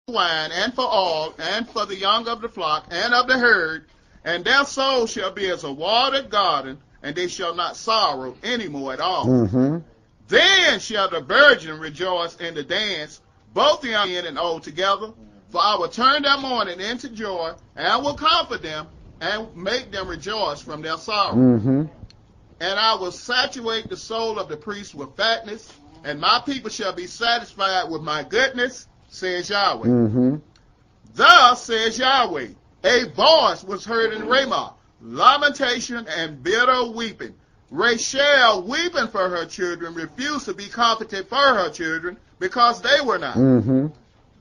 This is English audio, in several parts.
wine, and for oil, and for the young of the flock, and of the herd, and their soul shall be as a watered garden, and they shall not sorrow any more at all. Then shall the virgin rejoice in the dance, both young men and old together, for I will turn their mourning into joy, and I will comfort them, and make them rejoice from their sorrow. And I will saturate the soul of the priest with fatness, and my people shall be satisfied with my goodness, says Yahweh. Thus says Yahweh, a voice was heard in Ramah, lamentation and bitter weeping. Rachel, weeping for her children, refused to be comforted for her children, because they were not.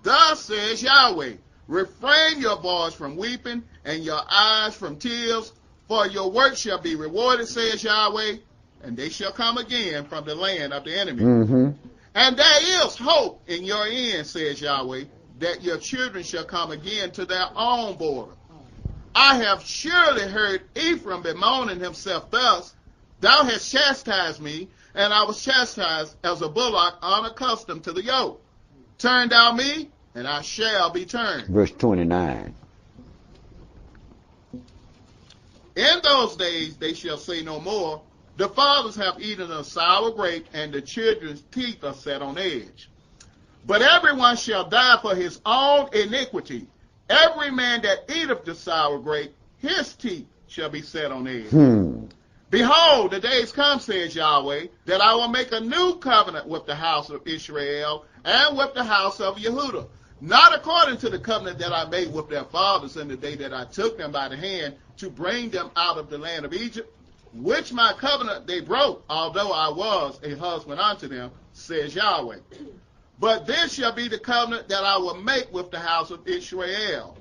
Thus says Yahweh, refrain your voice from weeping, and your eyes from tears, for your work shall be rewarded, says Yahweh, and they shall come again from the land of the enemy. And there is hope in your end, says Yahweh, that your children shall come again to their own border. I have surely heard Ephraim bemoaning himself thus, thou hast chastised me, and I was chastised as a bullock unaccustomed to the yoke. Turn thou me, and I shall be turned. Verse 29. In those days they shall say no more, the fathers have eaten a sour grape, and the children's teeth are set on edge. But everyone shall die for his own iniquity. Every man that eateth the sour grape, his teeth shall be set on edge. Behold, the days come, says Yahweh, that I will make a new covenant with the house of Israel and with the house of Yehudah, not according to the covenant that I made with their fathers in the day that I took them by the hand to bring them out of the land of Egypt, which my covenant they broke, although I was a husband unto them, says Yahweh. But this shall be the covenant that I will make with the house of Israel.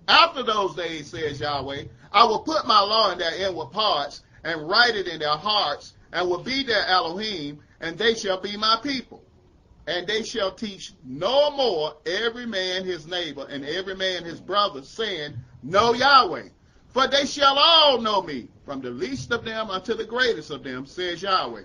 After those days, says Yahweh, I will put my law in their inward parts, and write it in their hearts, and will be their Elohim, and they shall be my people. And they shall teach no more every man his neighbor, and every man his brother, saying, Know Yahweh. For they shall all know me, from the least of them unto the greatest of them, says Yahweh.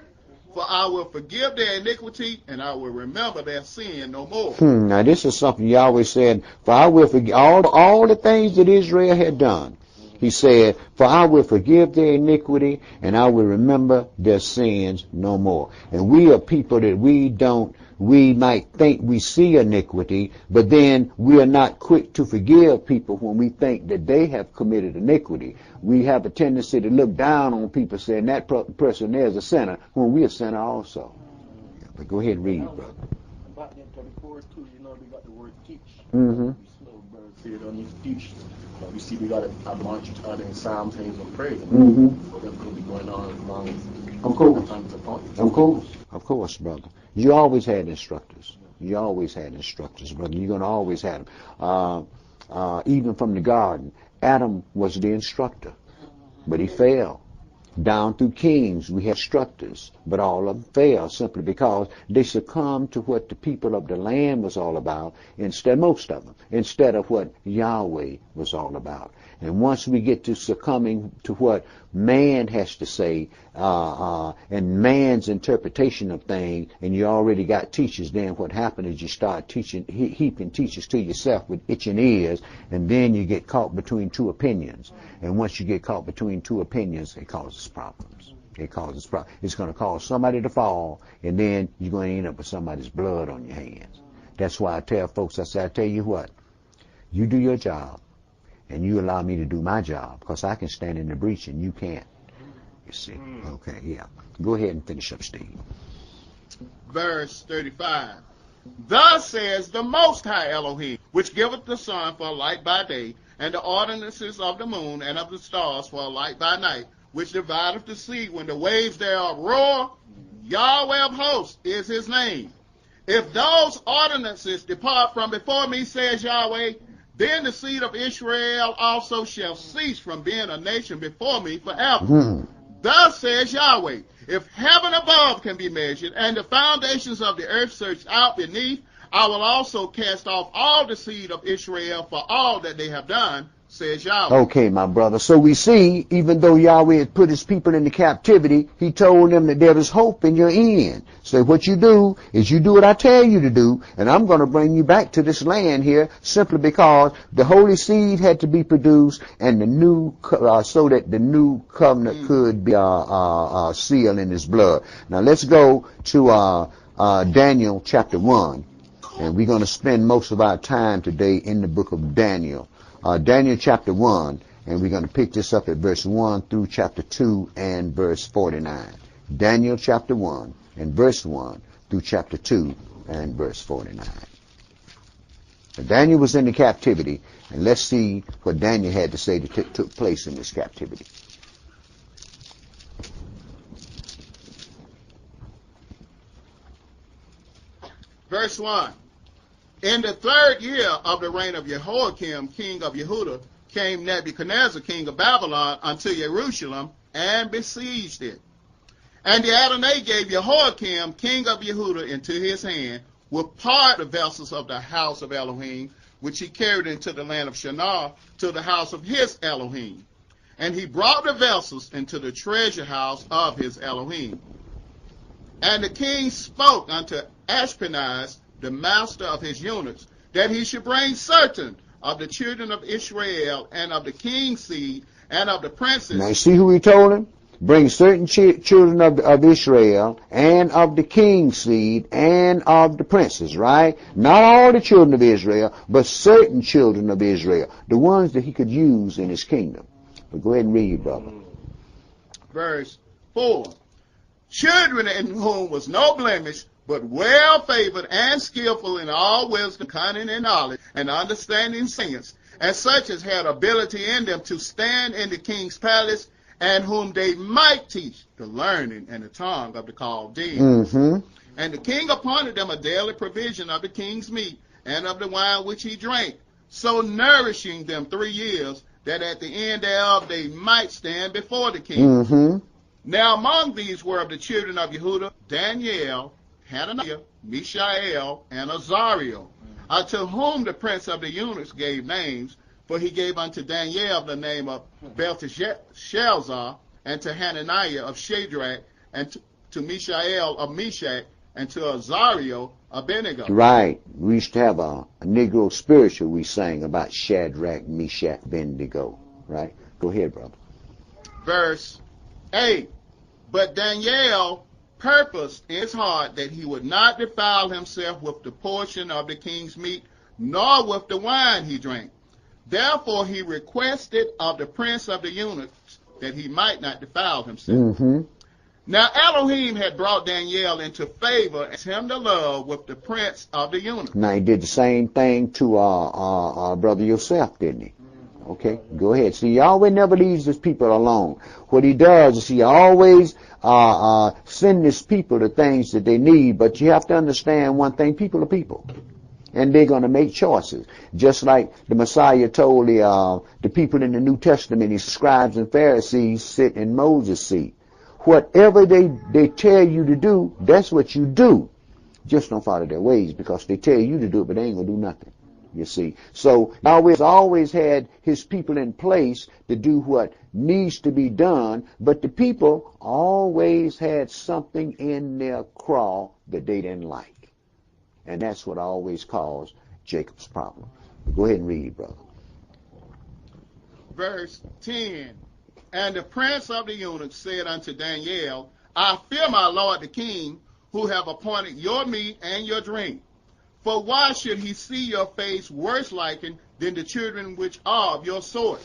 For I will forgive their iniquity, and I will remember their sin no more. Now this is something Yahweh said, for I will forgive all the things that Israel had done. He said, for I will forgive their iniquity, and I will remember their sins no more. And we are people that we might think we see iniquity, but then we are not quick to forgive people when we think that they have committed iniquity. We have a tendency to look down on people saying that person there is a sinner, when we are a sinner also. Yeah, but go ahead and read, brother. About that 34 too, we got the word teach. Mm-hmm. Say it on these teach. We see we got to admonish each other in psalms, hymns, and praise. Mm-hmm. Whatever could be going on as long as of course. time to point. Of course, brother. You always had instructors. You always had instructors, brother. You're going to always have them. Even from the garden, Adam was the instructor, but he failed. Down through kings, we had instructors, but all of them failed simply because they succumbed to what the people of the land was all about, most of them, instead of what Yahweh was all about. And once we get to succumbing to what man has to say, and man's interpretation of things, and you already got teachers, then what happened is you start heaping teachers to yourself with itching ears, and then you get caught between two opinions. And once you get caught between two opinions, it causes problems. It causes problems. It's going to cause somebody to fall, and then you're going to end up with somebody's blood on your hands. That's why I tell folks, I say, I tell you what, you do your job, and you allow me to do my job, because I can stand in the breach and you can't. You see? Okay, yeah. Go ahead and finish up, Steve. Verse 35. Thus says the Most High Elohim, which giveth the sun for a light by day, and the ordinances of the moon and of the stars for a light by night, which divideth the sea when the waves thereof roar. Yahweh of hosts is his name. If those ordinances depart from before me, says Yahweh, then the seed of Israel also shall cease from being a nation before me forever. Thus says Yahweh, if heaven above can be measured, and the foundations of the earth searched out beneath, I will also cast off all the seed of Israel for all that they have done, says Yahweh. Okay, my brother. So we see, even though Yahweh had put his people into captivity, he told them that there is hope in your end. So what you do is you do what I tell you to do, and I'm going to bring you back to this land here simply because the holy seed had to be produced and the new, so that the new covenant could be sealed in his blood. Now let's go to Daniel chapter 1, and we're going to spend most of our time today in the book of Daniel. Daniel chapter 1, and we're going to pick this up at verse 1 through chapter 2 and verse 49. Daniel chapter 1 and verse 1 through chapter 2 and verse 49. Now, Daniel was in the captivity, and let's see what Daniel had to say that took place in this captivity. Verse 1. In the 3rd year of the reign of Jehoiakim, king of Yehudah, came Nebuchadnezzar, king of Babylon, unto Jerusalem, and besieged it. And the Adonai gave Jehoiakim, king of Yehudah, into his hand, with part of the vessels of the house of Elohim, which he carried into the land of Shinar, to the house of his Elohim. And he brought the vessels into the treasure house of his Elohim. And the king spoke unto Ashpenaz, the master of his eunuchs, that he should bring certain of the children of Israel and of the king's seed and of the princes. Now you see who he told him? Bring certain children of Israel and of the king's seed and of the princes, right? Not all the children of Israel, but certain children of Israel, the ones that he could use in his kingdom. But go ahead and read, brother. Verse 4. Children in whom was no blemish, but well favored and skillful in all wisdom, cunning and knowledge, and understanding science, and such as had ability in them to stand in the king's palace, and whom they might teach the learning and the tongue of the Chaldeans. And the king appointed them a daily provision of the king's meat, and of the wine which he drank, so nourishing them 3 years, that at the end thereof they might stand before the king. Now among these were of the children of Yehudah, Daniel, Hananiah, Mishael, and Azariah, unto whom the prince of the eunuchs gave names, for he gave unto Daniel the name of Belteshazzar, and to Hananiah of Shadrach, and to Mishael of Meshach, and to Azariah of Abednego. Right. We used to have a Negro spiritual we sang about Shadrach, Meshach, Abednego. Right? Go ahead, brother. Verse 8. But Daniel purposed in his heart that he would not defile himself with the portion of the king's meat, nor with the wine he drank. Therefore he requested of the prince of the eunuchs that he might not defile himself. Now Elohim had brought Daniel into favor as him to love with the prince of the eunuchs. Now he did the same thing to our brother Yosef, didn't he? Okay, go ahead. See, Yahweh never leaves his people alone. What he does is he always send his people the things that they need, but you have to understand one thing: people are people. And they're going to make choices. Just like the Messiah told the people in the New Testament, his scribes and Pharisees sit in Moses' seat. Whatever they tell you to do, that's what you do. Just don't follow their ways, because they tell you to do it, but they ain't going to do nothing. You see. So Yahweh has always had his people in place to do what needs to be done, but the people always had something in their craw that they didn't like. And that's what always caused Jacob's problem. Go ahead and read, brother. Verse 10. And the prince of the eunuchs said unto Daniel, I fear my lord the king, who have appointed your meat and your drink. For why should he see your face worse likened than the children which are of your sort?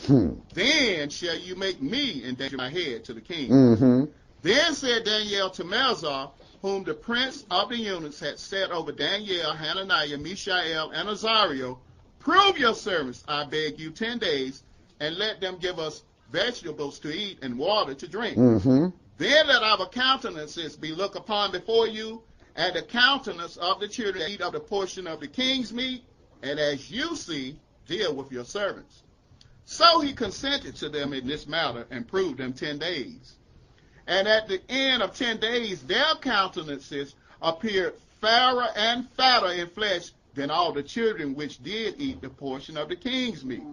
Then shall you make me endanger my head to the king. Then said Daniel to Melzar, whom the prince of the eunuchs had set over Daniel, Hananiah, Mishael, and Azariah, prove your servants, I beg you, 10 days, and let them give us vegetables to eat and water to drink. Then let our countenances be looked upon before you, and the countenance of the children eat of the portion of the king's meat, and as you see, deal with your servants. So he consented to them in this matter, and proved them 10 days. And at the end of 10 days, their countenances appeared fairer and fatter in flesh than all the children which did eat the portion of the king's meat.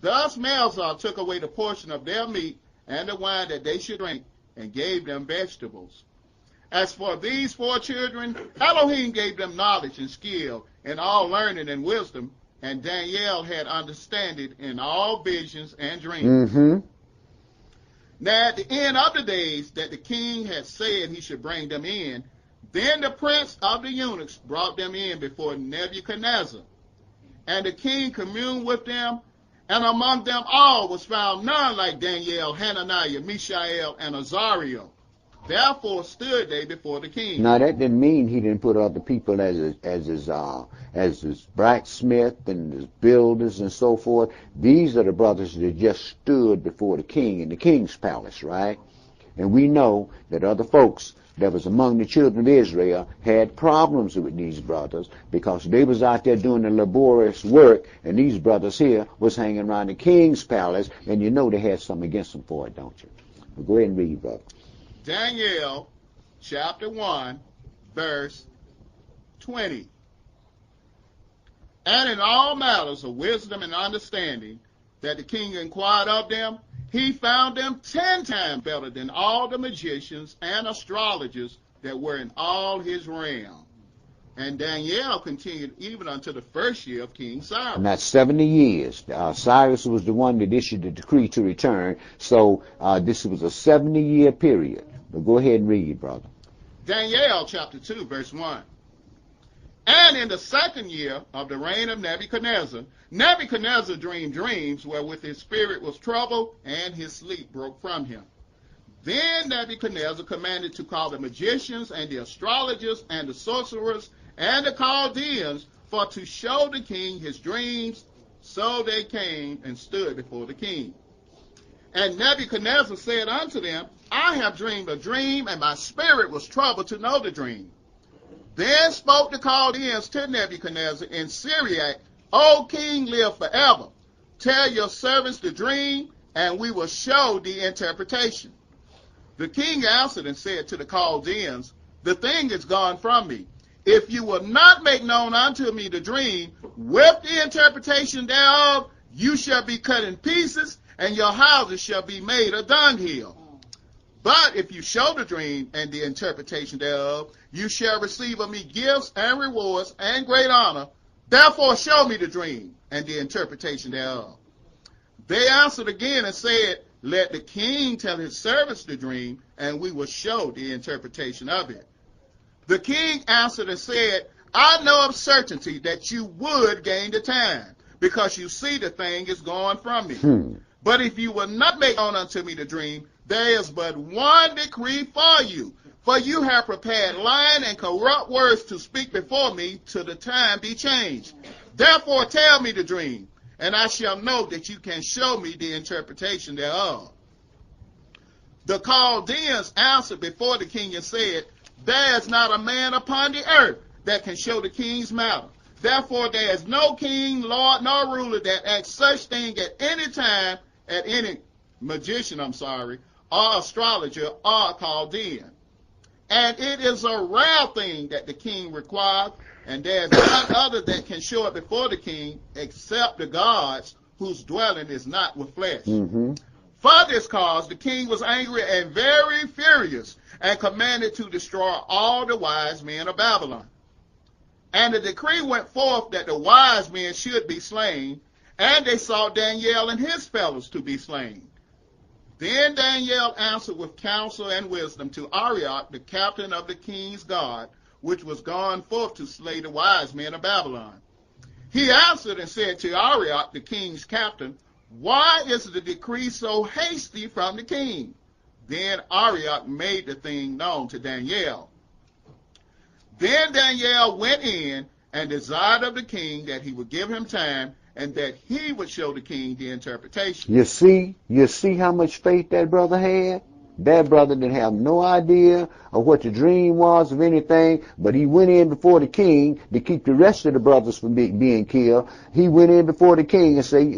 Thus Melzar took away the portion of their meat and the wine that they should drink, and gave them vegetables. As for these 4 children, Elohim gave them knowledge and skill in all learning and wisdom, and Daniel had understanding in all visions and dreams. Mm-hmm. Now at the end of the days that the king had said he should bring them in, then the prince of the eunuchs brought them in before Nebuchadnezzar. And the king communed with them, and among them all was found none like Daniel, Hananiah, Mishael, and Azariel. Therefore stood they before the king. Now that didn't mean he didn't put other people as his blacksmith and his builders and so forth. These are the brothers that just stood before the king in the king's palace, right? And we know that other folks that was among the children of Israel had problems with these brothers because they was out there doing the laborious work, and these brothers here was hanging around the king's palace, and you know they had something against them for it, don't you? Well, go ahead and read, brother. Daniel chapter 1, verse 20. And in all matters of wisdom and understanding that the king inquired of them, he found them 10 times better than all the magicians and astrologers that were in all his realm. And Daniel continued even unto the first year of King Cyrus. And that's 70 years. Cyrus was the one that issued the decree to return. So this was a 70-year period. But go ahead and read, brother. Daniel chapter 2, verse 1. And in the 2nd year of the reign of Nebuchadnezzar, Nebuchadnezzar dreamed dreams wherewith his spirit was troubled, and his sleep broke from him. Then Nebuchadnezzar commanded to call the magicians and the astrologers and the sorcerers and the Chaldeans for to show the king his dreams. So they came and stood before the king. And Nebuchadnezzar said unto them, I have dreamed a dream, and my spirit was troubled to know the dream. Then spoke the Chaldeans to Nebuchadnezzar in Syriac, O king, live forever. Tell your servants the dream, and we will show the interpretation. The king answered and said to the Chaldeans, the thing is gone from me. If you will not make known unto me the dream, with the interpretation thereof, you shall be cut in pieces, and your houses shall be made a dunghill. But if you show the dream and the interpretation thereof, you shall receive of me gifts and rewards and great honor. Therefore show me the dream and the interpretation thereof. They answered again and said, let the king tell his servants the dream, and we will show the interpretation of it. The king answered and said, I know of certainty that you would gain the time, because you see the thing is gone from me. But if you will not make known unto me the dream, there is but one decree for you. For you have prepared lying and corrupt words to speak before me till the time be changed. Therefore tell me the dream, and I shall know that you can show me the interpretation thereof. The Chaldeans answered before the king and said, there is not a man upon the earth that can show the king's matter. Therefore there is no king, lord, nor ruler that acts such thing at any time, at any magician, or astrologer, or Chaldean. And it is a rare thing that the king requires, and there is none other that can show it before the king, except the gods whose dwelling is not with flesh. For this cause the king was angry and very furious, and commanded to destroy all the wise men of Babylon. And the decree went forth that the wise men should be slain, and they sought Daniel and his fellows to be slain. Then Daniel answered with counsel and wisdom to Arioch, the captain of the king's guard, which was gone forth to slay the wise men of Babylon. He answered and said to Arioch, the king's captain, why is the decree so hasty from the king? Then Arioch made the thing known to Daniel. Then Daniel went in and desired of the king that he would give him time, and that he would show the king the interpretation. You see how much faith that brother had? That brother didn't have no idea of what the dream was of anything, but he went in before the king to keep the rest of the brothers from being killed. He went in before the king and said,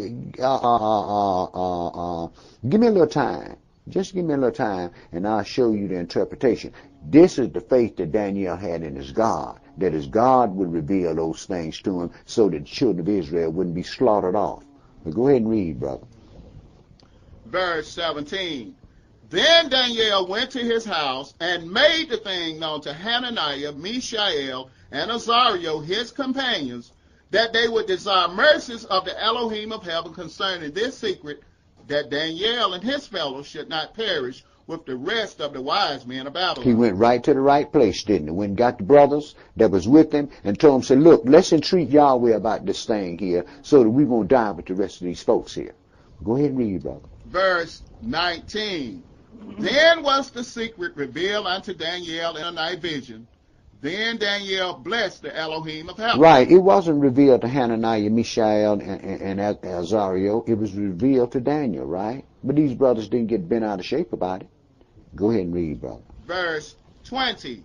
give me a little time. Just give me a little time, and I'll show you the interpretation. This is the faith that Daniel had in his God, that his God would reveal those things to him so that the children of Israel wouldn't be slaughtered off. But go ahead and read, brother. Verse 17. Then Daniel went to his house and made the thing known to Hananiah, Mishael, and Azariah, his companions, that they would desire mercies of the Elohim of heaven concerning this secret, that Daniel and his fellows should not perish with the rest of the wise men of Babylon. He went right to the right place, didn't he? Went and got the brothers that was with him and told them, said, look, let's entreat Yahweh about this thing here so that we won't die with the rest of these folks here. Go ahead and read, brother. Verse 19. Then was the secret revealed unto Daniel in a night vision. Then Daniel blessed the Elohim of heaven. Right. It wasn't revealed to Hananiah, Mishael, and Azariah. It was revealed to Daniel, right? But these brothers didn't get bent out of shape about it. Go ahead and read, brother. Verse 20.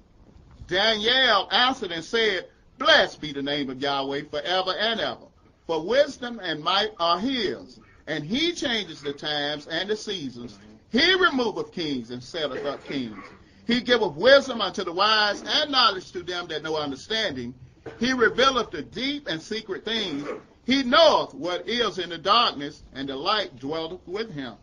Daniel answered and said, Blessed be the name of Yahweh forever and ever. For wisdom and might are his. And he changes the times and the seasons. He removeth kings and setteth up kings. He giveth wisdom unto the wise and knowledge to them that know understanding. He revealeth the deep and secret things. He knoweth what is in the darkness, and the light dwelleth with him.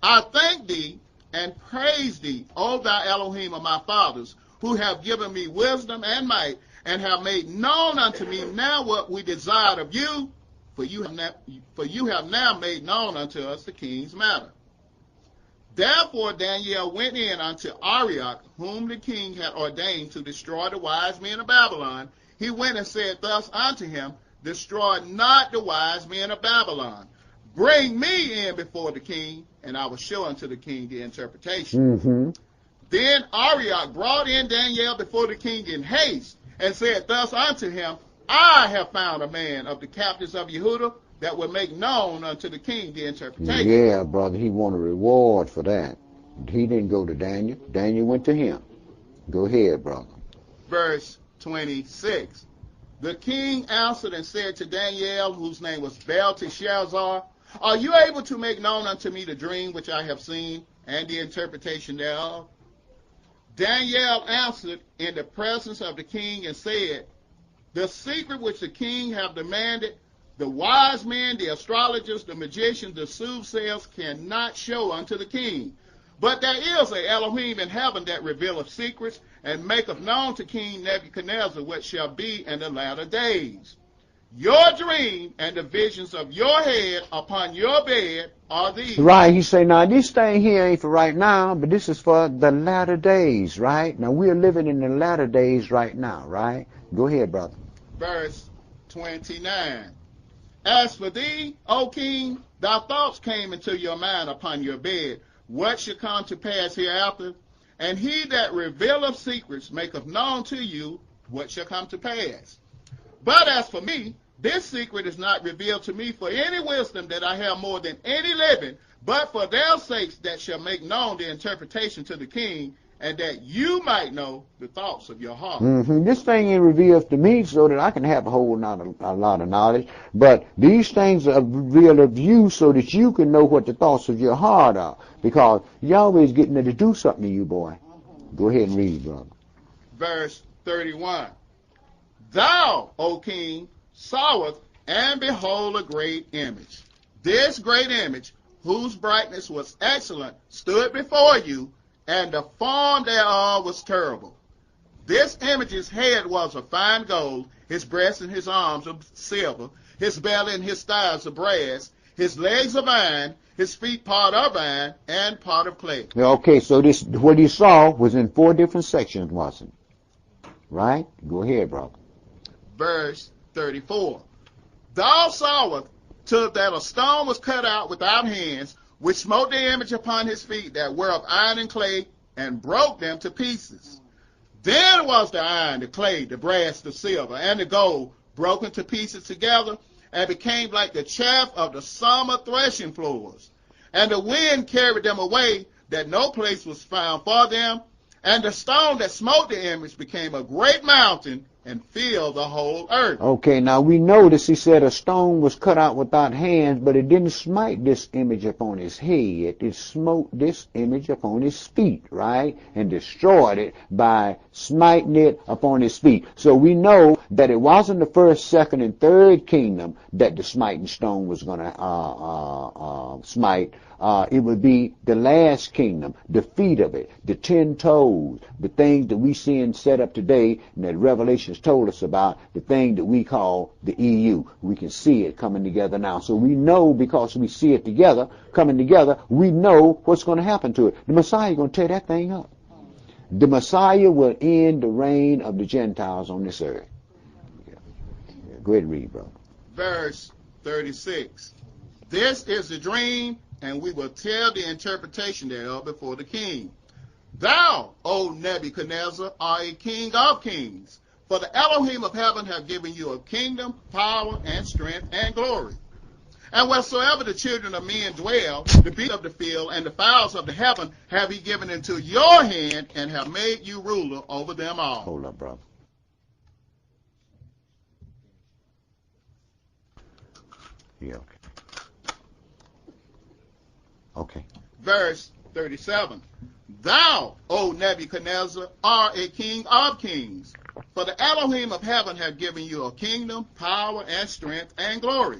I thank thee and praise thee, O thou Elohim of my fathers, who have given me wisdom and might, and have made known unto me now what we desired of you, for you have now made known unto us the king's matter. Therefore Daniel went in unto Arioch, whom the king had ordained to destroy the wise men of Babylon. He went and said thus unto him, Destroy not the wise men of Babylon. Bring me in before the king, and I will show unto the king the interpretation. Then Arioch brought in Daniel before the king in haste, and said thus unto him, I have found a man of the captives of Yehudah, that will make known unto the king the interpretation. Yeah, brother, he wanted a reward for that. He didn't go to Daniel. Daniel went to him. Go ahead, brother. Verse 26. The king answered and said to Daniel, whose name was Belteshazzar, Are you able to make known unto me the dream which I have seen, and the interpretation thereof? Daniel answered in the presence of the king and said, The secret which the king hath demanded, the wise men, the astrologers, the magicians, the soothsayers cannot show unto the king. But there is a Elohim in heaven that revealeth secrets, and maketh known to King Nebuchadnezzar what shall be in the latter days. Your dream and the visions of your head upon your bed are these. Right, he say, now this thing here ain't for right now, but this is for the latter days, right? Now we're living in the latter days right now, right? Go ahead, brother. Verse 29. As for thee, O king, thy thoughts came into your mind upon your bed, what shall come to pass hereafter? And he that revealeth secrets maketh known to you what shall come to pass. But as for me, this secret is not revealed to me for any wisdom that I have more than any living, but for their sakes that shall make known the interpretation to the king, and that you might know the thoughts of your heart. This thing ain't revealed to me so that I can have a lot of knowledge, but these things are revealed of you so that you can know what the thoughts of your heart are, because Yahweh is getting ready to do something to you, boy. Go ahead and read, brother. Verse 31. Thou, O king, sawest, and behold a great image. This great image, whose brightness was excellent, stood before you, and the form thereof was terrible. This image's head was of fine gold, his breast and his arms of silver, his belly and his thighs of brass, his legs of iron, his feet part of iron, and part of clay. Okay, so this what he saw was in 4 different sections, wasn't it? Right? Go ahead, brother. Verse 34. Thou sawest till that a stone was cut out without hands, which smote the image upon his feet that were of iron and clay, and broke them to pieces. Then was the iron, the clay, the brass, the silver, and the gold broken to pieces together, and became like the chaff of the summer threshing floors. And the wind carried them away, that no place was found for them. And the stone that smote the image became a great mountain, and fill the whole earth. Okay, now we notice he said a stone was cut out without hands, but it didn't smite this image upon his head. It smote this image upon his feet, right? And destroyed it by smiting it upon his feet. So we know that it wasn't the first, second, and third kingdom that the smiting stone was going to smite. It would be the last kingdom, the feet of it, the 10 toes, the things that we see and set up today and that Revelations told us about, the thing that we call the EU. We can see it coming together now. So we know, because we see it together, coming together, we know what's going to happen to it. The Messiah is going to tear that thing up. The Messiah will end the reign of the Gentiles on this earth. Go ahead and read, brother. Verse 36. This is the dream, and we will tell the interpretation thereof before the king. Thou, O Nebuchadnezzar, art a king of kings, for the Elohim of heaven have given you a kingdom, power, and strength, and glory. And whatsoever the children of men dwell, the beasts of the field, and the fowls of the heaven, have he given into your hand, and have made you ruler over them all. Hold up, brother. Yeah, okay. Okay. Verse 37. Thou, O Nebuchadnezzar, art a king of kings, for the Elohim of heaven have given you a kingdom, power, and strength, and glory.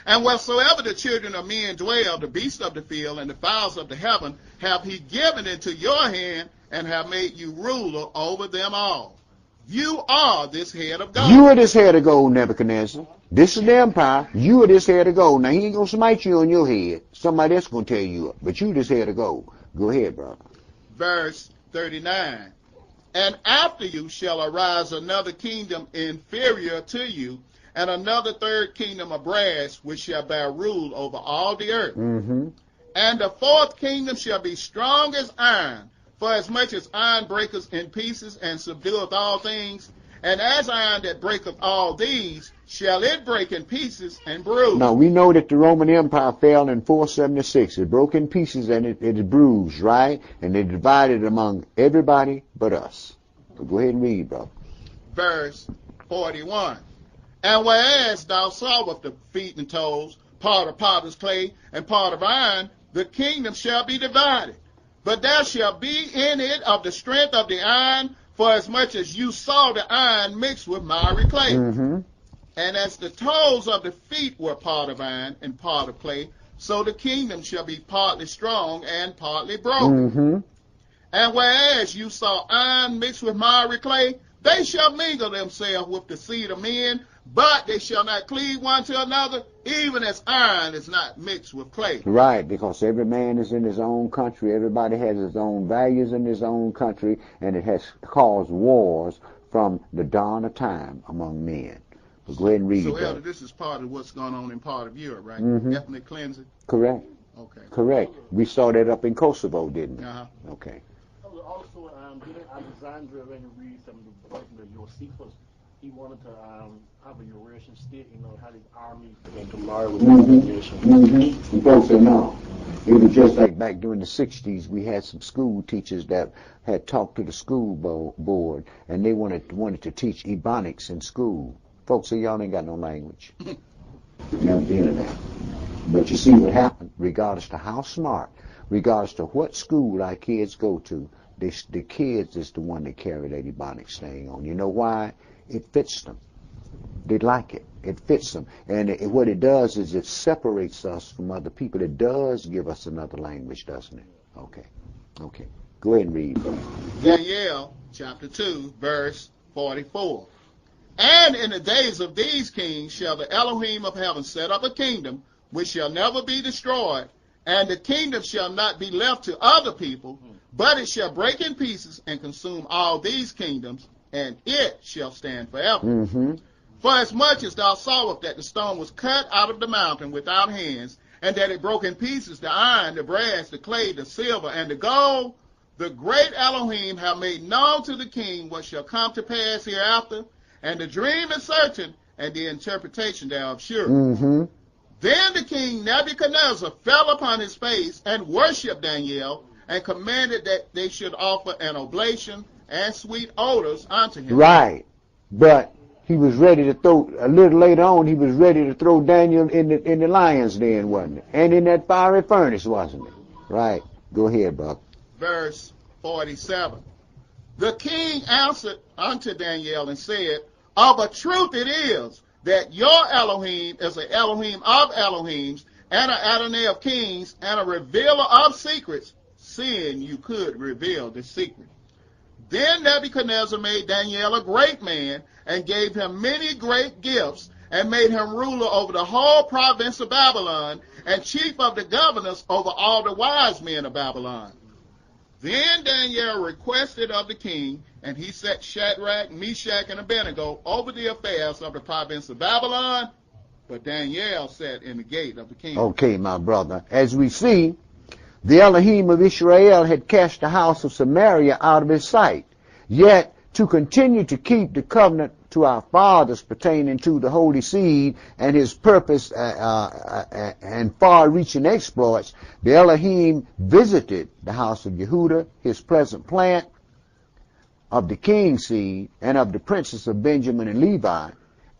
And whatsoever the children of men dwell, the beasts of the field, and the fowls of the heaven, have he given into your hand, and have made you ruler over them all. You are this head of gold. You are this head of gold, Nebuchadnezzar. This is the empire. You are this head of gold. Now, he ain't going to smite you on your head. Somebody else going to tear you up. But you this head of gold. Go ahead, brother. Verse 39. And after you shall arise another kingdom inferior to you, and another third kingdom of brass, which shall bear rule over all the earth. Mm-hmm. And the fourth kingdom shall be strong as iron, for as much as iron breaketh in pieces and subdueth all things, and as iron that breaketh all these, shall it break in pieces and bruise. Now, we know that the Roman Empire fell in 476. It broke in pieces and it bruised, right? And they divided among everybody but us. So go ahead and read, brother. Verse 41. And whereas thou sawest the feet and toes, part of potter's clay and part of iron, the kingdom shall be divided. But there shall be in it of the strength of the iron, for as much as you saw the iron mixed with miry clay. Mm-hmm. And as the toes of the feet were part of iron and part of clay, so the kingdom shall be partly strong and partly broken. Mm-hmm. And whereas you saw iron mixed with miry clay, they shall mingle themselves with the seed of men, but they shall not cleave one to another, even as iron is not mixed with clay. Right, because every man is in his own country. Everybody has his own values in his own country, and it has caused wars from the dawn of time among men. But go ahead and read it. So, Elder, this is part of what's going on in part of Europe, right? Mm-hmm. Ethnic cleansing? Correct. Okay. Correct. We saw that up in Kosovo, didn't we? Uh-huh. Okay. Also, didn't Alexander already read some of the Josephus? He wanted to have a Eurasian state, how the army began to marry with other nations. Mm-hmm. And folks say no. It was just like back during the 60s, we had some school teachers that had talked to the school board, and they wanted to teach Ebonics in school. Folks say, y'all ain't got no language. Never did that. But you see what happened, regardless to how smart, regardless to what school our kids go to, the kids is the one that carry that Ebonics thing on. You know why? It fits them. They like it. It fits them. And what it does is it separates us from other people. It does give us another language, doesn't it? Okay. Okay. Go ahead and read. Daniel chapter 2, verse 44. And in the days of these kings shall the Elohim of heaven set up a kingdom which shall never be destroyed, and the kingdom shall not be left to other people, but it shall break in pieces and consume all these kingdoms, and it shall stand forever. Mm-hmm. For as much as thou sawest that the stone was cut out of the mountain without hands, and that it broke in pieces the iron, the brass, the clay, the silver, and the gold, the great Elohim have made known to the king what shall come to pass hereafter, and the dream is certain, and the interpretation thereof sure. Mm-hmm. Then the king Nebuchadnezzar fell upon his face and worshipped Daniel, and commanded that they should offer an oblation and sweet odors unto him. Right. But he was ready to throw, a little later on, he was ready to throw Daniel in the lion's den, wasn't it? And in that fiery furnace, wasn't it? Right. Go ahead, brother. Verse 47. The king answered unto Daniel and said, of a truth it is that your Elohim is an Elohim of Elohims and an Adonai of kings and a revealer of secrets, seeing you could reveal the secret. Then Nebuchadnezzar made Daniel a great man and gave him many great gifts and made him ruler over the whole province of Babylon and chief of the governors over all the wise men of Babylon. Then Daniel requested of the king, and he set Shadrach, Meshach, and Abednego over the affairs of the province of Babylon, but Daniel sat in the gate of the king. Okay, my brother. As we see, the Elohim of Israel had cast the house of Samaria out of his sight. Yet, to continue to keep the covenant to our fathers pertaining to the holy seed and his purpose and far-reaching exploits, the Elohim visited the house of Yehudah, his present plant, of the king's seed, and of the princes of Benjamin and Levi,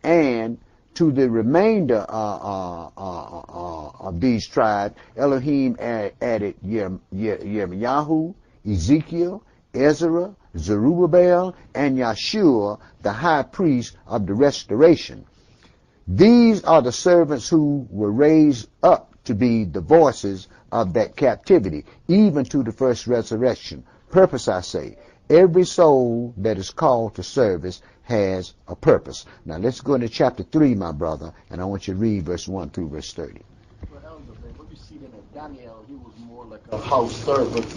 and to the remainder of these tribes, Elohim added Yirmiyahu, Ezekiel, Ezra, Zerubbabel, and Yeshua, the high priest of the restoration. These are the servants who were raised up to be the voices of that captivity, even to the first resurrection. Purpose, I say. Every soul that is called to service has a purpose. Now let's go into chapter 3, my brother, and I want you to read verse 1 through verse 30. Well, Elder, what you see then at Daniel, he was more like a house servant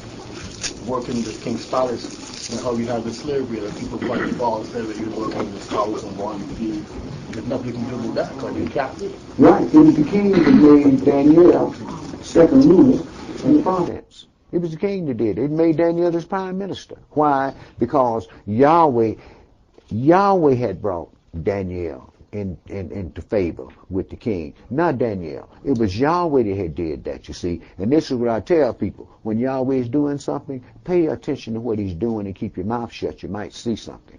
working the king's palace, and how you have the slavery that people fight the balls there that you're working in his house and one field. There's nothing you can do with that because you're captive. Right. It was the king that made Daniel second ruler in the province. It was the king that did it. It made Daniel his prime minister. Why? Because Yahweh had brought Daniel into favor with the king, not Daniel. It was Yahweh that had did that, you see. And this is what I tell people. When Yahweh is doing something, pay attention to what he's doing and keep your mouth shut. You might see something.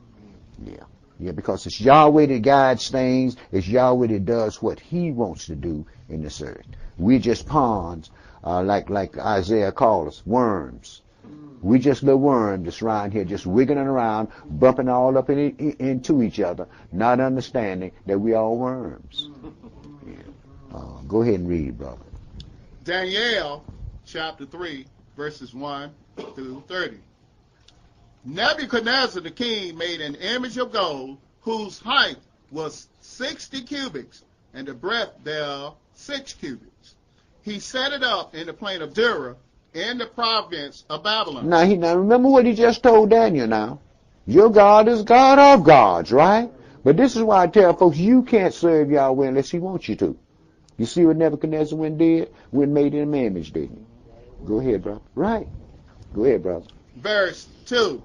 Yeah, because it's Yahweh that guides things. It's Yahweh that does what he wants to do in this earth. We're just pawns, like Isaiah called us, worms. We just little worms just around here, just wiggling around, bumping all up into each other, not understanding that we are worms. Yeah. Go ahead and read, brother. Daniel chapter 3, verses 1 through 30. Nebuchadnezzar the king made an image of gold, whose height was 60 cubits, and the breadth thereof 6 cubits. He set it up in the plain of Dura, in the province of Babylon. Now remember what he just told Daniel now. Your God is God of gods, right? But this is why I tell folks, you can't serve Yahweh unless he wants you to. You see what Nebuchadnezzar went did? Went made in an image, didn't he? Go ahead, brother. Right. Go ahead, brother. Verse 2.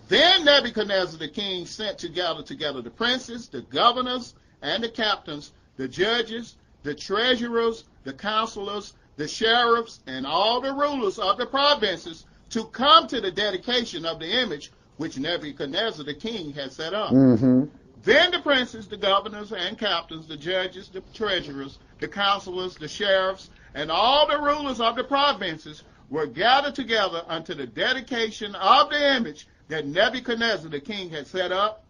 Then Nebuchadnezzar the king sent together the princes, the governors, and the captains, the judges, the treasurers, the counselors, the sheriffs, and all the rulers of the provinces to come to the dedication of the image which Nebuchadnezzar the king had set up. Mm-hmm. Then the princes, the governors and captains, the judges, the treasurers, the counselors, the sheriffs, and all the rulers of the provinces were gathered together unto the dedication of the image that Nebuchadnezzar the king had set up,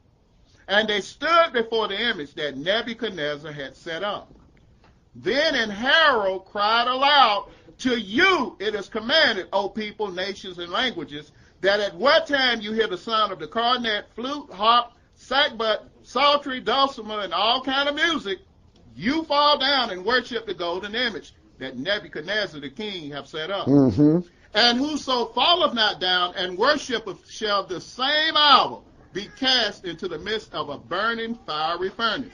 and they stood before the image that Nebuchadnezzar had set up. Then an herald cried aloud, to you it is commanded, O people, nations, and languages, that at what time you hear the sound of the cornet, flute, harp, sackbut, psaltery, dulcimer, and all kind of music, you fall down and worship the golden image that Nebuchadnezzar the king hath set up. Mm-hmm. And whoso falleth not down and worshipeth shall the same hour be cast into the midst of a burning fiery furnace.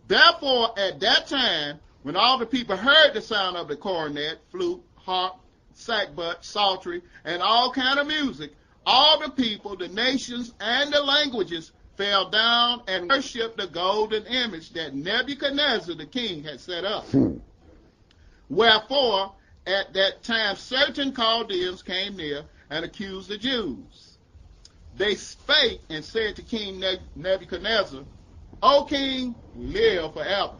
Therefore, at that time, when all the people heard the sound of the cornet, flute, harp, sackbut, psaltery, and all kind of music, all the people, the nations, and the languages fell down and worshipped the golden image that Nebuchadnezzar the king had set up. Wherefore, at that time, certain Chaldeans came near and accused the Jews, they spake and said to King Nebuchadnezzar, O king, live forever.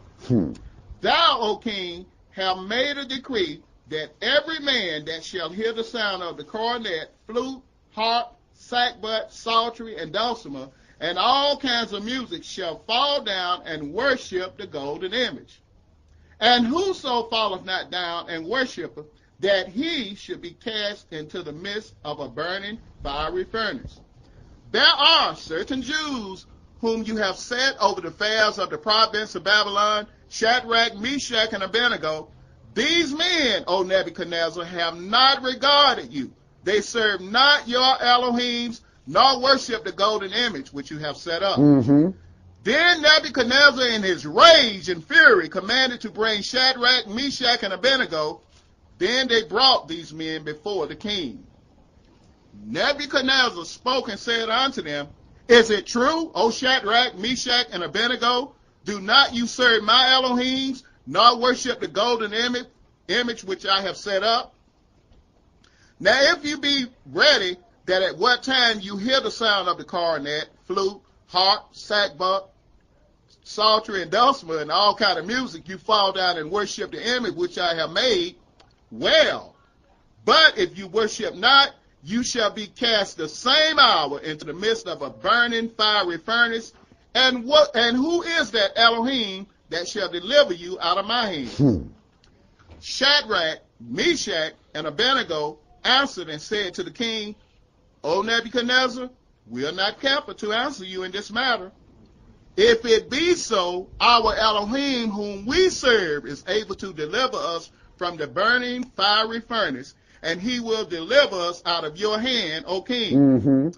Thou, O king, have made a decree that every man that shall hear the sound of the cornet, flute, harp, sackbut, psaltery, and dulcimer, and all kinds of music shall fall down and worship the golden image. And whoso falleth not down and worshipeth, that he should be cast into the midst of a burning fiery furnace. There are certain Jews whom you have set over the affairs of the province of Babylon, Shadrach, Meshach, and Abednego. These men, O Nebuchadnezzar, have not regarded you. They serve not your Elohims, nor worship the golden image which you have set up. Then Nebuchadnezzar, in his rage and fury, commanded to bring Shadrach, Meshach, and Abednego. Then they brought these men before the king. Nebuchadnezzar spoke and said unto them, Is it true, O Shadrach, Meshach, and Abednego? Do not you serve my Elohims, nor worship the golden image which I have set up? Now if you be ready, that at what time you hear the sound of the cornet, flute, harp, sackbut, psaltery, and dulcimer, and all kind of music, you fall down and worship the image which I have made, well. But if you worship not, you shall be cast the same hour into the midst of a burning fiery furnace. And who is that Elohim that shall deliver you out of my hand? Shadrach, Meshach, and Abednego answered and said to the king, O Nebuchadnezzar, we are not careful to answer you in this matter. If it be so, our Elohim whom we serve is able to deliver us from the burning fiery furnace, and he will deliver us out of your hand, O king.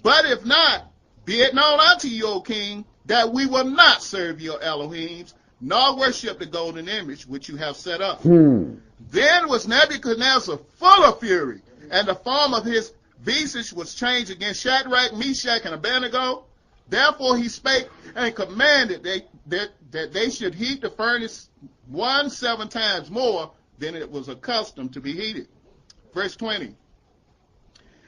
But if not, be it known unto you, O king, that we will not serve your Elohims, nor worship the golden image which you have set up. Then was Nebuchadnezzar full of fury, and the form of his visage was changed against Shadrach, Meshach, and Abednego. Therefore he spake and commanded that they should heat the furnace 7 times more than it was accustomed to be heated. Verse 20.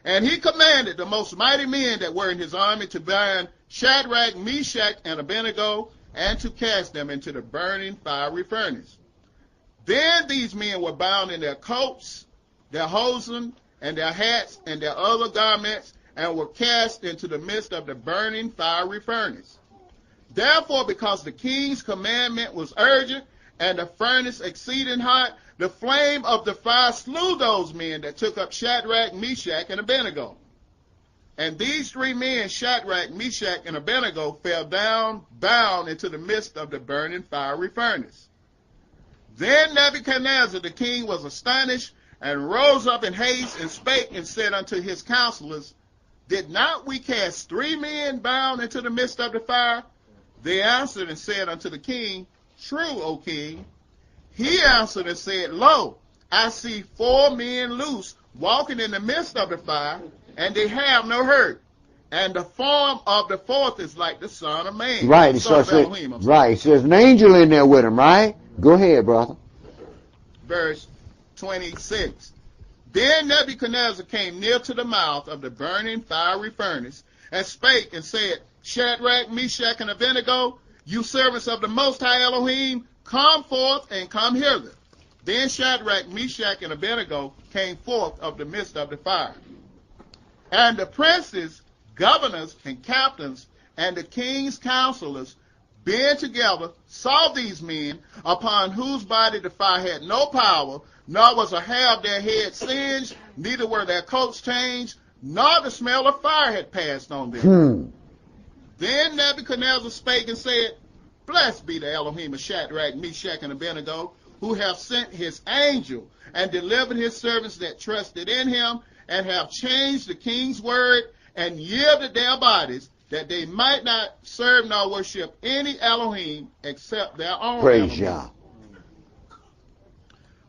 And he commanded the most mighty men that were in his army to bind Shadrach, Meshach, and Abednego, and to cast them into the burning fiery furnace. Then these men were bound in their coats, their hosen, and their hats, and their other garments, and were cast into the midst of the burning fiery furnace. Therefore, because the king's commandment was urgent, and the furnace exceeding hot, the flame of the fire slew those men that took up Shadrach, Meshach, and Abednego. And these 3 men, Shadrach, Meshach, and Abednego, fell down, bound into the midst of the burning fiery furnace. Then Nebuchadnezzar the king was astonished, and rose up in haste, and spake and said unto his counselors, Did not we cast 3 men bound into the midst of the fire? They answered and said unto the king, True, O king. He answered and said, Lo, I see 4 men loose, walking in the midst of the fire, and they have no hurt. And the form of the 4th is like the Son of Man. Right. So there's an angel in there with him, right? Go ahead, brother. Verse 26. Then Nebuchadnezzar came near to the mouth of the burning fiery furnace, and spake and said, Shadrach, Meshach, and Abednego, you servants of the Most High Elohim, come forth and come hither. Then Shadrach, Meshach, and Abednego came forth of the midst of the fire. And the princes, governors, and captains, and the king's counselors, being together, saw these men, upon whose body the fire had no power, nor was a hair of their head singed, neither were their coats changed, nor the smell of fire had passed on them. Then Nebuchadnezzar spake and said, Blessed be the Elohim of Shadrach, Meshach, and Abednego, who have sent his angel, and delivered his servants that trusted in him, and have changed the king's word, and yielded their bodies, that they might not serve nor worship any Elohim except their own Praise Elohim. Yah.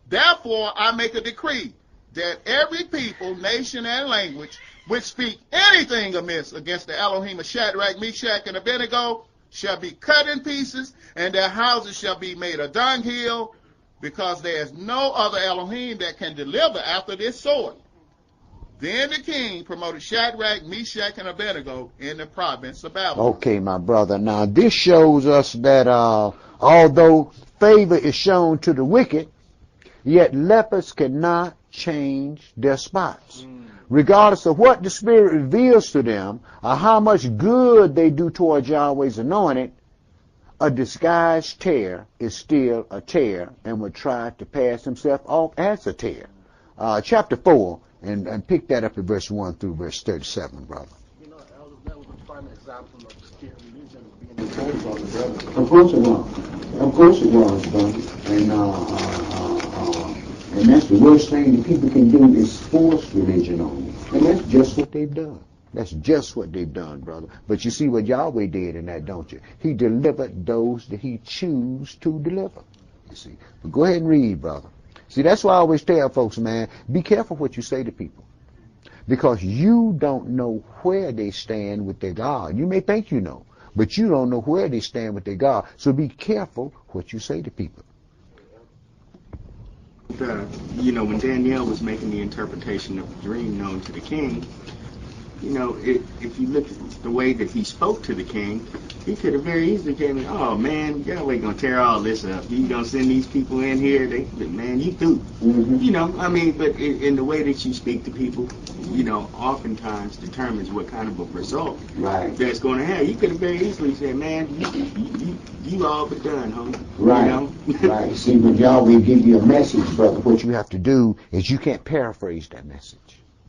Therefore I make a decree that every people, nation, and language which speak anything amiss against the Elohim of Shadrach, Meshach, and Abednego shall be cut in pieces, and their houses shall be made a dunghill, because there is no other Elohim that can deliver after this sort. Then the king promoted Shadrach, Meshach, and Abednego in the province of Babylon. Okay, my brother. Now, this shows us that although favor is shown to the wicked, yet lepers cannot change their spots. Regardless of what the Spirit reveals to them or how much good they do towards Yahweh's anointed, a disguised tear is still a tear and will try to pass himself off as a tear. Chapter 4, and pick that up at verse 1 through verse 37, brother. You know, Elder, that was a prime example of spirit religion being imposed on the brother. Of course it was. Of course it was, brother. And that's the worst thing that people can do is force religion on you. And that's just what they've done. That's just what they've done, brother. But you see what Yahweh did in that, don't you? He delivered those that he chose to deliver. You see. But go ahead and read, brother. See, that's why I always tell folks, man, be careful what you say to people. Because you don't know where they stand with their God. You may think you know, but you don't know where they stand with their God. So be careful what you say to people. When Daniel was making the interpretation of the dream known to the king, if you look at the way that he spoke to the king, he could have very easily came in, oh man, Yahweh gonna tear all this up. You gonna send these people in here, man, you through. Mm-hmm. But in the way that you speak to people, oftentimes determines what kind of a result that's going to have. You could have very easily said, man, you all but done, homie. Right. Right. See, when Yahweh give you a message, brother, what you have to do is you can't paraphrase that message.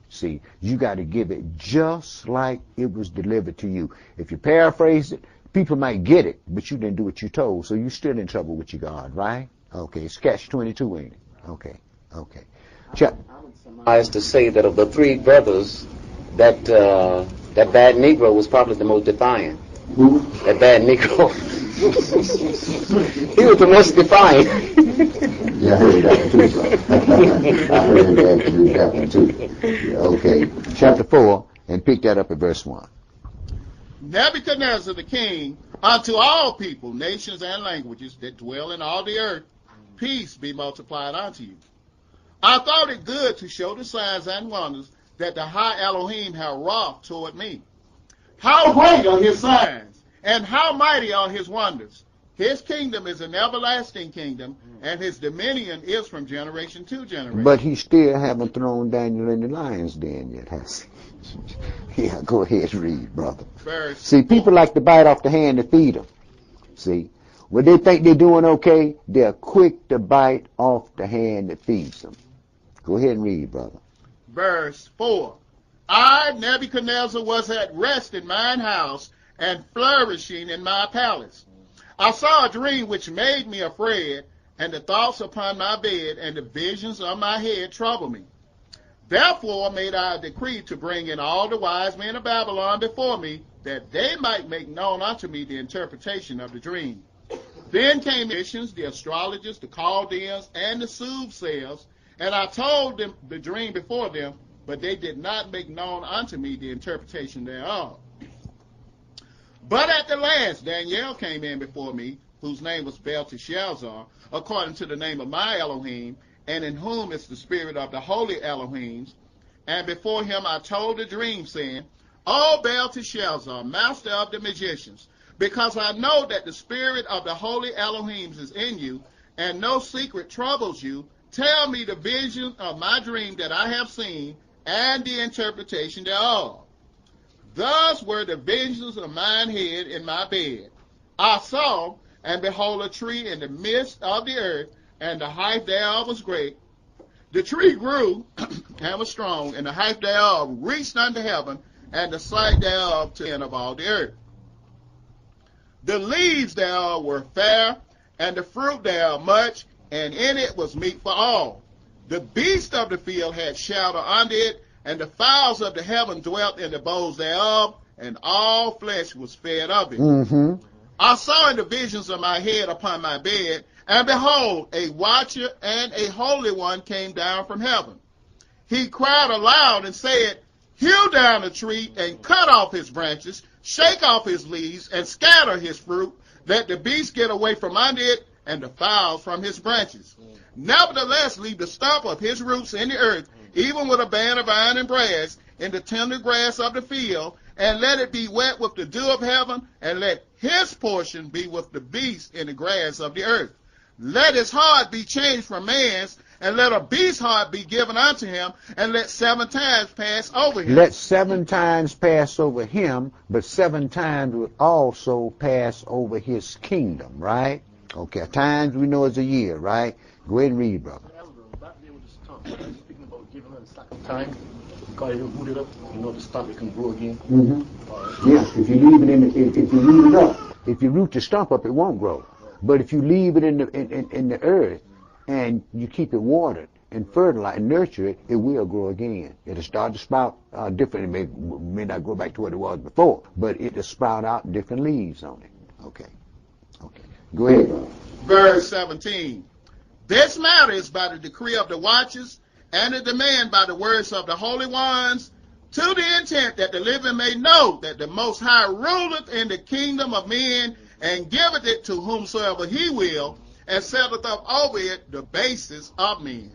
See, you got to give it just like it was delivered to you. If you paraphrase it, people might get it, but you didn't do what you told, so you're still in trouble with your God, right? Okay, it's catch-22, ain't it? Okay. I would surmise to say that of the three brothers, that bad Negro was probably the most defiant. Who? That bad Negro. He was the most defiant. Yeah, I heard that too, brother. I heard that one too. Yeah, okay, chapter 4, and pick that up at verse 1. Nebuchadnezzar the king, unto all people, nations, and languages that dwell in all the earth, peace be multiplied unto you. I thought it good to show the signs and wonders that the high Elohim have wrought toward me. How great are his signs, and how mighty are his wonders. His kingdom is an everlasting kingdom, and his dominion is from generation to generation. But he still haven't thrown Daniel in the lion's den yet, has he? Yeah, go ahead, read, brother. See, people like to bite off the hand that feed them. See, when they think they're doing okay, they're quick to bite off the hand that feeds them. Go ahead and read, brother. Verse 4. I, Nebuchadnezzar, was at rest in mine house and flourishing in my palace. I saw a dream which made me afraid, and the thoughts upon my bed and the visions of my head troubled me. Therefore made I a decree to bring in all the wise men of Babylon before me, that they might make known unto me the interpretation of the dream. Then came magicians, the astrologers, the Chaldeans, and the soothsayers, and I told them the dream before them, but they did not make known unto me the interpretation thereof. But at the last Daniel came in before me, whose name was Belteshazzar, according to the name of my Elohim, and in whom is the spirit of the holy Elohims. And before him I told the dream, saying, O Belteshazzar, master of the magicians, because I know that the spirit of the holy Elohims is in you, and no secret troubles you, tell me the vision of my dream that I have seen, and the interpretation thereof. Thus were the visions of mine head in my bed. I saw, and behold, a tree in the midst of the earth, and the height thereof was great. The tree grew and was strong, and the height thereof reached unto heaven, and the sight thereof to the end of all the earth. The leaves thereof were fair, and the fruit thereof much, and in it was meat for all. The beasts of the field had shelter under it, and the fowls of the heaven dwelt in the boughs thereof, and all flesh was fed of it. Mm-hmm. I saw in the visions of my head upon my bed, and behold, a watcher and a holy one came down from heaven. He cried aloud and said, Hew down the tree and cut off his branches, shake off his leaves, and scatter his fruit, that the beasts get away from under it, and the fowls from his branches. Nevertheless, leave the stump of his roots in the earth, even with a band of iron and brass, in the tender grass of the field, and let it be wet with the dew of heaven, and let his portion be with the beasts in the grass of the earth. Let his heart be changed from man's, and let a beast's heart be given unto him, and let 7 times pass over him. Let 7 times pass over him, but 7 times would also pass over his kingdom, right? Okay, times we know is a year, right? Go ahead and read, brother. Back there with the stump, speaking about giving it a second time, because you root it up, the stump, it can grow again. Yeah, if you leave it if you root it up, if you root the stump up, it won't grow. But if you leave it in the earth and you keep it watered and fertilize and nurture it, it will grow again. It'll start to sprout different. It may not go back to what it was before, but it'll sprout out different leaves on it. Okay. Go ahead, brother. Verse 17. This matter is by the decree of the watchers, and the demand by the words of the holy ones, to the intent that the living may know that the Most High ruleth in the kingdom of men, and giveth it to whomsoever he will, and setteth up over it the basis of men.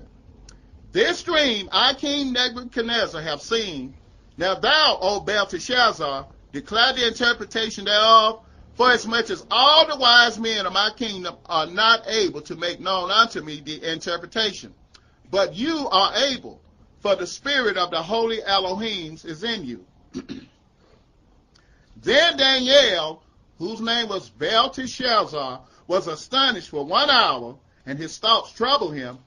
This dream I, King Nebuchadnezzar, have seen. Now thou, O Belteshazzar, declare the interpretation thereof, for as much as all the wise men of my kingdom are not able to make known unto me the interpretation. But you are able, for the spirit of the holy Elohims is in you. Then Daniel, whose name was Belteshazzar, was astonished for 1 hour, and his thoughts troubled him.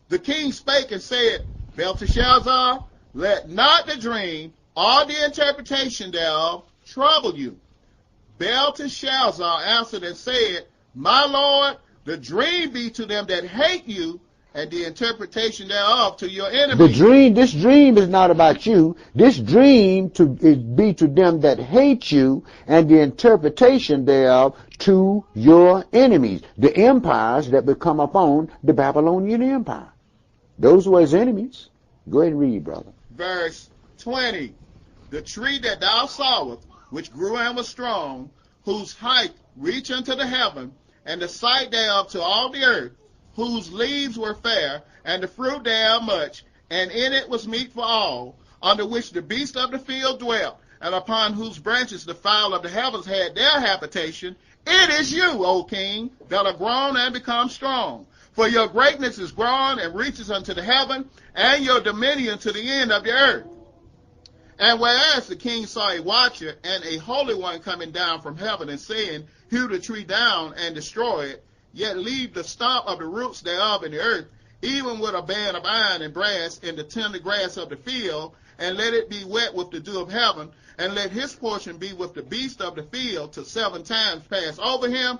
The king spake and said, Belteshazzar, let not the dream or the interpretation thereof trouble you. Belteshazzar answered and said, My lord, the dream be to them that hate you, and the interpretation thereof to your enemies. This dream is not about you. This dream be to them that hate you, and the interpretation thereof to your enemies, the empires that would come upon the Babylonian Empire. Those were his enemies. Go ahead and read, brother. Verse 20. The tree that thou sawest, which grew and was strong, whose height reached unto the heaven, and the sight thereof to all the earth, whose leaves were fair, and the fruit thereof much, and in it was meat for all, under which the beasts of the field dwelt, and upon whose branches the fowl of the heavens had their habitation. It is you, O king, that are grown and become strong. For your greatness is grown and reaches unto the heaven, and your dominion to the end of the earth. And whereas the king saw a watcher and a holy one coming down from heaven, and saying, Hew the tree down and destroy it, yet leave the stump of the roots thereof in the earth, even with a band of iron and brass in the tender grass of the field, and let it be wet with the dew of heaven, and let his portion be with the beast of the field, till 7 times pass over him.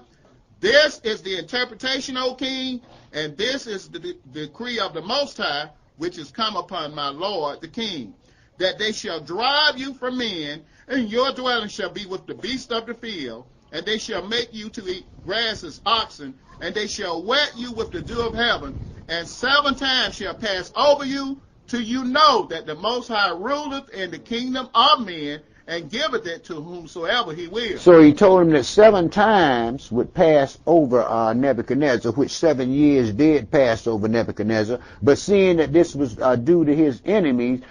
This is the interpretation, O king, and this is the decree of the Most High, which is come upon my lord the king, that they shall drive you from men, and your dwelling shall be with the beast of the field, and they shall make you to eat grass as oxen, and they shall wet you with the dew of heaven, and 7 times shall pass over you, till you know that the Most High ruleth in the kingdom of men, and giveth it to whomsoever he will. So he told him that 7 times would pass over Nebuchadnezzar, which 7 years did pass over Nebuchadnezzar. But seeing that this was due to his enemies,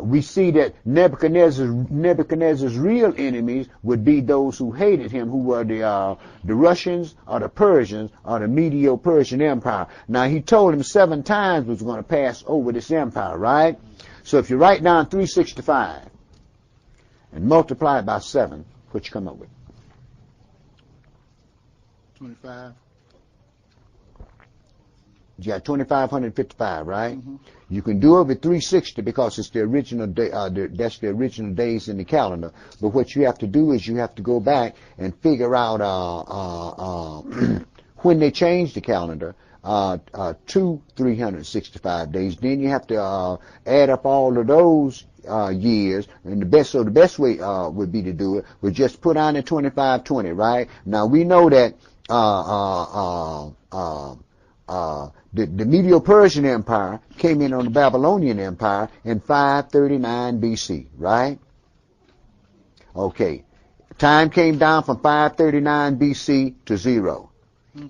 we see that Nebuchadnezzar's real enemies would be those who hated him, who were the Russians or the Persians or the Medo-Persian Empire. Now he told him 7 times was going to pass over this empire, right? So if you write down 365 and multiply it by 7, what you come up with? 25. You got 2,555, right? Mm-hmm. You can do it with 360 because it's the original day. That's the original days in the calendar. But what you have to do is you have to go back and figure out when they changed the calendar to 365 days. Then you have to add up all of those years, and the best way would be to do it would just put on the 2520, right? Now we know that the Medo-Persian Empire came in on the Babylonian Empire in 539 BC, right? Okay. Time came down from 539 BC to 0.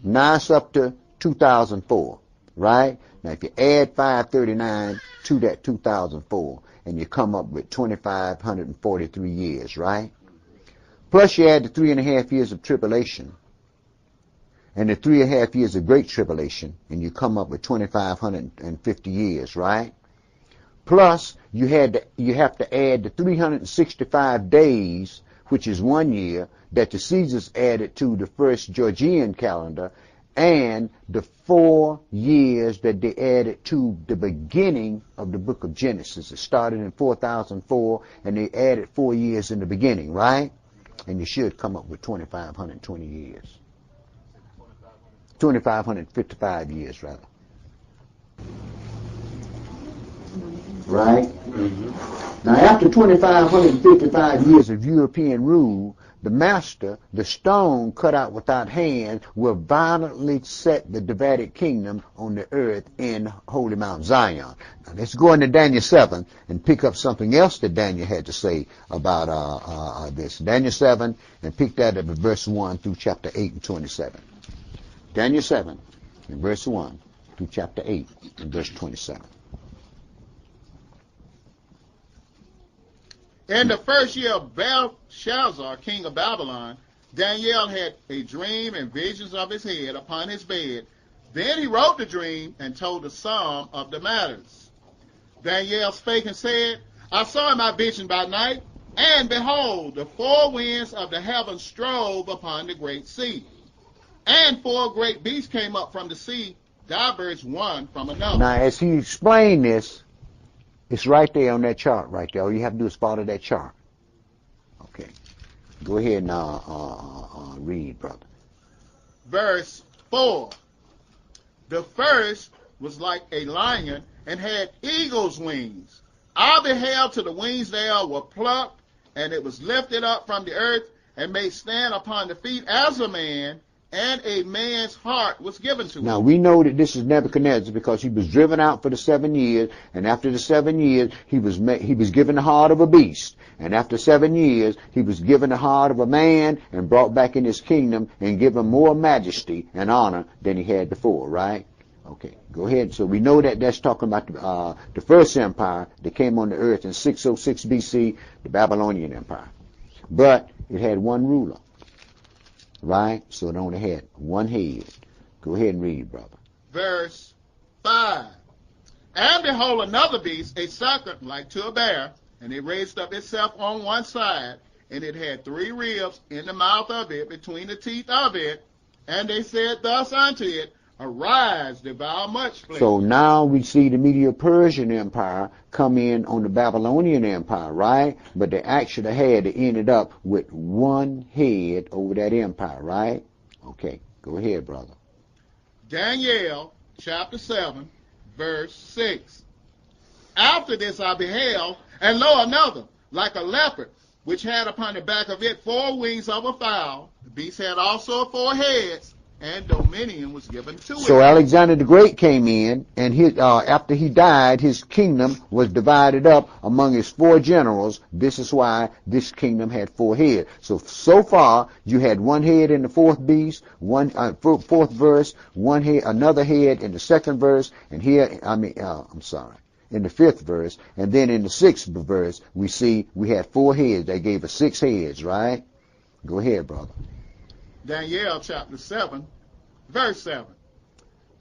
Now it's up to 2004, right? Now if you add 539 to that 2004, and you come up with 2,543 years, right? Plus you add the 3.5 years of tribulation, and the 3.5 years of great tribulation, and you come up with 2,550 years, right? Plus you have to add the 365 days, which is 1 year, that the Caesars added to the first Georgian calendar, and the 4 years that they added to the beginning of the book of Genesis. It started in 4004, and they added 4 years in the beginning, right? And you should come up with 2,520 years. 2,555 years, rather. Right? Mm-hmm. Now, after 2,555 years of European rule, the master, the stone cut out without hand, will violently set the Davidic kingdom on the earth in Holy Mount Zion. Now, let's go into Daniel 7 and pick up something else that Daniel had to say about this. Daniel 7, and pick that up at verse 1 through chapter 8 and 27. Daniel 7, and verse 1 through chapter 8 and verse 27. In the first year of Belshazzar, king of Babylon, Daniel had a dream and visions of his head upon his bed. Then he wrote the dream and told the sum of the matters. Daniel spake and said, I saw in my vision by night, and behold, the 4 winds of the heavens strove upon the great sea. And 4 great beasts came up from the sea, divers one from another. Now, as he explained this, it's right there on that chart right there. All you have to do is follow that chart. Okay. Go ahead and read, brother. Verse 4. The first was like a lion and had eagle's wings. I beheld till the wings thereof were plucked, and it was lifted up from the earth and made stand upon the feet as a man, and a man's heart was given to him. Now, we know that this is Nebuchadnezzar because he was driven out for the 7 years, and after the 7 years, he was given the heart of a beast. And after 7 years, he was given the heart of a man and brought back in his kingdom and given more majesty and honor than he had before, right? Okay, go ahead. So we know that that's talking about the first empire that came on the earth in 606 BC, the Babylonian Empire. But it had one ruler. Right? So it only had one head. Go ahead and read, brother. Verse 5. And behold, another beast, a second like to a bear, and it raised up itself on one side, and it had 3 ribs in the mouth of it, between the teeth of it. And they said thus unto it, Arise, devour much flesh. So now we see the Medo-Persian Empire come in on the Babylonian Empire, right? But they actually ended up with one head over that empire, right? Okay, go ahead, brother. Daniel chapter 7, verse 6. After this I beheld, and lo, another, like a leopard, which had upon the back of it 4 wings of a fowl. The beast had also 4 heads, and dominion was given to it. So Alexander the Great came in, and after he died, his kingdom was divided up among his 4 generals. This is why this kingdom had 4 heads. So far, you had 1 head in the 4th beast, 4th verse, 1 head, another head in the 2nd verse, and here, in the 5th verse, and then in the 6th verse, we had 4 heads. They gave us 6 heads, right? Go ahead, brother. Daniel chapter 7, verse 7.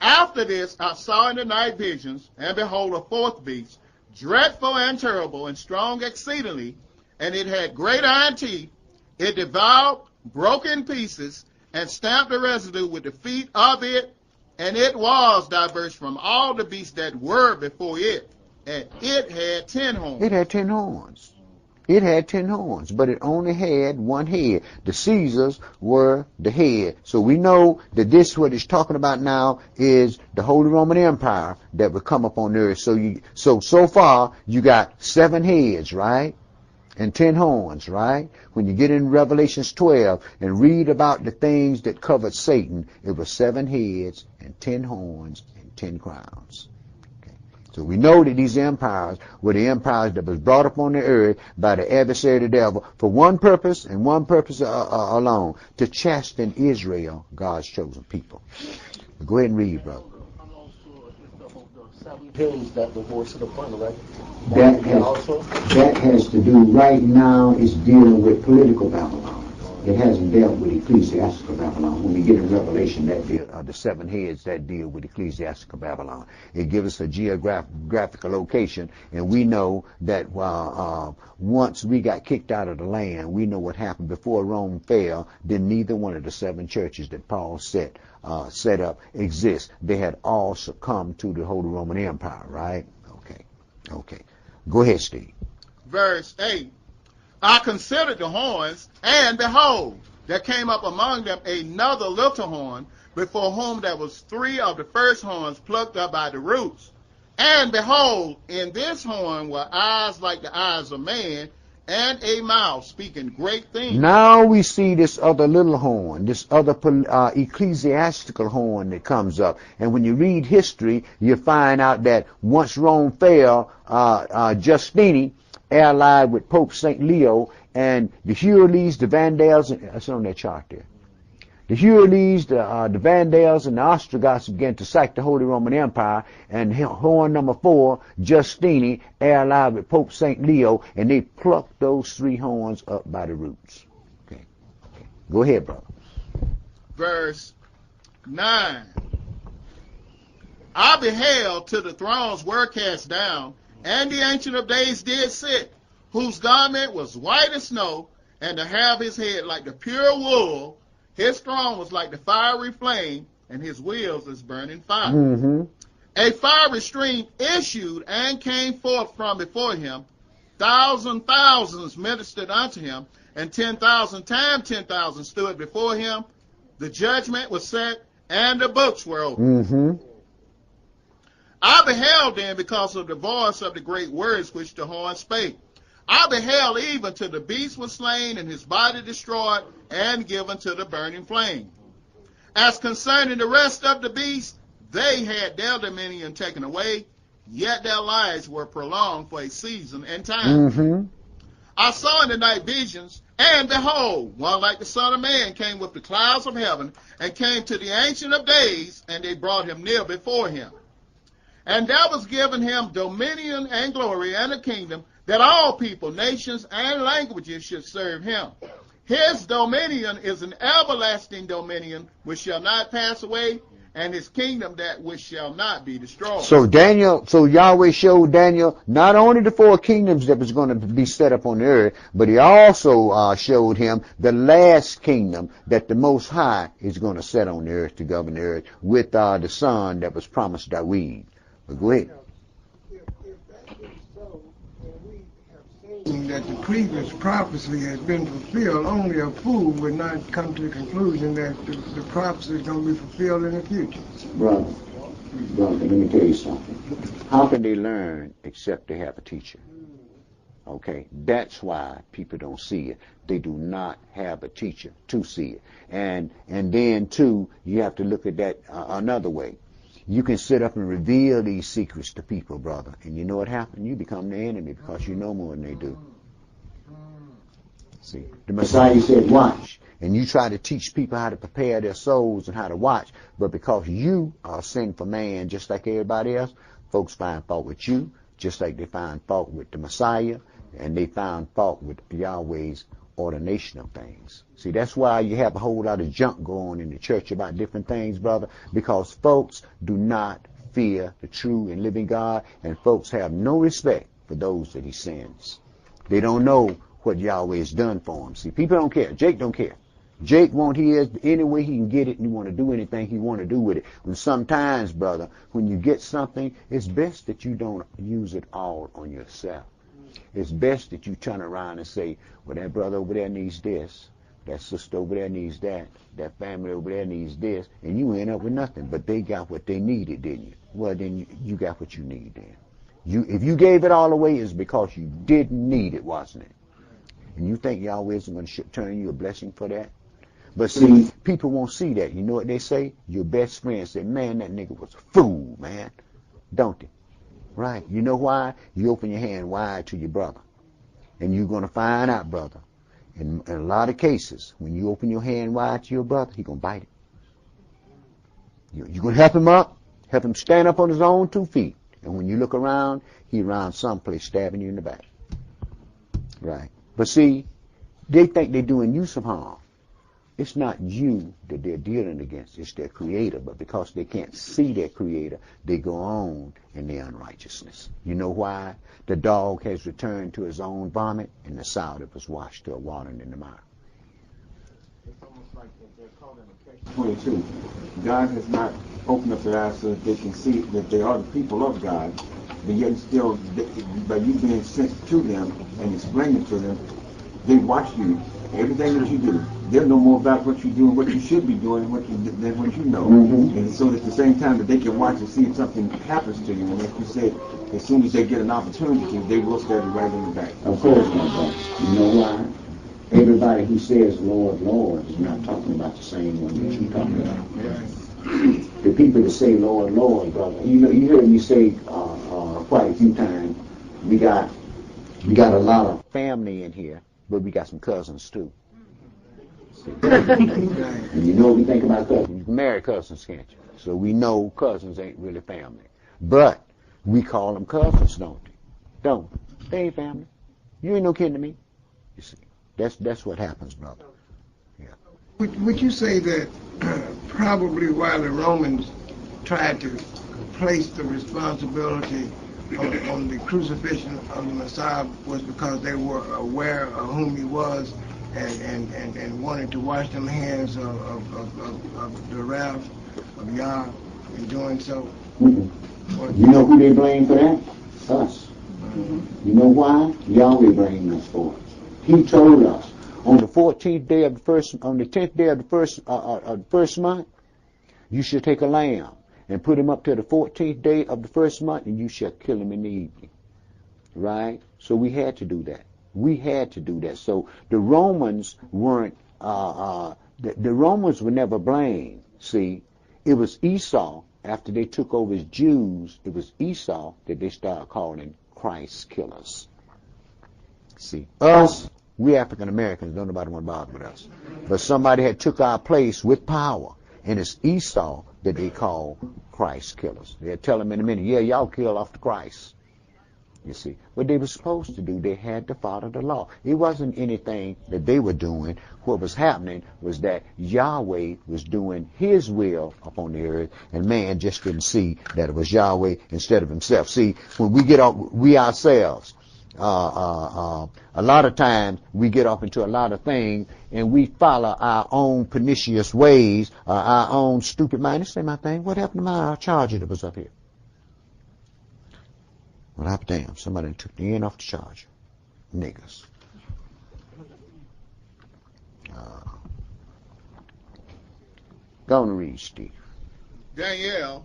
After this I saw in the night visions, and behold, a 4th beast, dreadful and terrible, and strong exceedingly, and it had great iron teeth. It devoured, broke in pieces, and stamped the residue with the feet of it, and it was diverse from all the beasts that were before it, and it had 10 horns. It had 10 horns. It had 10 horns, but it only had 1 head. The Caesars were the head. So we know that this, what it's talking about now, is the Holy Roman Empire that would come up on the earth. So far, you got 7 heads, right? And 10 horns, right? When you get in Revelations 12 and read about the things that covered Satan, it was 7 heads and 10 horns and 10 crowns. Okay. So we know that these empires were the empires that was brought up on the earth by the adversary, the devil, for one purpose and one purpose alone, to chasten Israel, God's chosen people. Go ahead and read, brother. Hills that the voice of the thunder, right? That has to do right now is dealing with political Babylon. It hasn't dealt with ecclesiastical Babylon. When we get in Revelation, that the 7 heads that deal with ecclesiastical Babylon. It gives us a geographical location, and we know that once we got kicked out of the land, we know what happened before Rome fell. Then neither one of the 7 churches that Paul set up exist. They had all succumbed to the Holy Roman Empire, right? Okay. Go ahead, Steve. Verse 8. I considered the horns, and behold, there came up among them another little horn, before whom there was 3 of the first horns plucked up by the roots. And behold, in this horn were eyes like the eyes of man, and a mouth speaking great things. Now we see this other little horn, this other ecclesiastical horn that comes up. And when you read history, you find out that once Rome fell, Justinian, allied with Pope St. Leo, and the Hurons, the Vandals, and that's on that chart there. The Hurons, the Vandals, and the Ostrogoths began to sack the Holy Roman Empire, and horn number 4, Justinian, allied with Pope St. Leo, and they plucked those 3 horns up by the roots. Okay. Go ahead, brother. Verse 9. I beheld till the thrones were cast down, and the Ancient of Days did sit, whose garment was white as snow, and the hair of his head like the pure wool. His throne was like the fiery flame, and his wheels as burning fire. Mm-hmm. A fiery stream issued and came forth from before him. Thousands ministered unto him, and 10,000 times 10,000 stood before him. The judgment was set, and the books were opened. Mm-hmm. I beheld then because of the voice of the great words which the horn spake. I beheld even till the beast was slain and his body destroyed and given to the burning flame. As concerning the rest of the beasts, they had their dominion taken away, yet their lives were prolonged for a season and time. Mm-hmm. I saw in the night visions, and behold, one like the Son of Man came with the clouds of heaven, and came to the Ancient of Days, and they brought him near before him. And there was given him dominion and glory and a kingdom, that all people, nations, and languages should serve him. His dominion is an everlasting dominion which shall not pass away, and his kingdom that which shall not be destroyed. So Yahweh showed Daniel not only the 4 kingdoms that was going to be set up on the earth, but he also showed him the last kingdom that the Most High is going to set on the earth to govern the earth with the son that was promised Dawid. But go ahead. If that is so, and we have seen that the previous prophecy has been fulfilled, only a fool would not come to the conclusion that the prophecy is going to be fulfilled in the future. Brother, let me tell you something. How can they learn except they have a teacher? Okay, that's why people don't see it. They do not have a teacher to see it. And then, too, you have to look at that another way. You can sit up and reveal these secrets to people, brother. And you know what happened? You become the enemy because you know more than they do. See, the Messiah said, watch. And you try to teach people how to prepare their souls and how to watch. But because you are a sinful man just like everybody else, folks find fault with you just like they find fault with the Messiah. And they find fault with Yahweh's ordination of things. See, that's why you have a whole lot of junk going in the church about different things, brother, because folks do not fear the true and living God, and folks have no respect for those that he sends. They don't know what Yahweh has done for them. See, people don't care. Jake don't care. Jake wants his any way he can get it, and he want to do anything he want to do with it. And sometimes, brother, when you get something, it's best that you don't use it all on yourself. It's best that you turn around and say, well, that brother over there needs this, that sister over there needs that family over there needs this, and you end up with nothing. But they got what they needed, didn't you? Well, then you got what you need then. If you gave it all away, it's because you didn't need it, wasn't it? And you think Yahweh isn't going to turn you a blessing for that? But see, people won't see that. You know what they say? Your best friend said, man, that nigga was a fool, man. Don't they? Right. You know why? You open your hand wide to your brother. And you're going to find out, brother, in a lot of cases, when you open your hand wide to your brother, he's going to bite it. You're going to help him up, help him stand up on his own 2 feet. And when you look around, he's around someplace stabbing you in the back. Right. But see, they think they're doing you some harm. It's not you that they're dealing against. It's their creator. But because they can't see their creator, they go on in their unrighteousness. You know why? The dog has returned to his own vomit, and the sow that was washed to a watering in the mire. It's almost like they're called in a catch-22. God has not opened up their eyes so that they can see that they are the people of God, but yet still, by you being sent to them and explaining to them, they watch you. Everything that you do, they'll know more about what you do and what you should be doing than what you know. Mm-hmm. And so at the same time that they can watch and see if something happens to you. And like you said, as soon as they get an opportunity, they will stab you right in the back. Of course, my brother. You know why? Everybody who says Lord, Lord is not talking about the same one that you're talking about. Right. The people that say Lord, Lord, brother, you heard me say quite a few times, we got a lot of family in here, but we got some cousins too. And you know what we think about cousins? You can marry cousins, can't you? So we know cousins ain't really family. But we call them cousins, don't they? Don't. They ain't family. You ain't no kin to me. You see, that's what happens, brother. Yeah. Would you say that probably while the Romans tried to place the responsibility on the crucifixion of the Messiah was because they were aware of whom he was and wanted to wash them hands of the wrath of Yah in doing so? Mm-hmm. You know who they blame for that? Us. Mm-hmm. You know why? Yahweh blamed us for it. He told us on the 14th day of the first, on the 10th day of the first month, you should take a lamb and put him up to the 14th day of the first month, and you shall kill him in the evening. Right? So we had to do that. We had to do that. So the Romans weren't, the Romans were never blamed. See, it was Esau, after they took over as Jews, it was Esau that they started calling Christ killers. See, us, we African Americans, don't nobody want to bother with us. But somebody had took our place with power, and it's Esau that they call Christ killers. They'll tell them in a minute, yeah, y'all kill off the Christ. You see, what they were supposed to do, they had to follow the law. It wasn't anything that they were doing. What was happening was that Yahweh was doing his will upon the earth, and man just didn't see that it was Yahweh instead of himself. See, when we get off, we ourselves, a lot of times we get off into a lot of things and we follow our own pernicious ways, our own stupid mind. This ain't my thing. What happened to my charger that was up here? Well, I'm damn. Somebody took the end off the charger. Niggas. Go on and read, Steve. Daniel,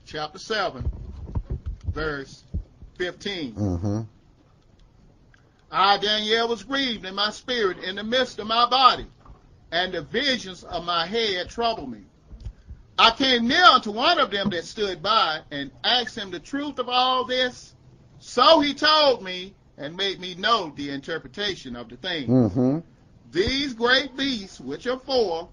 chapter 7, verse 15. Mm-hmm. I, Daniel, was grieved in my spirit in the midst of my body, and the visions of my head troubled me. I came near unto one of them that stood by and asked him the truth of all this. So he told me and made me know the interpretation of the thing. Mm-hmm. These great beasts, which are four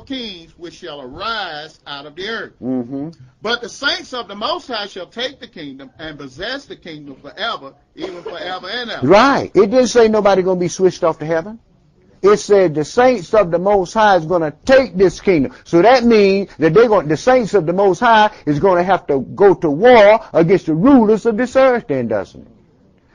kings which shall arise out of the earth. Mm-hmm. But the saints of the Most High shall take the kingdom and possess the kingdom forever, even forever and ever. Right. It didn't say nobody going to be switched off to heaven. It said the saints of the Most High is going to take this kingdom. So that means that the saints of the Most High is going to have to go to war against the rulers of this earth then, doesn't it?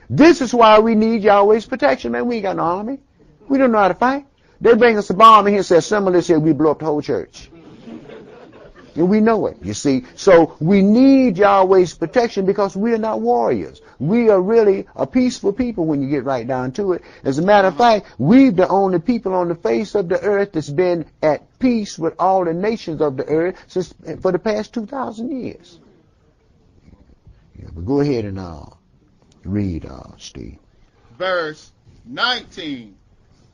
This is why we need Yahweh's protection, man. We ain't got no army. We don't know how to fight. They bring us a bomb in here and say, assemble this here, we blow up the whole church. And we know it, you see. So we need Yahweh's protection because we are not warriors. We are really a peaceful people when you get right down to it. As a matter of fact, we're the only people on the face of the earth that's been at peace with all the nations of the earth for the past 2,000 years. Yeah, but go ahead and read, Steve. Verse 19.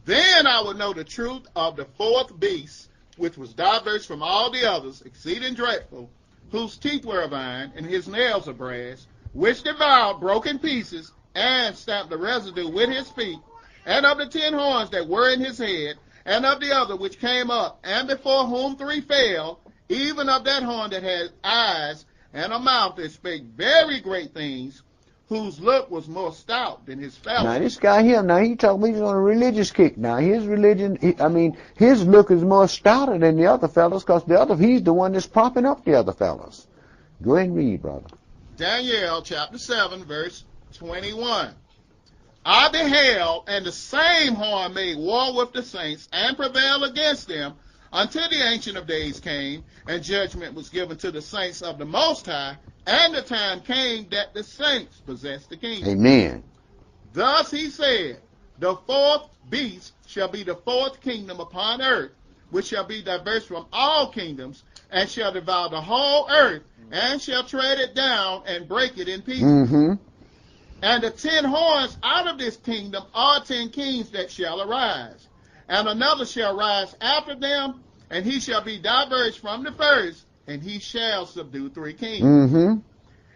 Then I would know the truth of the fourth beast, which was diverse from all the others, exceeding dreadful, whose teeth were of iron, and his nails of brass, which devoured, broke in pieces, and stamped the residue with his feet, and of the 10 horns that were in his head, and of the other which came up, and before whom 3 fell, even of that horn that had eyes and a mouth that spake very great things, whose look was more stout than his fellows. Now this guy here, now he talking he's on a religious kick. Now his religion, his look is more stouter than the other fellows, because he's the one that's propping up the other fellows. Go ahead and read, brother. Daniel chapter 7, verse 21. I beheld, and the same horn made war with the saints, and prevailed against them, until the Ancient of Days came, and judgment was given to the saints of the Most High, and the time came that the saints possessed the kingdom. Amen. Thus he said, the 4th beast shall be the 4th kingdom upon earth, which shall be diverse from all kingdoms, and shall devour the whole earth, and shall tread it down, and break it in pieces. Mm-hmm. And the 10 horns out of this kingdom are 10 kings that shall arise. And another shall rise after them, and he shall be diverse from the first, and he shall subdue 3 kings. Mm-hmm.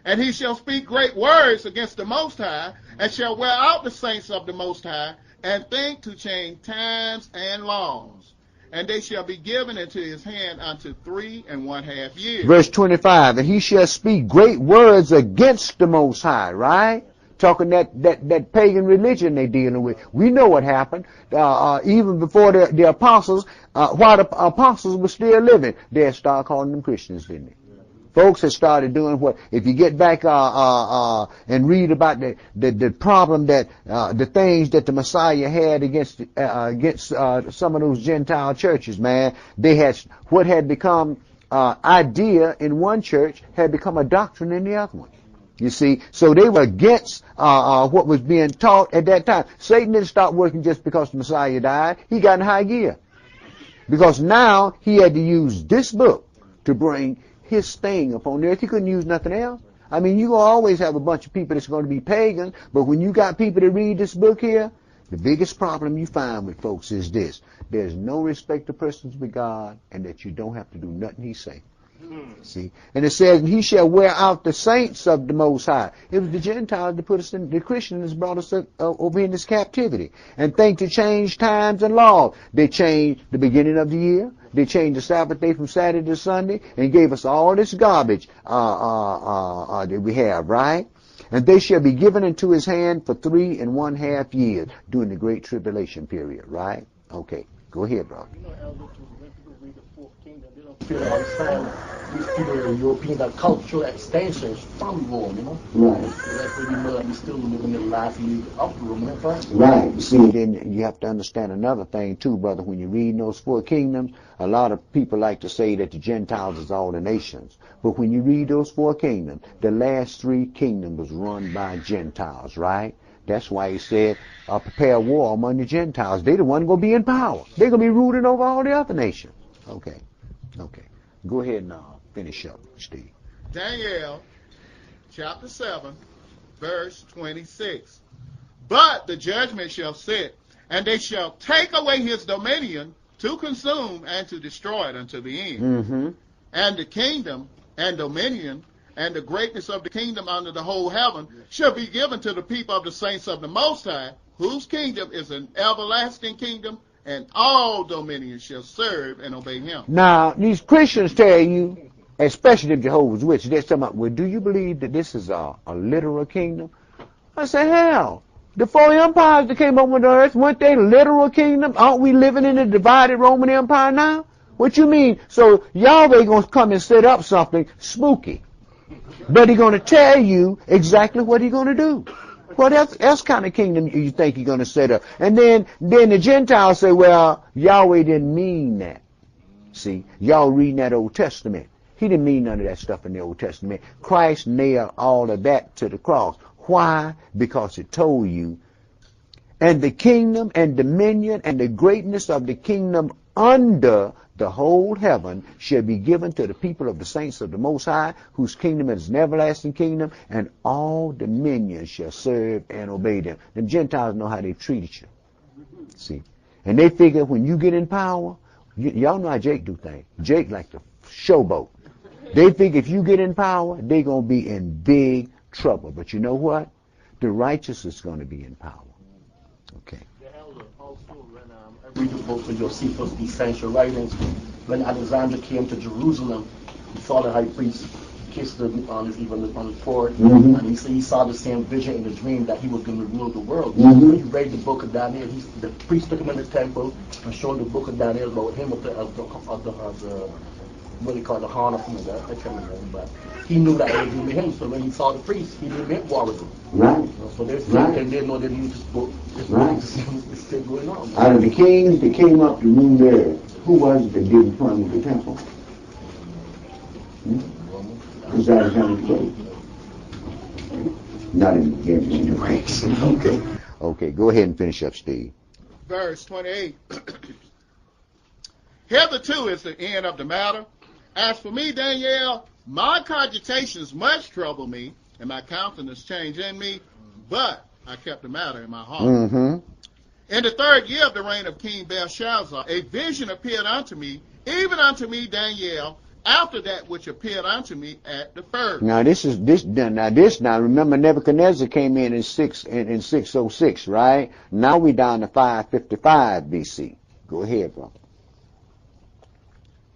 And he shall speak great words against the Most High, and shall wear out the saints of the Most High, and think to change times and laws. And they shall be given into his hand unto 3½ years. Verse 25, and he shall speak great words against the Most High, right? Talking that pagan religion they dealing with. We know what happened. Even before the apostles, while the apostles were still living, they had started calling them Christians, didn't they? Folks had started doing what, if you get back and read about the problem that the things that the Messiah had against some of those Gentile churches, man, they had what had become idea in one church had become a doctrine in the other one. You see, so they were against what was being taught at that time. Satan didn't stop working just because the Messiah died. He got in high gear. Because now he had to use this book to bring his thing upon the earth. He couldn't use nothing else. I mean, you always have a bunch of people that's going to be pagan, but when you got people that read this book here, the biggest problem you find with folks is this. There's no respect of persons with God, and that you don't have to do nothing he say. See, and it says, he shall wear out the saints of the Most High. It was the Gentiles that put us in, the Christians brought us over in this captivity, and think to change times and laws. They changed the beginning of the year. They changed the Sabbath day from Saturday to Sunday, and gave us all this garbage that we have, right? And they shall be given into his hand for 3½ years during the great tribulation period, right? Okay, go ahead, brother. You know, Elder, when people read the 4th kingdom, they don't feel understand these people are European, are cultural extensions from Rome, you know? Right. That's what we know that we still live in the last league of Rome, you know? Right. See, then you have to understand another thing too, brother. When you read those 4 kingdoms, a lot of people like to say that the Gentiles is all the nations. But when you read those 4 kingdoms, the last 3 kingdoms was run by Gentiles, right? That's why he said, prepare war among the Gentiles. They the one going to be in power. They're going to be ruling over all the other nations. Okay. Go ahead and finish up, Steve. Daniel chapter 7, verse 26. But the judgment shall sit, and they shall take away his dominion to consume and to destroy it unto the end. Mm-hmm. And the kingdom and dominion and the greatness of the kingdom under the whole heaven shall be given to the people of the saints of the Most High, whose kingdom is an everlasting kingdom, and all dominions shall serve and obey him. Now, these Christians tell you, especially the Jehovah's Witnesses, they're talking about, well, do you believe that this is a literal kingdom? I say, hell, the 4 empires that came up on the earth, weren't they literal kingdom? Aren't we living in a divided Roman Empire now? What you mean? So Yahweh going to come and set up something spooky. But he's going to tell you exactly what he's going to do. What else kind of kingdom you think he's going to set up? And then the Gentiles say, well, Yahweh didn't mean that. See, y'all reading that Old Testament. He didn't mean none of that stuff in the Old Testament. Christ nailed all of that to the cross. Why? Because it told you, and the kingdom and dominion and the greatness of the kingdom under the whole heaven shall be given to the people of the saints of the Most High, whose kingdom is an everlasting kingdom, and all dominions shall serve and obey them. The Gentiles know how they treated you. See? And they figure when you get in power, y'all know how Jake do things. Jake like to showboat. They think if you get in power, they're going to be in big trouble. But you know what? The righteous is going to be in power. Okay. The elder also, when I read the book of Josephus, the essential writings, when Alexander came to Jerusalem, he saw the high priest kiss on his forehead, and he saw the same vision in the dream that he was going to rule the world. When you read the book of Daniel, the priest took him in the temple and showed the book of Daniel about him of the what they call the horn of him, I can't remember, but he knew that it was going to be him. So when he saw the priest, he didn't make war with him. Right. So they're still, they didn't know they used this book. This book is still going on. Out of the kings that came up to rule there, who was it that didn't plumb the temple? Who's Alexander the Great? Not in the race. Okay. Okay, go ahead and finish up, Steve. Verse 28. Hitherto is the end of the matter. As for me, Daniel, my cogitations much trouble me, and my countenance changed in me, but I kept the matter in my heart. In the 3rd year of the reign of King Belshazzar, a vision appeared unto me, even unto me, Daniel, after that which appeared unto me at the first. Now remember Nebuchadnezzar came in 606, right? Now we down to 555 BC. Go ahead, brother.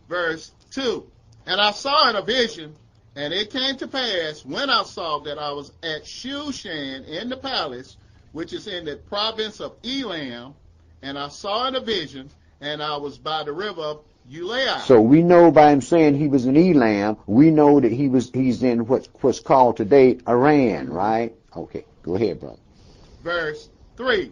Verse 2. And I saw in a vision, and it came to pass, when I saw that I was at Shushan in the palace, which is in the province of Elam, and I saw in a vision, and I was by the river of Ulai. So we know by him saying he was in Elam, we know that he's in what's called today Iran, right? Okay, go ahead, brother. Verse 3.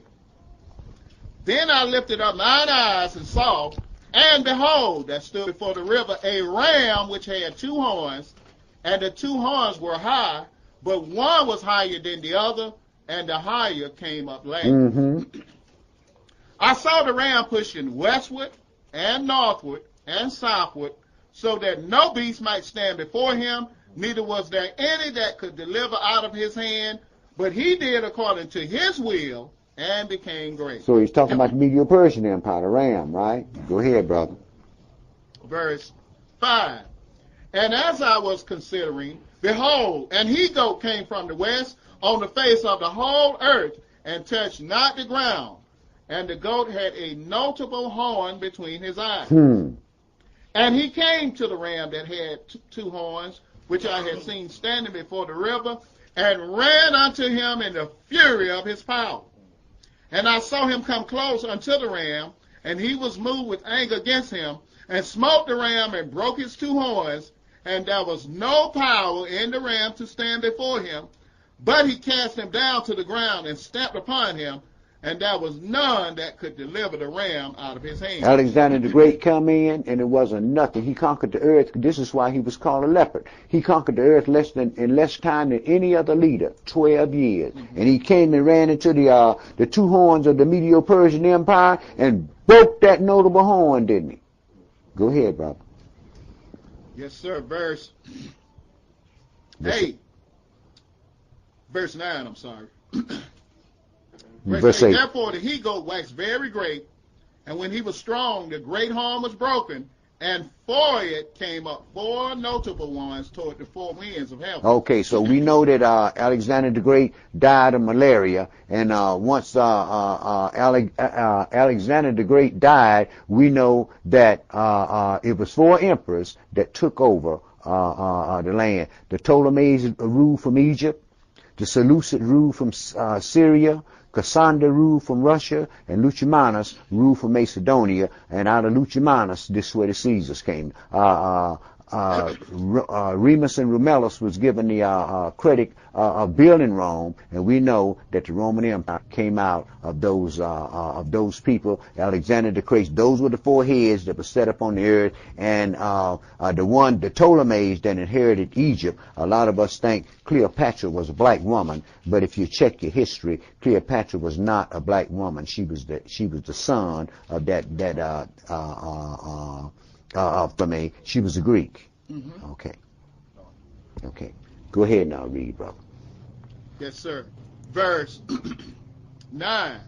Then I lifted up mine eyes and saw, and behold, there stood before the river a ram which had 2 horns, and the 2 horns were high, but one was higher than the other, and the higher came up last. I saw the ram pushing westward and northward and southward, so that no beast might stand before him, neither was there any that could deliver out of his hand, but he did according to his will, and became great. So he's talking about the Medo-Persian Empire, the ram, right? Go ahead, brother. Verse 5. And as I was considering, behold, an he-goat came from the west on the face of the whole earth, and touched not the ground. And the goat had a notable horn between his eyes. And he came to the ram that had 2 horns, which I had seen standing before the river, and ran unto him in the fury of his power. And I saw him come close unto the ram, and he was moved with anger against him, and smote the ram and broke his 2 horns, and there was no power in the ram to stand before him, but he cast him down to the ground and stamped upon him, and there was none that could deliver the ram out of his hand. Alexander the Great come in, and it wasn't nothing. He conquered the earth. This is why he was called a leopard. He conquered the earth in less time than any other leader, 12 years. And he came and ran into the 2 horns of the Medo-Persian Empire and broke that notable horn, didn't he? Go ahead, brother. Yes, sir. Verse 8. Verse 9, I'm sorry. Verse 8. Therefore the he-goat waxed very great, and when he was strong, the great horn was broken, and for it came up 4 notable ones toward the 4 winds of heaven. Okay, so we know that Alexander the Great died of malaria, and once Alexander the Great died, we know that it was 4 emperors that took over the land. The Ptolemies ruled from Egypt, the Seleucid ruled from Syria, Cassander ruled from Russia, and Lucimanus ruled from Macedonia, and out of Lucimanus, this is where the Caesars came. Remus and Romulus was given the credit of building Rome, and we know that the Roman Empire came out of those people. Alexander the Great, those were the 4 heads that were set up on the earth, and the Ptolemies that inherited Egypt. A lot of us think Cleopatra was a black woman, but if you check your history, Cleopatra was not a black woman. She was the son of from she was a Greek. Okay. Go ahead now, read, brother. Yes, sir. Verse 9.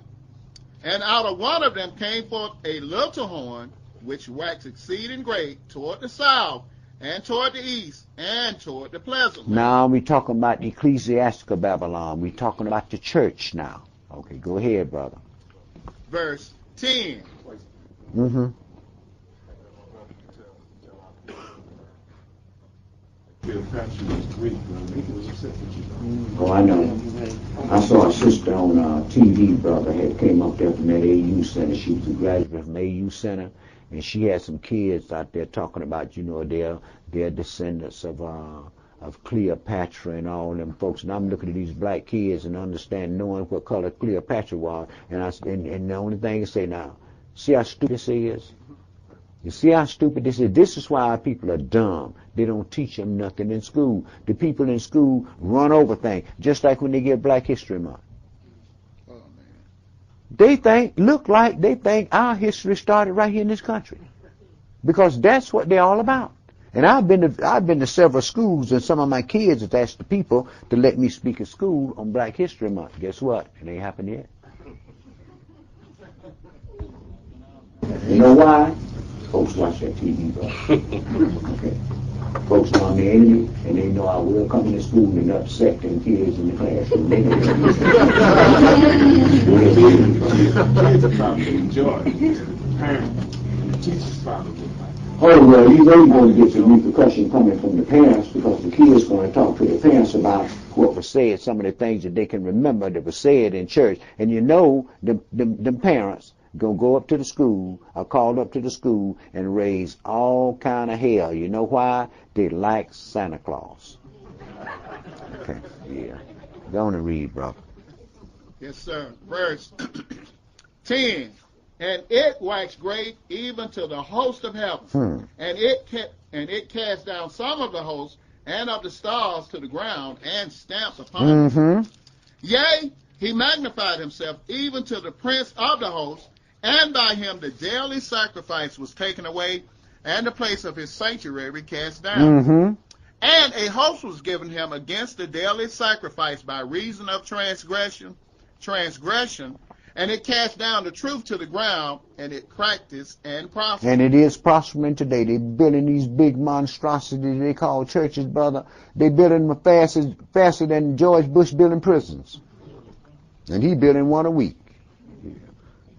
And out of one of them came forth a little horn, which waxed exceeding great toward the south, and toward the east, and toward the pleasant land. Now we're talking about the ecclesiastical Babylon. We're talking about the church now. Okay, go ahead, brother. Verse 10. Mm-hmm. Oh, I know. I saw a sister on TV, brother, had came up there from that AU Center. She was a graduate from AU Center, and she had some kids out there talking about, you know, they're descendants of Cleopatra and all them folks. And I'm looking at these black kids and knowing what color Cleopatra was, and the only thing I say now, see how stupid this is? You see how stupid this is? This is why our people are dumb. They don't teach them nothing in school. The people in school run over things, just like when they get Black History Month. Oh, man. They think our history started right here in this country, because that's what they're all about. And I've been to several schools, and some of my kids have asked the people to let me speak at school on Black History Month. Guess what? It ain't happened yet. You know why? Folks watch that TV, bro. Okay. Folks know I'm the enemy, and they know I will come into school and upset them kids in the classroom. They know Kids are probably enjoying it. Parents and the teachers probably. Oh, well, you know you're going to get some repercussion coming from the parents, because the kids going to talk to their parents about what was said, some of the things that they can remember that was said in church. And you know, them parents gonna go up to the school, or called up to the school, and raise all kind of hell. You know why? They like Santa Claus. Okay, yeah. Go on and read, brother. Yes, sir. Verse 10. And it waxed great even to the host of heaven, and it cast down some of the hosts and of the stars to the ground, and stamped upon them. Yea, he magnified himself even to the prince of the host, and by him the daily sacrifice was taken away, and the place of his sanctuary cast down. And a host was given him against the daily sacrifice by reason of transgression, and it cast down the truth to the ground, and it practiced and prospered. And it is prospering today. They're building these big monstrosities they call churches, brother. They're building them faster than George Bush building prisons. And he building one a week.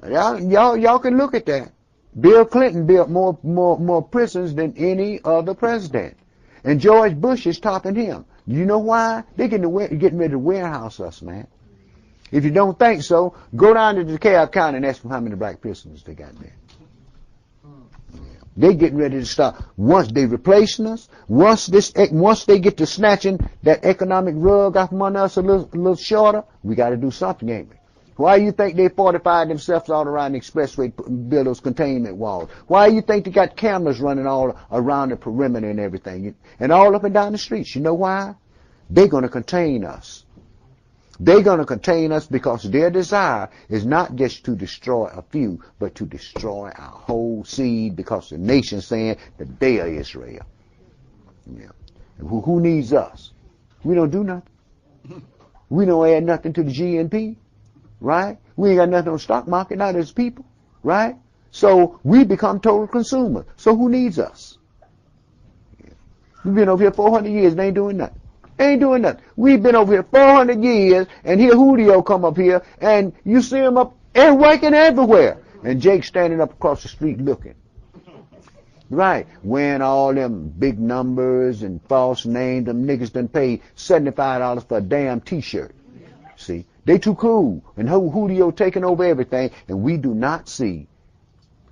Y'all can look at that. Bill Clinton built more prisons than any other president. And George Bush is topping him. You know why? They're getting ready to warehouse us, man. If you don't think so, go down to DeKalb County and ask them how many black prisoners they got there. They're getting ready to start. Once they replacing us, once they get to snatching that economic rug off from under us a little shorter, we got to do something, ain't we? Why you think they fortified themselves all around the expressway, build those containment walls? Why you think they got cameras running all around the perimeter and everything, and all up and down the streets? You know why? They're going to contain us. They're going to contain us because their desire is not just to destroy a few, but to destroy our whole seed, because the nation's saying that they are Israel. Yeah. And who needs us? We don't do nothing. We don't add nothing to the GNP, right? We ain't got nothing on the stock market, not as people, right? So we become total consumers. So who needs us? Yeah. We've been over here 400 years and ain't doing nothing. Ain't doing nothing. We've been over here 400 years, and here Julio come up here, and you see him up and working everywhere. And Jake standing up across the street looking. Right. Wearing all them big numbers and false names. Them niggas done paid $75 for a damn T-shirt. See? They too cool. And Julio taking over everything, and we do not see.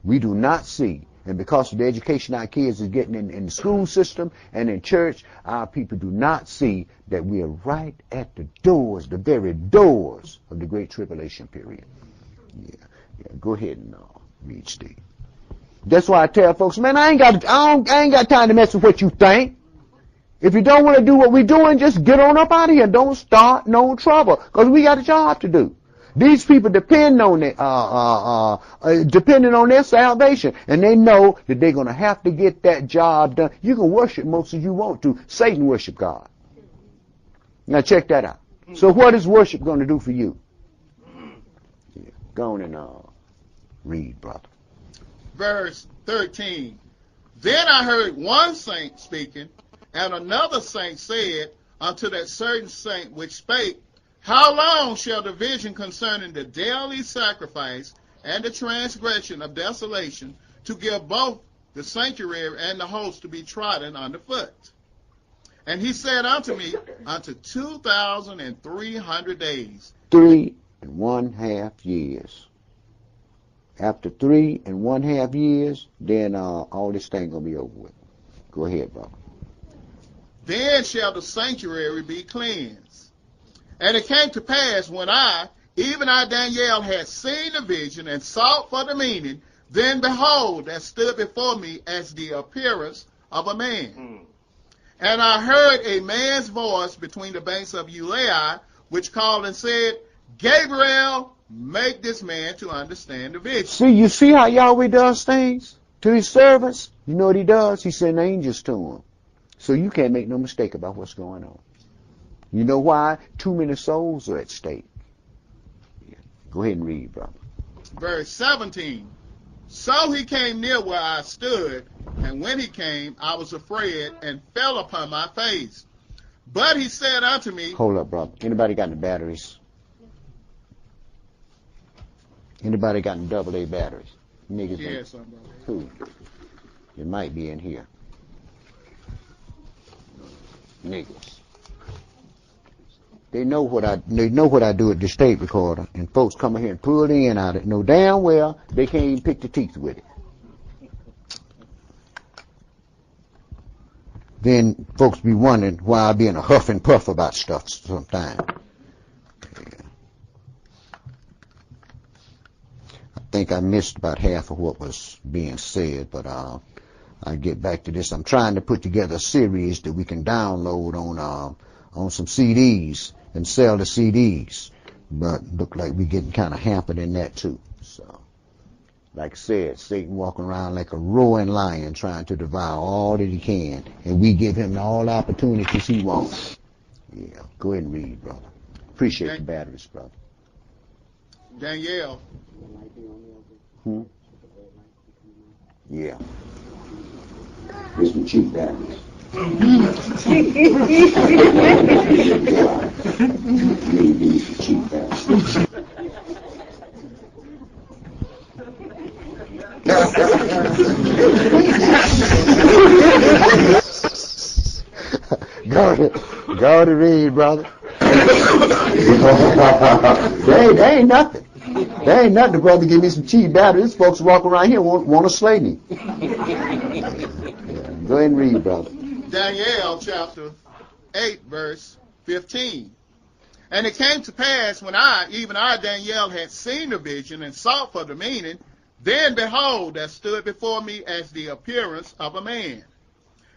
We do not see. And because of the education our kids is getting in the school system and in church, our people do not see that we are right at the doors, the very doors of the Great Tribulation period. Yeah. Go ahead and read, Steve. That's why I tell folks, man, I ain't got time to mess with what you think. If you don't want to do what we're doing, just get on up out of here. Don't start no trouble, because we got a job to do. These people depending on their salvation, and they know that they're going to have to get that job done. You can worship most as you want to. Satan worship God. Now check that out. So what is worship going to do for you? Yeah. Go on and read, brother. Verse 13. Then I heard one saint speaking, and another saint said unto that certain saint which spake, How long shall the vision concerning the daily sacrifice and the transgression of desolation to give both the sanctuary and the host to be trodden underfoot? And he said unto me, unto 2,300 days. 3.5 years. After 3.5 years, then all this thing gonna be over with. Go ahead, brother. Then shall the sanctuary be cleansed. And it came to pass when I, even I Daniel, had seen the vision and sought for the meaning, then behold, there stood before me as the appearance of a man. And I heard a man's voice between the banks of Ulai, which called and said, Gabriel, make this man to understand the vision. See, you see how Yahweh does things to his servants? You know what he does? He sends angels to him. So you can't make no mistake about what's going on. You know why? Too many souls are at stake. Yeah. Go ahead and read, brother. Verse 17. So he came near where I stood, and when he came, I was afraid and fell upon my face. But he said unto me... Hold up, brother. Anybody got any batteries? Anybody got any AA batteries? Niggas? Yes, who? It might be in here. Niggas. They know what I do at this tape recorder, and folks come in here and pull it in out of it. Know damn well they can't even pick the teeth with it. Then folks be wondering why I be in a huff and puff about stuff sometimes. Yeah. I think I missed about half of what was being said, but I'll get back to this. I'm trying to put together a series that we can download on some CDs and sell the CDs, but look like we're getting kind of hampered in that too. So, like I said, Satan walking around like a roaring lion trying to devour all that he can, and we give him all the opportunities he wants. Yeah, go ahead and read, brother. Appreciate the batteries, brother. Danielle. Yeah. There's some cheap batteries. Maybe some cheap batteries. Go to read, brother. They ain't nothing. There ain't nothing, brother. Give me some cheap batteries. These folks walk around here want to slay me. Go ahead and read, brother. Daniel chapter 8, verse 15. And it came to pass when I, Daniel, had seen the vision and sought for the meaning, then behold, there stood before me as the appearance of a man.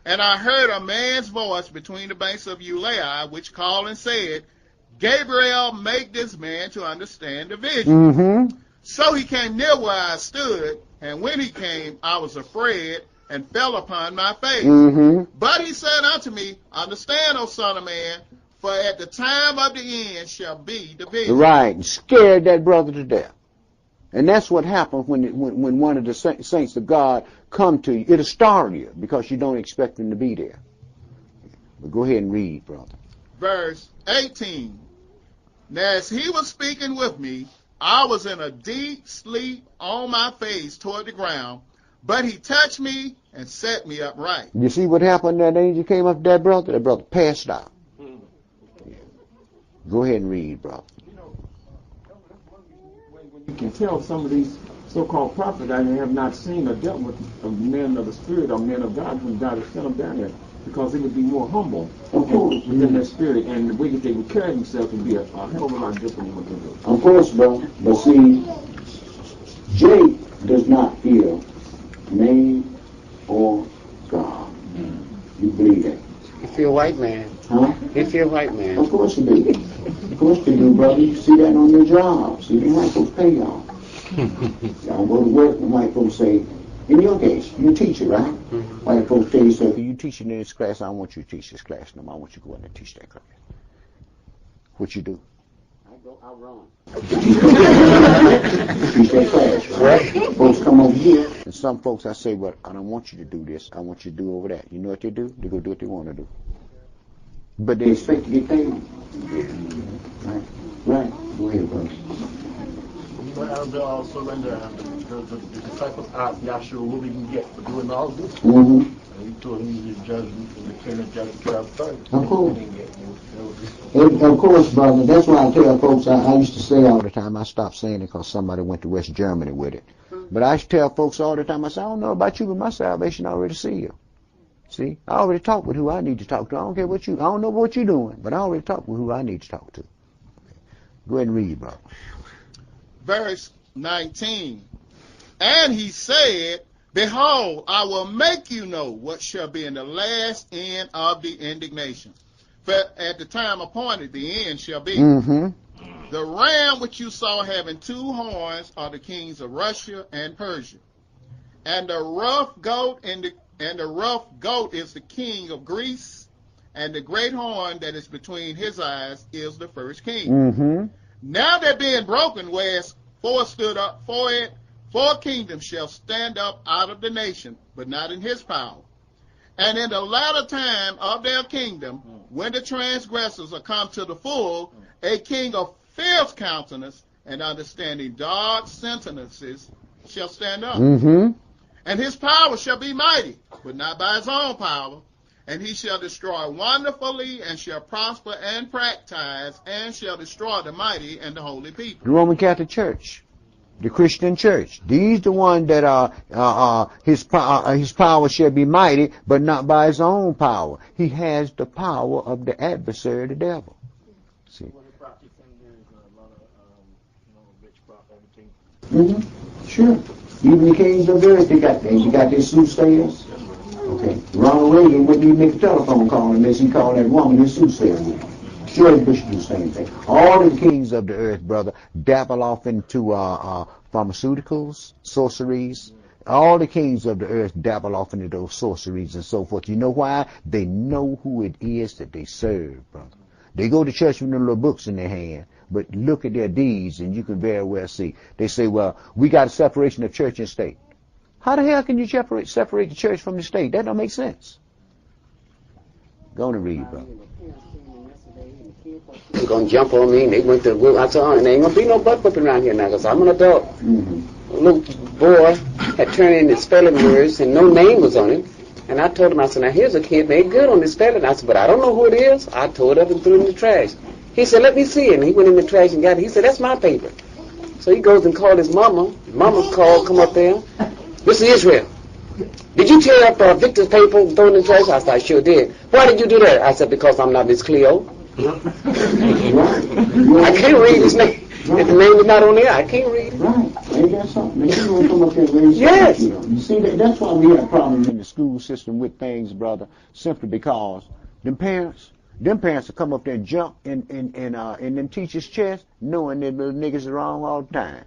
And I heard a man's voice between the banks of Ulai, which called and said, Gabriel, make this man to understand the vision. Mm-hmm. So he came near where I stood, and when he came, I was afraid and fell upon my face. Mm-hmm. But he said unto me, Understand, O son of man, for at the time of the end shall be the vision. Right, and scared that brother to death. And that's what happens when one of the saints of God come to you. It'll startle you because you don't expect them to be there. But go ahead and read, brother. Verse 18. Now as he was speaking with me, I was in a deep sleep on my face toward the ground, but he touched me and set me upright. You see what happened? That angel came up to that brother. That brother passed out. Yeah. Go ahead and read, brother. When you can tell some of these so-called prophets that they have not seen or dealt with men of the Spirit or men of God when God has sent them down there, because they would be more humble within their spirit, and the way that they would carry themselves would be a hell of a lot different than what they do. Of course, bro. But see, Jake does not fear man or God. You believe that? You feel white man. Huh? You feel white man. Of course you do. Of course you do, brother. You see that on your job. See, the white folks pay y'all. Y'all go to work and white folks say, in your case, you're a teacher, right? Mm-hmm. White folks tell you, so you teaching in this class, I don't want you to teach this class no more. I want you to go in and teach that class. What you do? I outrun. Teach that class, right? Folks come over here, and some folks I say, well, I don't want you to do this. I want you to do over that. You know what they do? They go do what they want to do. But they expect to get paid. Right. Right. Go ahead, brother. You know, and also when the disciples asked Yahshua what we can get for doing all this. Mm-hmm. And he told him he's a judge in the kingdom of judge 12:30. Of course. Of course, brother. That's why I tell folks, I used to say all the time, I stopped saying it because somebody went to West Germany with it. But I used to tell folks all the time, I say, I don't know about you, but my salvation already sealed. See, I already talked with who I need to talk to. I don't care what I don't know what you're doing, but I already talked with who I need to talk to. Go ahead and read, brother. Verse 19. And he said, behold, I will make you know what shall be in the last end of the indignation. For at the time appointed, the end shall be. Mm-hmm. The ram which you saw having 2 horns are the kings of Russia and Persia. And the rough goat is the king of Greece, and the great horn that is between his eyes is the first king. Mm-hmm. Now that being broken, whereas 4 stood up for it, 4 kingdoms shall stand up out of the nation, but not in his power. And in the latter time of their kingdom, when the transgressors are come to the full, a king of fierce countenance and understanding dark sentences shall stand up. Mm-hmm. And his power shall be mighty, but not by his own power. And he shall destroy wonderfully, and shall prosper and practice, and shall destroy the mighty and the holy people. The Roman Catholic Church, the Christian Church. These the one that his power shall be mighty, but not by his own power. He has the power of the adversary, the devil. See. Mm-hmm. Sure. Even the kings of the earth, they got their soothsayers. Okay. Ronald Reagan wouldn't even make a telephone call unless he called that woman his soothsayer. George Bush do the same thing. All the kings of the earth, brother, dabble off into pharmaceuticals, sorceries. All the kings of the earth dabble off into those sorceries and so forth. You know why? They know who it is that they serve, brother. They go to church with their little books in their hand, but look at their deeds and you can very well see. They say, well, we got a separation of church and state. How the hell can you separate the church from the state? That don't make sense. Go on and read, brother. They're going to jump on me, and they went to, I said, and there ain't going to be no butt whipping around here now, because I'm an adult. Mm-hmm. A little boy had turned in his spelling words, and no name was on it. And I told him, I said, now here's a kid made good on his spelling. I said, but I don't know who it is. I tore it up and threw it in the trash. He said, let me see it. And he went in the trash and got it. He said, that's my paper. So he goes and called his mama. Mama called, come up there. This is Israel. Did you tear up Victor's paper and throw it in the trash? I said, I sure did. Why did you do that? I said, because I'm not Miss Cleo. I can't read his name. If the name is not on there, I can't read it. Right. Ain't that something? You don't come up there and raise yes. You see, that's why we have problems in the school system with things, brother, simply because them parents will come up there and jump in them teachers' chest knowing that little niggas are wrong all the time.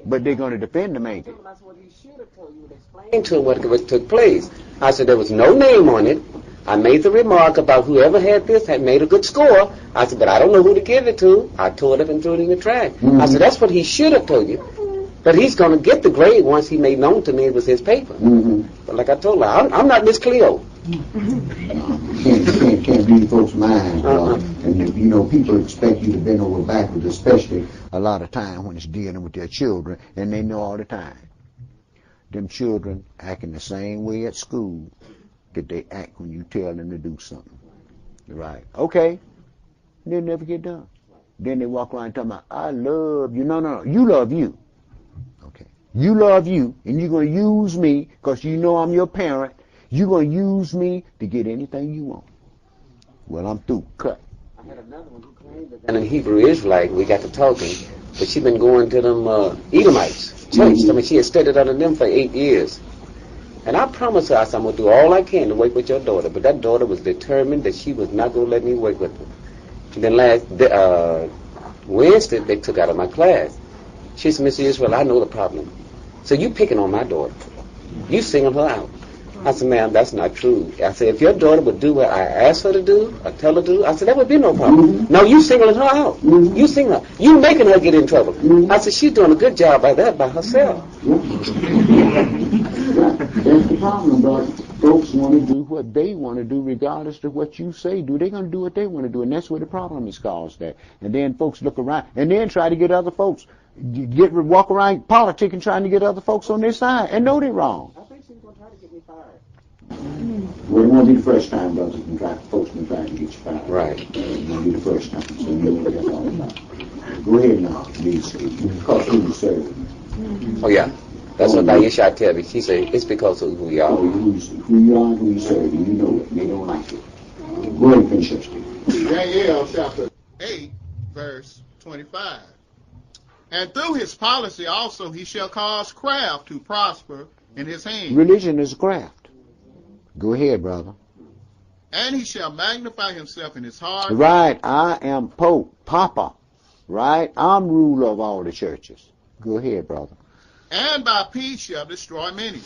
But they're going to defend them, ain't they? That's what he should have told you. Explain to him what took place. I said there was no name on it. I made the remark about whoever had this had made a good score. I said, but I don't know who to give it to. I tore it up and threw it in the trash. Mm-hmm. I said, that's what he should have told you. But he's going to get the grade once he made known to me it was his paper. Mm-hmm. But like I told her, I'm not Miss Cleo. Can't read folks' minds, and people expect you to bend over backwards, especially a lot of time when it's dealing with their children, and they know all the time. Them children acting the same way at school that they act when you tell them to do something. Right? Okay. They'll never get done. Then they walk around talking about, I love you. No, you love you. Okay. You love you, and you're going to use me because you know I'm your parent. You're going to use me to get anything you want. Well, I'm through. Cut. I had another one who claimed that. And in Hebrew Israelite, we got to talking, but she been going to them Edomites church. Mm-hmm. I mean, she had studied under them for 8 years. And I promised her, I said, I'm going to do all I can to work with your daughter. But that daughter was determined that she was not going to let me work with her. And then last Wednesday, they took out of my class. She said, Mr. Israel, I know the problem. So you picking on my daughter. You singling her out. I said, ma'am, that's not true. I said, if your daughter would do what I asked her to do, or tell her to do, I said, that would be no problem. No, you singling her out. You singling her. You making her get in trouble. I said, she's doing a good job by that by herself. That's the problem, but folks want to do what they want to do regardless of what you say do. They're going to do what they want to do, and that's where the problem is caused at. And then folks look around and then try to get other folks, walk around politicking trying to get other folks on their side and know they're wrong. I think she's going to try to get me fired. Well, it won't be the first time, brother. Folks can try to get you fired. Right. It won't be the first time, so you know what that's all about. Go ahead now, please. Because who you serve. Oh, yeah. That's what Aisha tell me. She said, it's because of who we are. Who you are and who you serve, and you know it. They don't like it. Go ahead and finish up, Steve. Daniel chapter 8, verse 25. And through his policy also he shall cause craft to prosper in his hand. Religion is a craft. Go ahead, brother. And he shall magnify himself in his heart. Right, I am Pope, Papa. Right, I'm ruler of all the churches. Go ahead, brother. And by peace shall destroy many.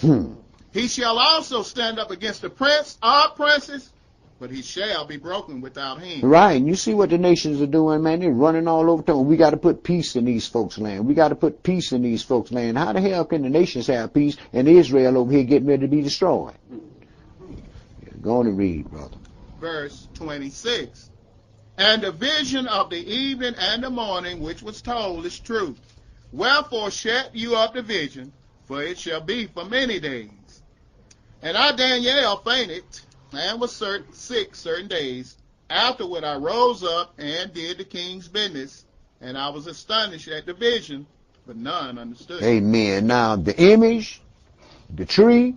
He shall also stand up against the prince of princes, but he shall be broken without hand. Right, and you see what the nations are doing, man. They're running all over town. We got to put peace in these folks' land. We got to put peace in these folks' land. How the hell can the nations have peace and Israel over here getting ready to be destroyed? Go on and read, brother. Verse 26. And the vision of the evening and the morning which was told is true. Wherefore shut you up the vision, for it shall be for many days. And I, Daniel, fainted and was sick certain days. Afterward I rose up and did the king's business, and I was astonished at the vision, but none understood. Amen. Now the image, the tree,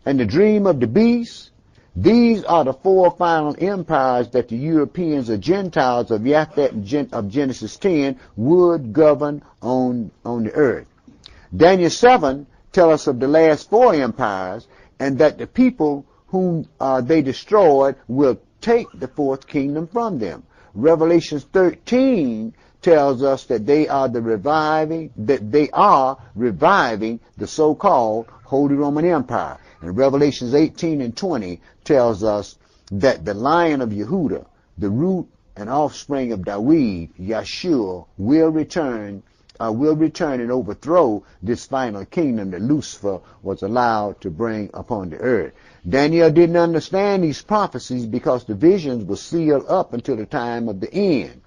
and the dream of the beast, these are the four final empires that the Europeans or Gentiles of Japhet of Genesis 10 would govern on the earth. Daniel 7 tells us of the last four empires and that the people whom they destroyed will take the fourth kingdom from them. Revelation 13 tells us that they are reviving the so-called Holy Roman Empire. And Revelations 18 and 20 tells us that the Lion of Yehudah, the root and offspring of David, Yeshua, will return and overthrow this final kingdom that Lucifer was allowed to bring upon the earth. Daniel didn't understand these prophecies because the visions were sealed up until the time of the end.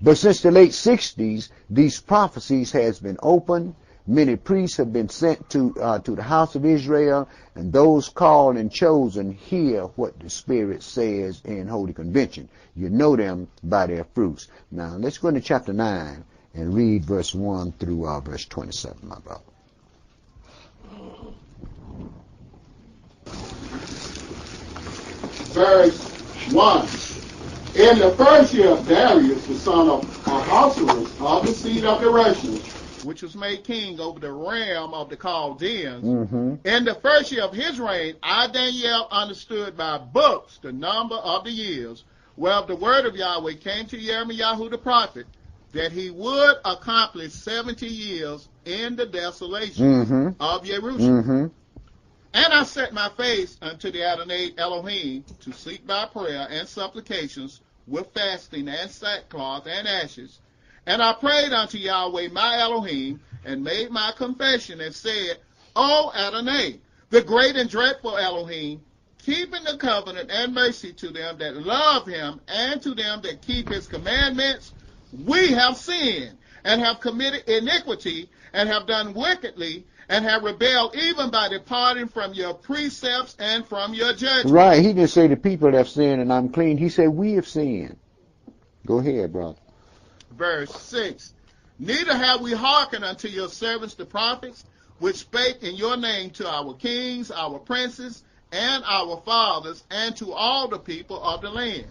But since the late 60s, these prophecies has been opened. Many priests have been sent to the house of Israel, and those called and chosen hear what the Spirit says in Holy Convention. You know them by their fruits. Now, let's go into chapter 9 and read verse 1 through verse 27, my brother. Verse 1. In the first year of Darius, the son of Ahasuerus, of the seed of the Russians, which was made king over the realm of the Chaldeans, in the first year of his reign, I, Daniel, understood by books the number of the years, whereof the word of Yahweh came to Jeremiah the prophet, that he would accomplish 70 years in the desolation of Jerusalem. And I set my face unto the Adonai Elohim to seek by prayer and supplications with fasting and sackcloth and ashes. And I prayed unto Yahweh my Elohim and made my confession and said, O Adonai, the great and dreadful Elohim, keeping the covenant and mercy to them that love him and to them that keep his commandments, we have sinned and have committed iniquity and have done wickedly and have rebelled even by departing from your precepts and from your judgments. Right, he didn't say the people have sinned and I'm clean. He said we have sinned. Go ahead, brother. Verse 6. Neither have we hearkened unto your servants the prophets, which spake in your name to our kings, our princes, and our fathers, and to all the people of the land.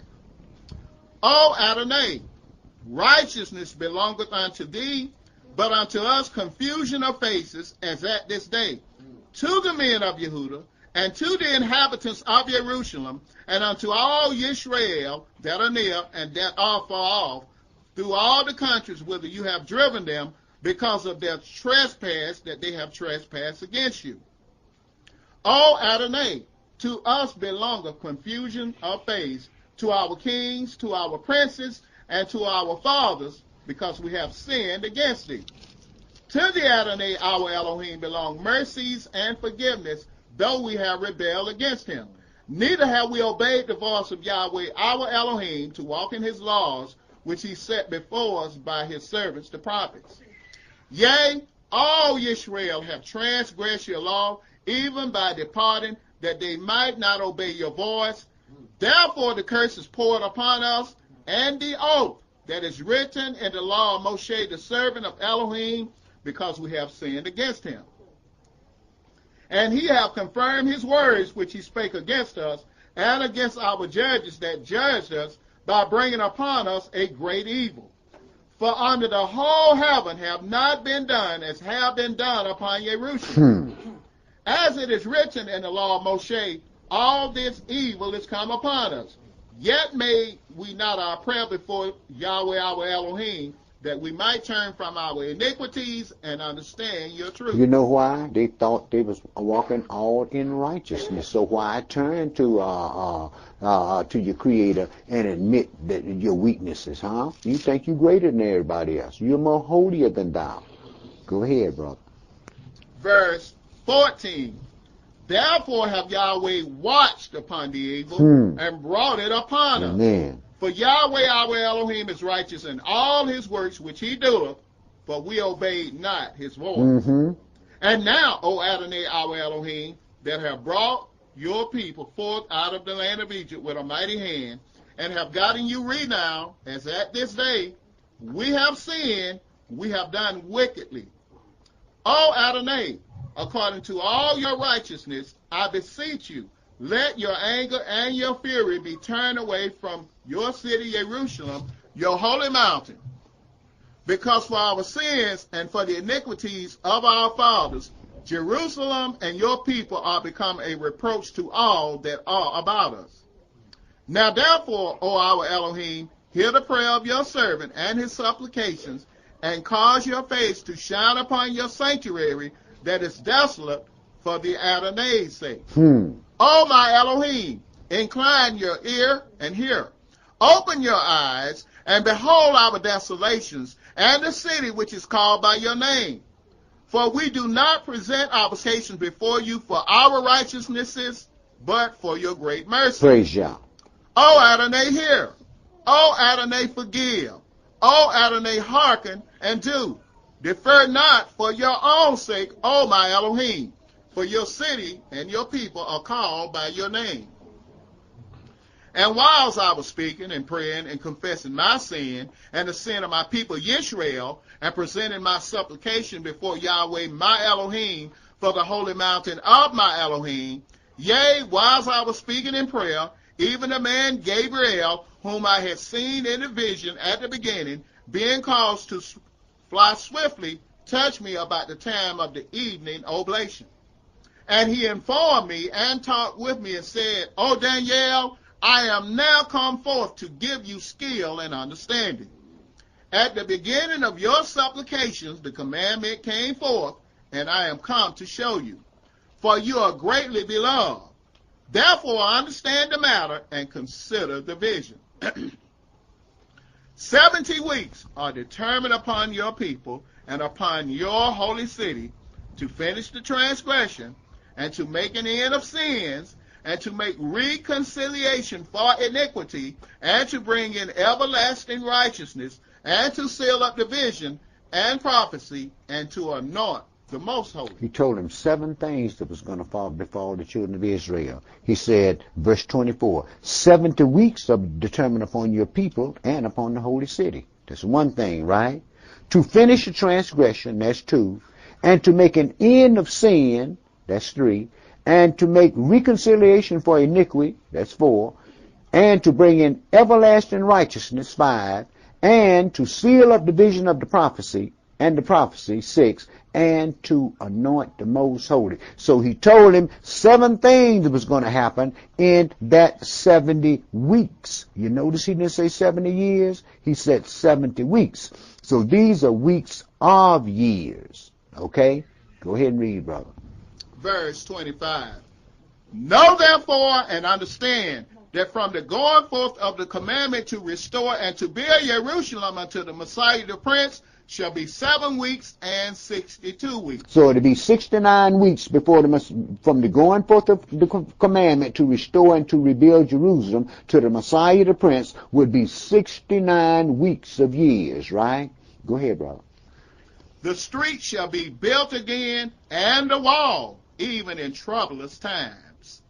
O Adonai, righteousness belongeth unto thee, but unto us confusion of faces, as at this day. To the men of Yehudah, and to the inhabitants of Jerusalem, and unto all Yisrael that are near and that are far off, through all the countries whither you have driven them, because of their trespass that they have trespassed against you. O Adonai, to us belongeth confusion of face, to our kings, to our princes, and to our fathers, because we have sinned against thee. To the Adonai, our Elohim, belong mercies and forgiveness, though we have rebelled against him. Neither have we obeyed the voice of Yahweh, our Elohim, to walk in his laws, which he set before us by his servants, the prophets. Yea, all Israel have transgressed your law, even by departing, that they might not obey your voice. Therefore the curse is poured upon us, and the oath that is written in the law of Moshe, the servant of Elohim, because we have sinned against him. And he hath confirmed his words which he spake against us, and against our judges that judged us, by bringing upon us a great evil. For under the whole heaven have not been done as have been done upon Jerusalem. As it is written in the law of Moshe, all this evil is come upon us. Yet made we not our prayer before Yahweh our Elohim, that we might turn from our iniquities and understand your truth. You know why? They thought they was walking all in righteousness. So why turn to your Creator and admit that your weaknesses, huh? You think you're greater than everybody else. You're more holier than thou. Go ahead, brother. Verse 14. Therefore have Yahweh watched upon the evil and brought it upon us. Amen. For Yahweh our Elohim is righteous in all his works which he doeth, for we obeyed not his voice. And now, O Adonai our Elohim, that have brought your people forth out of the land of Egypt with a mighty hand, and have gotten you renowned, as at this day, we have sinned, we have done wickedly. O Adonai, according to all your righteousness, I beseech you, let your anger and your fury be turned away from your city, Jerusalem, your holy mountain. Because for our sins and for the iniquities of our fathers, Jerusalem and your people are become a reproach to all that are about us. Now therefore, O our Elohim, hear the prayer of your servant and his supplications, and cause your face to shine upon your sanctuary that is desolate for the Adonai's sake. O my Elohim, incline your ear and hear. Open your eyes and behold our desolations and the city which is called by your name. For we do not present our vocations before you for our righteousnesses, but for your great mercy. Praise Yah. O Adonai, hear. O Adonai, forgive. O Adonai, hearken and do. Defer not for your own sake, O my Elohim, for your city and your people are called by your name. And whilst I was speaking and praying and confessing my sin and the sin of my people Israel, and presenting my supplication before Yahweh my Elohim for the holy mountain of my Elohim, yea, whilst I was speaking in prayer, even the man Gabriel, whom I had seen in a vision at the beginning, being caused to fly swiftly, touched me about the time of the evening oblation. And he informed me and talked with me and said, O Daniel, I am now come forth to give you skill and understanding. At the beginning of your supplications, the commandment came forth, and I am come to show you. For you are greatly beloved. Therefore understand the matter and consider the vision. 70 weeks are determined upon your people and upon your holy city to finish the transgression and to make an end of sins and to make reconciliation for iniquity and to bring in everlasting righteousness and to seal up the vision and prophecy and to anoint the most holy. He told him 7 things that was going to befall the children of Israel. He said, verse 24, 70 weeks are determined upon your people and upon the holy city. That's one thing, right? To finish the transgression, that's 2. And to make an end of sin, that's 3. And to make reconciliation for iniquity, that's 4. And to bring in everlasting righteousness, 5. And to seal up the vision of the prophecy, and the prophecy, 6, and to anoint the most holy. So he told him 7 things that was going to happen in that 70 weeks. You notice he didn't say 70 years. He said 70 weeks. So these are weeks of years. Okay? Go ahead and read, brother. Verse 25. Know therefore and understand that from the going forth of the commandment to restore and to build Jerusalem unto the Messiah the Prince shall be 7 weeks and 62 weeks. So it'll be 69 weeks before from the going forth of the commandment to restore and to rebuild Jerusalem to the Messiah the Prince would be 69 weeks of years, right? Go ahead, brother. The street shall be built again, and the wall, even in troublous times.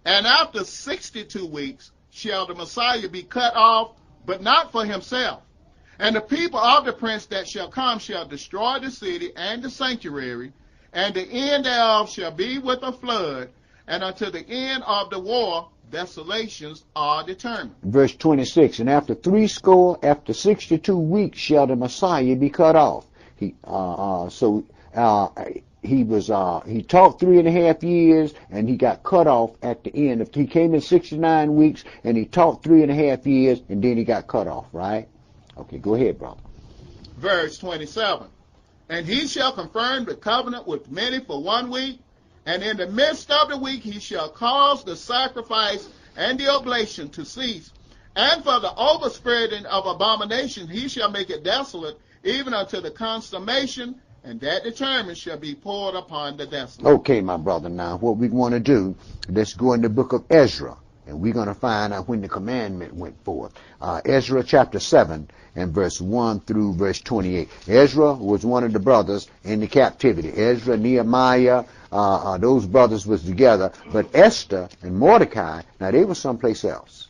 And after 62 weeks shall the Messiah be cut off, but not for himself. And the people of the prince that shall come shall destroy the city and the sanctuary, and the end thereof shall be with a flood, and unto the end of the war desolations are determined. Verse 26, and after 62 weeks shall the Messiah be cut off. He taught 3.5 years, and he got cut off at the end of. He came in 69 weeks, and he taught 3.5 years, and then he got cut off. Right? Okay, go ahead, brother. Verse 27. And he shall confirm the covenant with many for 1 week, and in the midst of the week he shall cause the sacrifice and the oblation to cease. And for the overspreading of abomination he shall make it desolate, even unto the consummation, and that determined shall be poured upon the desolate. Okay, my brother, now what we want to do, let's go in the book of Ezra, and we're going to find out when the commandment went forth. Ezra chapter 7 and verse 1 through verse 28. Ezra was one of the brothers in the captivity. Ezra, Nehemiah, those brothers was together, but Esther and Mordecai, now they were someplace else.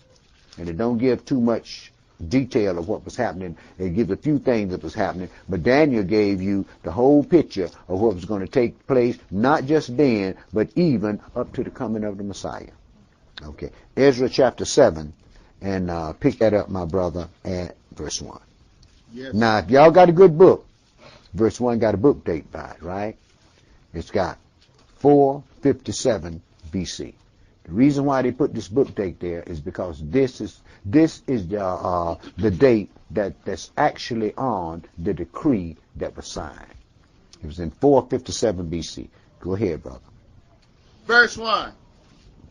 And it don't give too much detail of what was happening. It gives a few things that was happening, but Daniel gave you the whole picture of what was going to take place, not just then, but even up to the coming of the Messiah. Okay, Ezra chapter 7, and pick that up, my brother, at verse 1. Yes. Now, if y'all got a good book, verse 1 got a book date by it, right? It's got 457 BC. The reason why they put this book date there is because this is the date that's actually on the decree that was signed. It was in 457 BC. Go ahead, brother. Verse 1.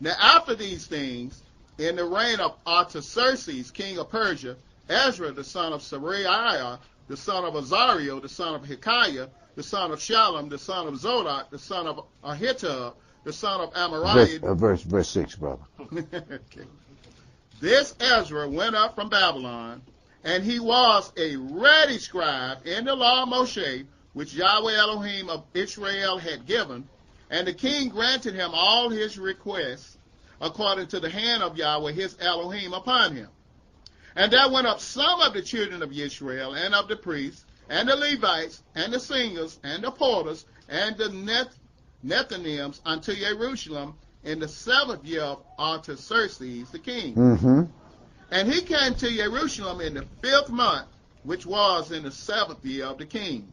Now after these things, in the reign of Artaxerxes, king of Persia, Ezra, the son of Seraiah, the son of Azariah, the son of Hilkiah, the son of Shallum, the son of Zodok, the son of Ahitub, the son of Amariah. Verse 6, brother. Okay. This Ezra went up from Babylon, and he was a ready scribe in the law of Moshe, which Yahweh Elohim of Israel had given, and the king granted him all his requests according to the hand of Yahweh his Elohim upon him. And there went up some of the children of Israel, and of the priests, and the Levites, and the singers, and the porters, and the Nethinims unto Jerusalem in the 7th year of Artaxerxes the king. Mm-hmm. And he came to Jerusalem in the 5th month, which was in the 7th year of the king.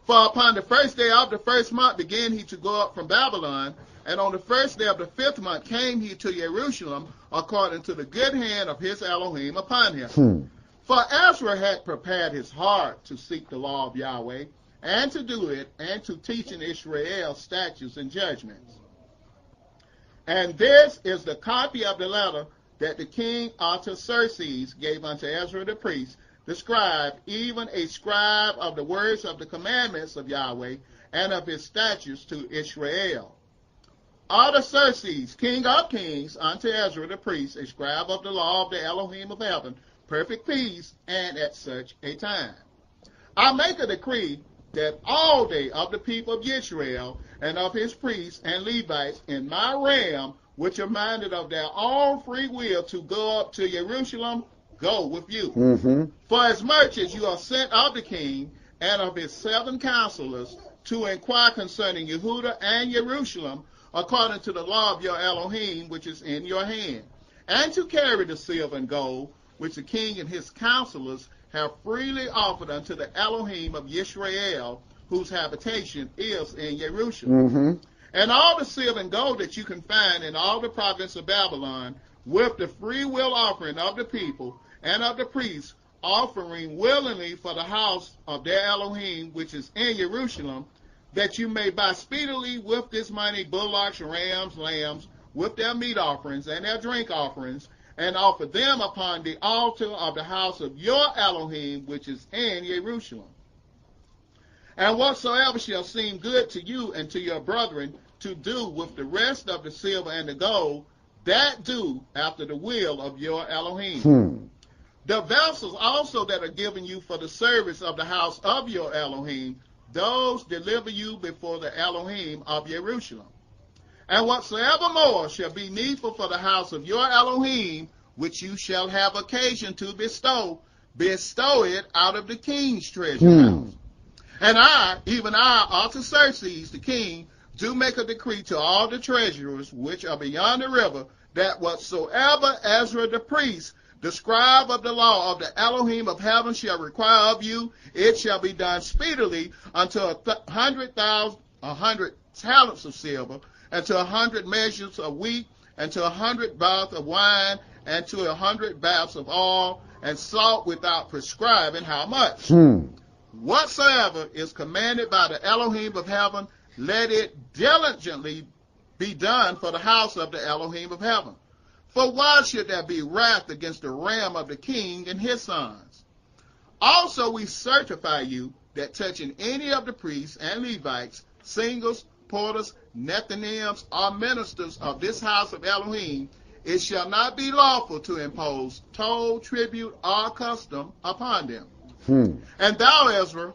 For upon the 1st day of the 1st month began he to go up from Babylon, and on the 1st day of the 5th month came he to Jerusalem, according to the good hand of his Elohim upon him. For Ezra had prepared his heart to seek the law of Yahweh, and to do it, and to teach in Israel statutes and judgments. And this is the copy of the letter that the king Artaxerxes gave unto Ezra the priest, the scribe, even a scribe of the words of the commandments of Yahweh, and of his statutes to Israel. Artaxerxes, king of kings, unto Ezra the priest, a scribe of the law of the Elohim of heaven, perfect peace, and at such a time. I make a decree that all day of the people of Israel, and of his priests and Levites in my realm, which are minded of their own free will to go up to Jerusalem, go with you. Mm-hmm. For as much as you are sent of the king and of his 7 counselors to inquire concerning Yehuda and Jerusalem, according to the law of your Elohim, which is in your hand, and to carry the silver and gold, which the king and his counselors have freely offered unto the Elohim of Yisrael, whose habitation is in Jerusalem. Mm-hmm. And all the silver and gold that you can find in all the province of Babylon, with the free will offering of the people and of the priests, offering willingly for the house of their Elohim, which is in Jerusalem, that you may buy speedily with this money bullocks, rams, lambs, with their meat offerings and their drink offerings, and offer them upon the altar of the house of your Elohim, which is in Jerusalem. And whatsoever shall seem good to you and to your brethren to do with the rest of the silver and the gold, that do after the will of your Elohim. The vessels also that are given you for the service of the house of your Elohim, those deliver you before the Elohim of Jerusalem. And whatsoever more shall be needful for the house of your Elohim, which you shall have occasion to bestow, bestow it out of the king's treasure house. And I, even I, Artaxerxes the king, do make a decree to all the treasurers which are beyond the river, that whatsoever Ezra the priest, the scribe of the law of the Elohim of heaven, shall require of you, it shall be done speedily unto 100 talents of silver, and to 100 measures of wheat, and to 100 baths of wine, and to 100 baths of oil, and salt without prescribing how much. Whatsoever is commanded by the Elohim of heaven, let it diligently be done for the house of the Elohim of heaven. For why should there be wrath against the realm of the king and his sons? Also we certify you that touching any of the priests and Levites, singers, porters, Nethinims, or ministers of this house of Elohim, it shall not be lawful to impose toll, tribute, or custom upon them. And thou, Ezra,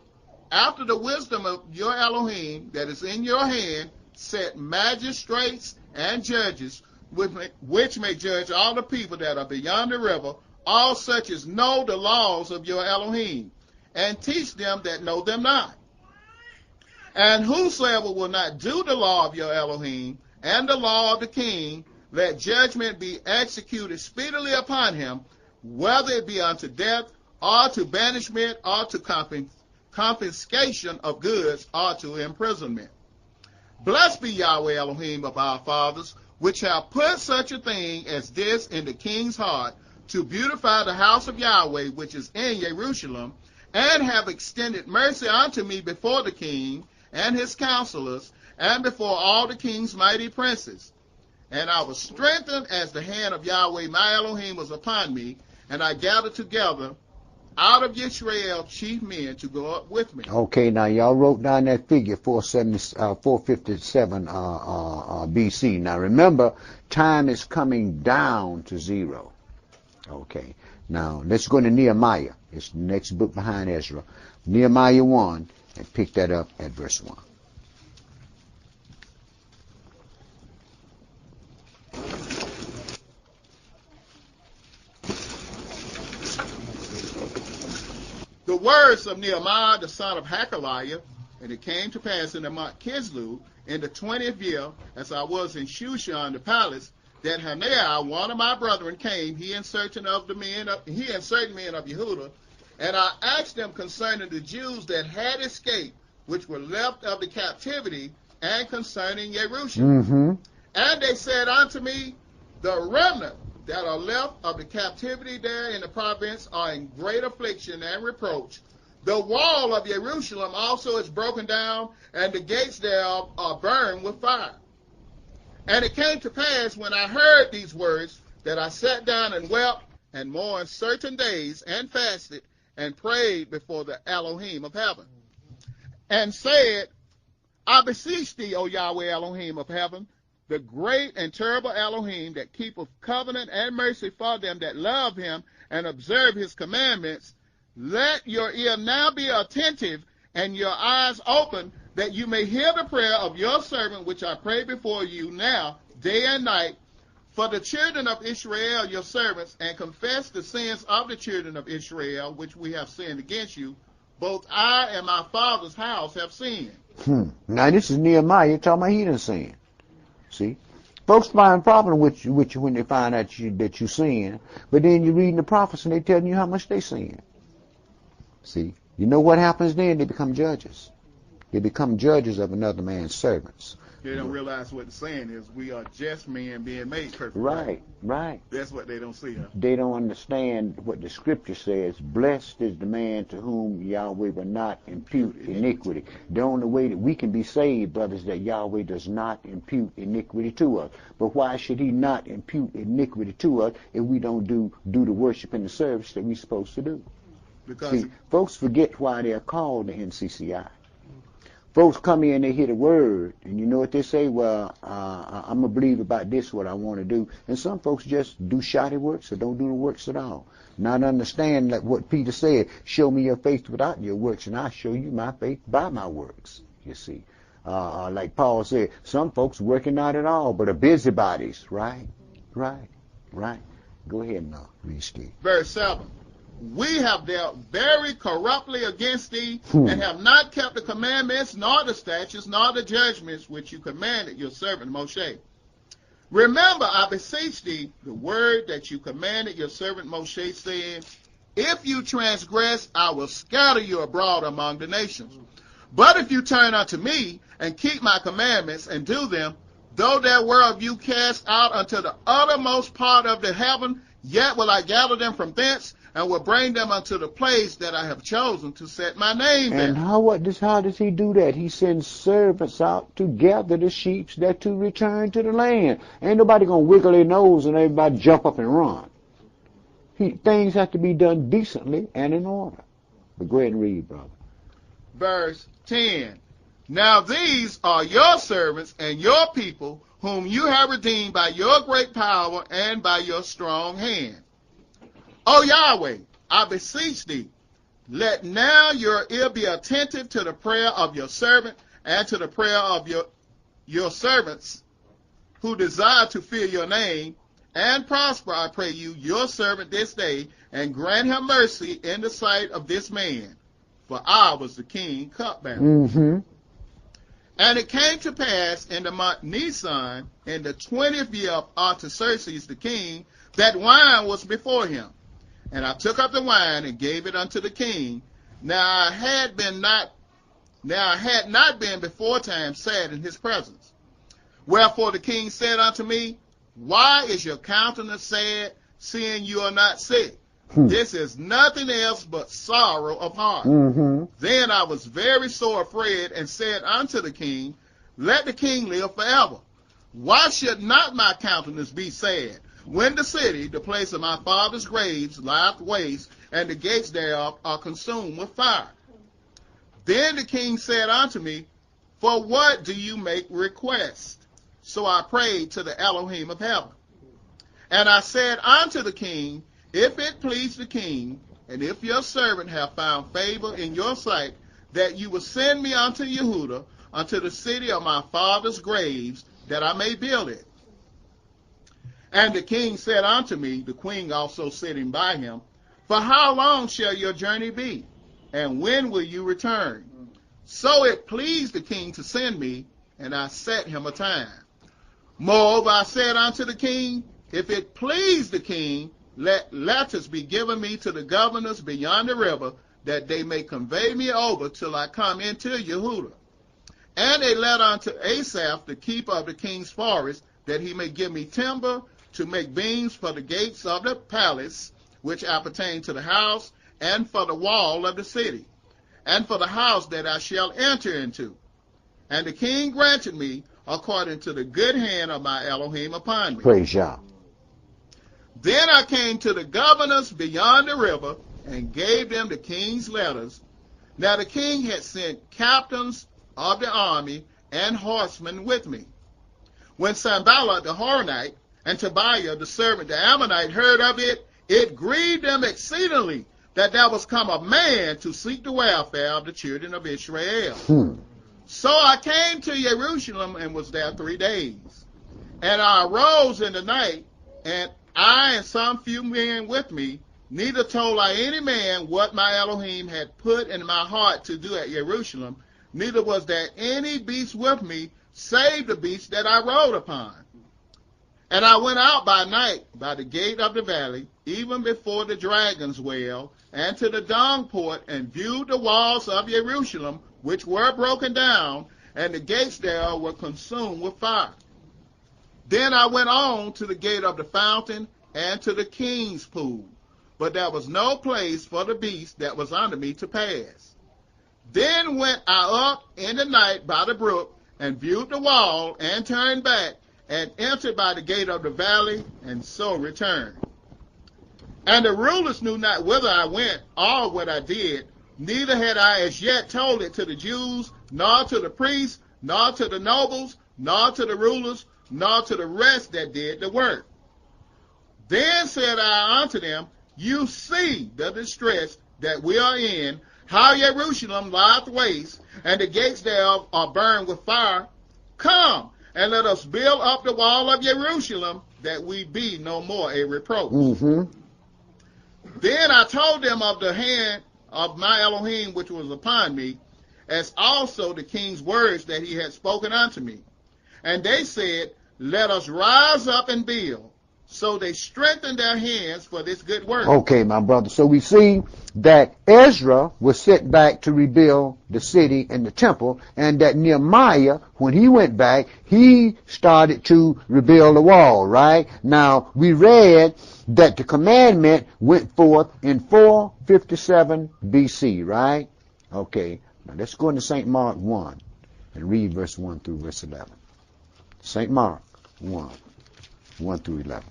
after the wisdom of your Elohim that is in your hand, set magistrates and judges, which may judge all the people that are beyond the river, all such as know the laws of your Elohim, and teach them that know them not. And whosoever will not do the law of your Elohim and the law of the king, let judgment be executed speedily upon him, whether it be unto death, or to banishment, or to confiscation of goods, or to imprisonment. Blessed be Yahweh Elohim of our fathers, which have put such a thing as this in the king's heart, to beautify the house of Yahweh, which is in Jerusalem, and have extended mercy unto me before the king and his counselors, and before all the king's mighty princes. And I was strengthened as the hand of Yahweh my Elohim was upon me, and I gathered together out of Israel chief men to go up with me. Okay, now y'all wrote down that figure, 457 BC. Now remember, time is coming down to zero. Okay, now let's go to Nehemiah. It's the next book behind Ezra. Nehemiah 1, and pick that up at verse 1. The words of Nehemiah the son of Hakaliah. And it came to pass in the month Kislev, in the 20th year, as I was in Shushan the palace, that Hananiah, one of my brethren, came, he and certain men of Yehuda, and I asked them concerning the Jews that had escaped, which were left of the captivity, and concerning Jerusalem. And they said unto me, the remnant that are left of the captivity there in the province are in great affliction and reproach. The wall of Jerusalem also is broken down, and the gates thereof are burned with fire. And it came to pass, when I heard these words, that I sat down and wept and mourned certain days, and fasted and prayed before the Elohim of heaven, and said, I beseech thee, O Yahweh Elohim of heaven, the great and terrible Elohim that keepeth covenant and mercy for them that love him and observe his commandments, let your ear now be attentive and your eyes open, that you may hear the prayer of your servant, which I pray before you now, day and night, for the children of Israel, your servants, and confess the sins of the children of Israel, which we have sinned against you. Both I and my father's house have sinned. Now this is Nehemiah talking about he done sinned. See? Folks find problem with you when they find out that you sin, but then you're reading the prophets and they telling you how much they sin. See? You know what happens then? They become judges. They become judges of another man's servants. They don't realize what the saying is. We are just men being made perfect. Right, right. That's what they don't see. Huh? They don't understand what the scripture says. Blessed is the man to whom Yahweh will not impute iniquity. The only way that we can be saved, brothers, that Yahweh does not impute iniquity to us. But why should he not impute iniquity to us if we don't do the worship and the service that we're supposed to do? Because see, folks forget why they're called the NCCI. Folks come in, they hear the word, and you know what they say? Well, I'm going to believe about this, what I want to do. And some folks just do shoddy works or don't do the works at all. Not understand like what Peter said, show me your faith without your works, and I'll show you my faith by my works, you see. Like Paul said, some folks working not at all, but are busybodies, right? Right, right. Go ahead now, read Steve. Verse 7. We have dealt very corruptly against thee, and have not kept the commandments, nor the statutes, nor the judgments which you commanded your servant Moshe. Remember, I beseech thee, the word that you commanded your servant Moshe, saying, if you transgress, I will scatter you abroad among the nations. But if you turn unto me, and keep my commandments, and do them, though there were of you cast out unto the uttermost part of the heaven, yet will I gather them from thence, and will bring them unto the place that I have chosen to set my name there. And how does he do that? He sends servants out to gather the sheep that to return to the land. Ain't nobody going to wiggle their nose and everybody jump up and run. Things have to be done decently and in order. But go ahead and read, brother. Verse 10. Now these are your servants and your people, whom you have redeemed by your great power and by your strong hand. O Yahweh, I beseech thee, let now your ear be attentive to the prayer of your servant and to the prayer of your servants who desire to fear your name, and prosper, I pray you, your servant this day, and grant him mercy in the sight of this man, for I was the king cupbearer. Mm-hmm. And it came to pass in the month Nisan, in the 20th year of Artaxerxes the king, that wine was before him. And I took up the wine and gave it unto the king. Now I had not been before time sad in his presence. Wherefore the king said unto me, why is your countenance sad, seeing you are not sick? This is nothing else but sorrow of heart. Then I was very sore afraid, and said unto the king, let the king live forever. Why should not my countenance be sad, when the city, the place of my father's graves, lieth waste, and the gates thereof are consumed with fire? Then the king said unto me, for what do you make request? So I prayed to the Elohim of heaven. And I said unto the king, if it please the king, and if your servant have found favor in your sight, that you will send me unto Yehuda, unto the city of my father's graves, that I may build it. And the king said unto me, the queen also sitting by him, for how long shall your journey be? And when will you return? So it pleased the king to send me, and I set him a time. Moreover, I said unto the king, if it please the king, let letters be given me to the governors beyond the river, that they may convey me over till I come into Yehuda. And a letter unto Asaph, the keeper of the king's forest, that he may give me timber to make beams for the gates of the palace, which appertain to the house, and for the wall of the city, and for the house that I shall enter into. And the king granted me according to the good hand of my Elohim upon me. Praise Yah. Then I came to the governors beyond the river, and gave them the king's letters. Now the king had sent captains of the army and horsemen with me. When Sanballat the Horonite and Tobiah the servant the Ammonite heard of it, it grieved them exceedingly that there was come a man to seek the welfare of the children of Israel. So I came to Jerusalem and was there 3 days. And I arose in the night, and I and some few men with me, neither told I any man what my Elohim had put in my heart to do at Jerusalem, neither was there any beast with me, save the beast that I rode upon. And I went out by night by the gate of the valley, even before the dragon's well, and to the dung port, and viewed the walls of Jerusalem, which were broken down, and the gates thereof were consumed with fire. Then I went on to the gate of the fountain and to the king's pool, but there was no place for the beast that was under me to pass. Then went I up in the night by the brook, and viewed the wall, and turned back, and entered by the gate of the valley, and so returned. And the rulers knew not whither I went, or what I did, neither had I as yet told it to the Jews, nor to the priests, nor to the nobles, nor to the rulers, nor to the rest that did the work. Then said I unto them, you see the distress that we are in, how Jerusalem lieth waste, and the gates thereof are burned with fire. Come, and let us build up the wall of Jerusalem, that we be no more a reproach. Then I told them of the hand of my Elohim which was upon me, as also the king's words that he had spoken unto me. And they said, let us rise up and build. So they strengthened their hands for this good work. Okay, my brother. So we see that Ezra was sent back to rebuild the city and the temple, and that Nehemiah, when he went back, he started to rebuild the wall, right? Now, we read that the commandment went forth in 457 BC, right? Okay. Now, let's go into St. Mark 1 and read verse 1 through verse 11. St. Mark 1, 1 through 11.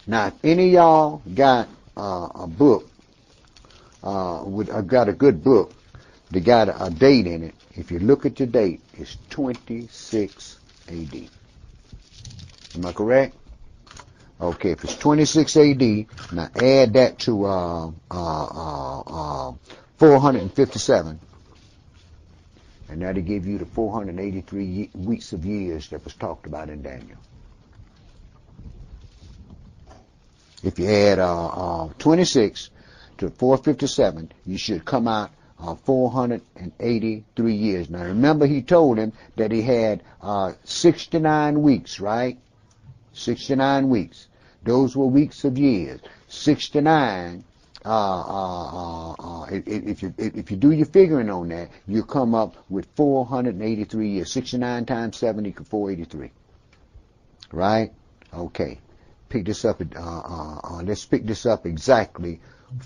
Now, if any of y'all got a book, got a good book, they got a date in it. If you look at the date, it's 26 AD. Am I correct? Okay, if it's 26 AD, now add that to 457, and that'll give you the 483 weeks of years that was talked about in Daniel. If you add 26 to 457, you should come out 483 years. Now remember, he told him that he had 69 weeks, right? 69 weeks. Those were weeks of years. 69. If you do your figuring on that, you come up with 483 years. 69 times 7 equals 483. Right? Okay. Pick this up. Let's pick this up exactly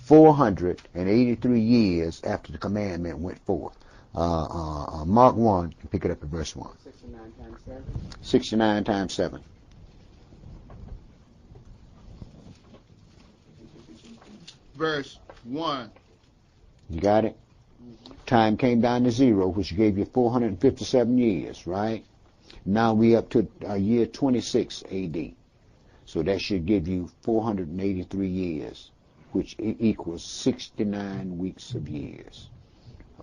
483 years after the commandment went forth. Mark 1 and pick it up at verse 1. 69 times 7. 69 times 7. Verse 1. You got it? Time came down to 0, which gave you 457 years, right? Now we up to year 26 AD. So that should give you 483 years, which equals 69 weeks of years.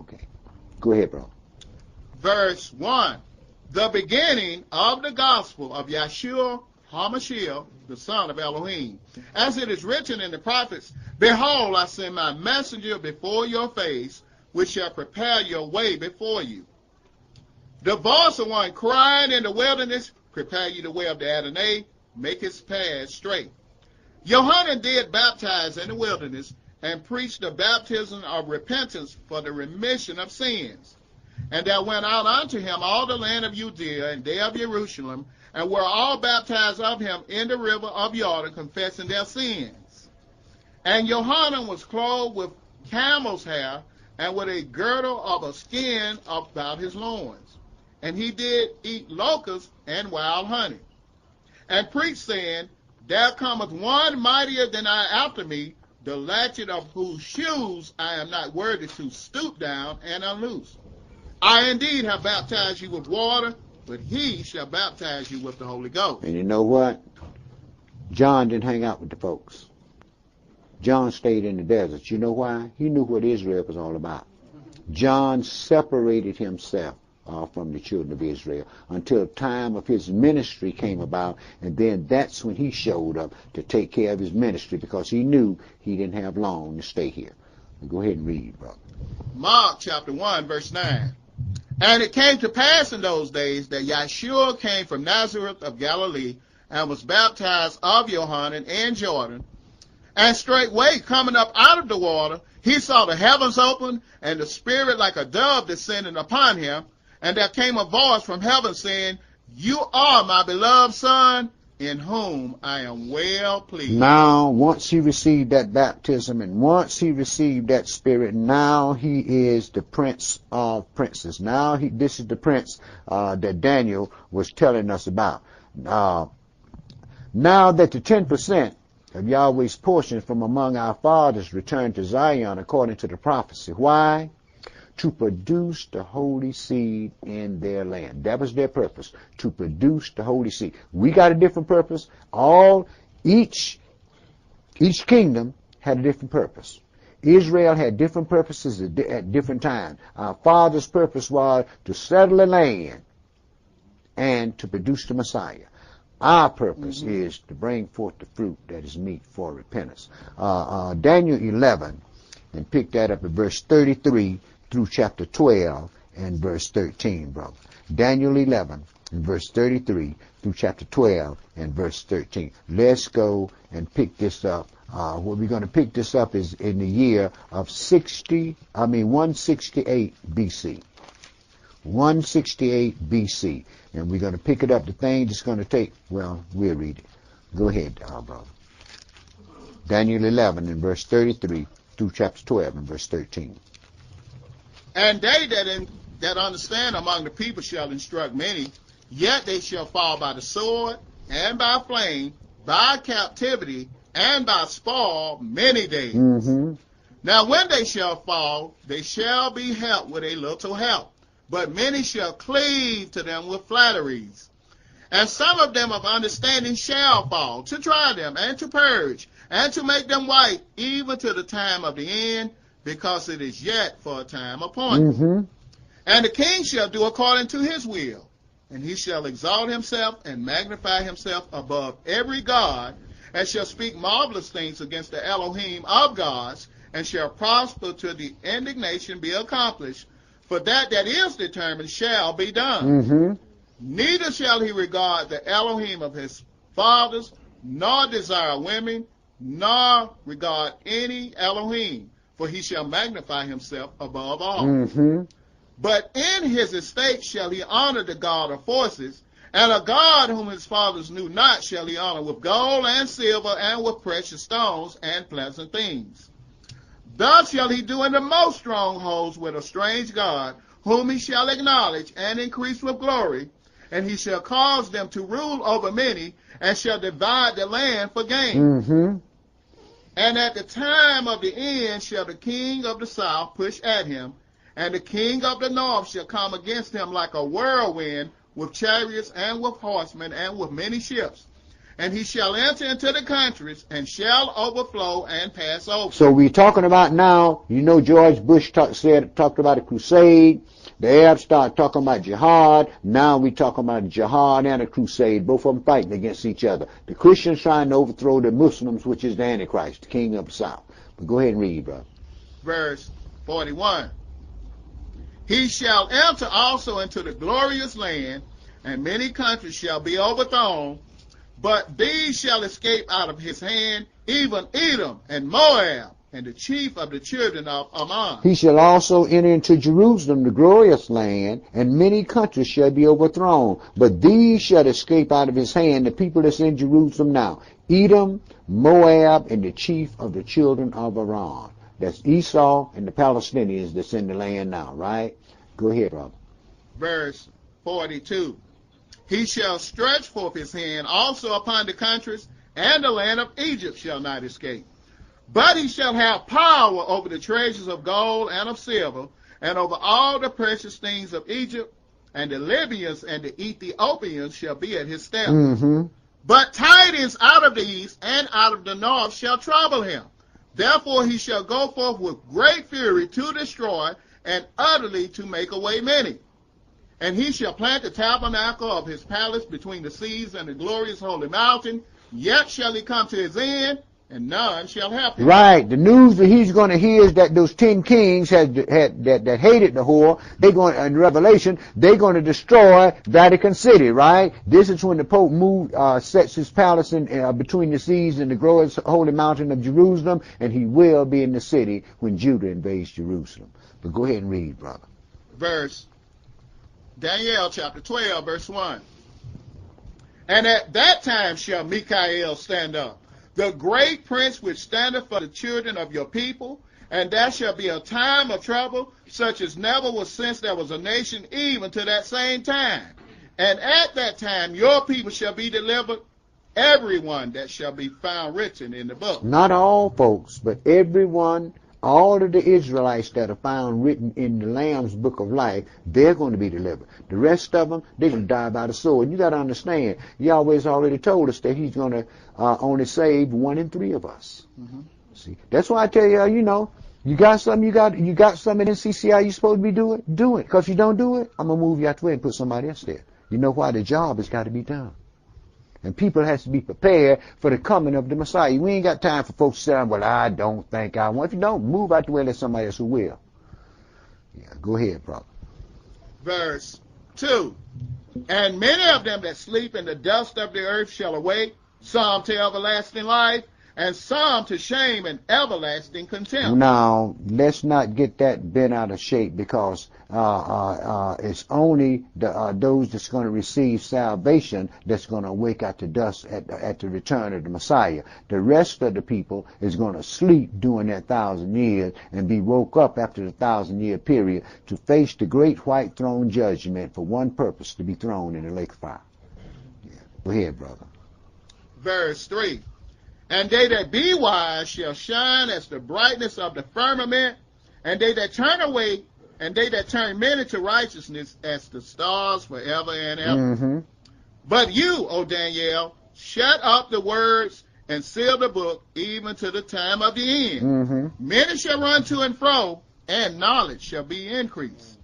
Okay. Go ahead, bro. Verse 1. The beginning of the gospel of Yeshua HaMashiach, the son of Elohim. As it is written in the prophets, behold, I send my messenger before your face, which shall prepare your way before you. The voice of one crying in the wilderness, prepare you the way of the Adonai, make his path straight. Johanan did baptize in the wilderness, and preached the baptism of repentance for the remission of sins. And there went out unto him all the land of Judea, and they of Jerusalem, and were all baptized of him in the river of Jordan, confessing their sins. And Johanan was clothed with camel's hair, and with a girdle of a skin about his loins. And he did eat locusts and wild honey. And preached, saying, there cometh one mightier than I after me, the latchet of whose shoes I am not worthy to stoop down and unloose. I indeed have baptized you with water, but he shall baptize you with the Holy Ghost. And you know what? John didn't hang out with the folks. John stayed in the desert. You know why? He knew what Israel was all about. John separated himself from the children of Israel until the time of his ministry came about, and then that's when he showed up to take care of his ministry, because he knew he didn't have long to stay here. Go ahead and read, brother. Mark chapter 1, verse 9. And it came to pass in those days that Yeshua came from Nazareth of Galilee, and was baptized of Johanan in Jordan. And straightway coming up out of the water, he saw the heavens open, and the Spirit like a dove descending upon him. And there came a voice from heaven saying, You are my beloved Son, in whom I am well pleased. Now, once he received that baptism and once he received that Spirit, now he is the Prince of Princes. Now this is the Prince that Daniel was telling us about. Now that the 10% of Yahweh's portion from among our fathers returned to Zion according to the prophecy. Why? To produce the holy seed in their land. That was their purpose, to produce the holy seed. We got a different purpose. Each kingdom had a different purpose. Israel had different purposes at different times. Our father's purpose was to settle the land and to produce the Messiah. Our purpose is to bring forth the fruit that is meet for repentance. Daniel 11, and pick that up at verse 33 through chapter 12 and verse 13, brother. Daniel 11 and verse 33 through chapter 12 and verse 13. Let's go and pick this up. Where we're going to pick this up is in the year of 168 BC. 168 BC. And we're going to pick it up. The thing that's going to take, well, we'll read it. Go ahead, brother. Daniel 11 and verse 33 through chapter 12 and verse 13. And they that understand among the people shall instruct many, yet they shall fall by the sword, and by flame, by captivity, and by spoil many days. Now when they shall fall, they shall be helped with a little help, but many shall cleave to them with flatteries. And some of them of understanding shall fall, to try them, and to purge, and to make them white, even to the time of the end, because it is yet for a time appointed. And the king shall do according to his will, and he shall exalt himself and magnify himself above every god, and shall speak marvelous things against the Elohim of gods, and shall prosper till the indignation be accomplished. For that is determined shall be done. Neither shall he regard the Elohim of his fathers, nor desire women, nor regard any Elohim, for he shall magnify himself above all. But in his estate shall he honor the God of forces, and a God whom his fathers knew not shall he honor with gold and silver, and with precious stones and pleasant things. Thus shall he do in the most strongholds with a strange God, whom he shall acknowledge and increase with glory, and he shall cause them to rule over many, and shall divide the land for gain. And at the time of the end shall the king of the south push at him, and the king of the north shall come against him like a whirlwind, with chariots and with horsemen and with many ships. And he shall enter into the countries, and shall overflow and pass over. So we're talking about now, George Bush talked about a crusade. The Arabs start talking about jihad. Now we talking about jihad and a crusade, both of them fighting against each other. The Christians trying to overthrow the Muslims, which is the Antichrist, the king of the south. But go ahead and read, brother. Verse 41. He shall enter also into the glorious land, and many countries shall be overthrown, but these shall escape out of his hand, even Edom and Moab, and the chief of the children of Ammon. He shall also enter into Jerusalem, the glorious land, and many countries shall be overthrown, but these shall escape out of his hand, the people that's in Jerusalem now, Edom, Moab, and the chief of the children of Aram. That's Esau and the Palestinians that's in the land now, right? Go ahead, brother. Verse 42. He shall stretch forth his hand also upon the countries, and the land of Egypt shall not escape. But he shall have power over the treasures of gold and of silver, and over all the precious things of Egypt, and the Libyans and the Ethiopians shall be at his step. But tidings out of the east and out of the north shall trouble him. Therefore he shall go forth with great fury to destroy, and utterly to make away many. And he shall plant the tabernacle of his palace between the seas and the glorious holy mountain. Yet shall he come to his end, and none shall help him. Right. The news that he's going to hear is that those 10 kings that hated the whore, they're going, in Revelation, they're going to destroy Vatican City, right? This is when the Pope sets his palace in between the seas and the glorious holy mountain of Jerusalem, and he will be in the city when Judah invades Jerusalem. But go ahead and read, brother. Daniel chapter 12, verse 1. And at that time shall Michael stand up, the great prince which standeth for the children of your people, and there shall be a time of trouble, such as never was since there was a nation, even to that same time. And at that time your people shall be delivered, everyone that shall be found written in the book. Not all folks, but everyone, all of the Israelites that are found written in the Lamb's book of life, they're going to be delivered. The rest of them, they're going to die by the sword. You got to understand, Yahweh's already told us that he's going to only save 1 in 3 of us. Mm-hmm. See, that's why I tell you, you got something, you got something in NCCI you're supposed to be doing, do it. Because if you don't do it, I'm going to move you out the way and put somebody else there. You know why? The job has got to be done. And people has to be prepared for the coming of the Messiah. We ain't got time for folks to say, well, I don't think I want. If you don't, move out the way and let somebody else who will. Yeah, go ahead, brother. Verse 2. And many of them that sleep in the dust of the earth shall awake, some to everlasting life, and some to shame and everlasting contempt. Now, let's not get that bent out of shape, because it's only those that's going to receive salvation that's going to wake out the dust at the return of the Messiah. The rest of the people is going to sleep during that 1,000 years and be woke up after the 1,000-year period to face the great white throne judgment for one purpose, to be thrown in the lake of fire. Yeah. Go ahead, brother. Verse 3. And they that be wise shall shine as the brightness of the firmament, and they that turn away, and they that turn many to righteousness as the stars forever and ever. Mm-hmm. But you, O Daniel, shut up the words and seal the book even to the time of the end. Mm-hmm. Many shall run to and fro, and knowledge shall be increased.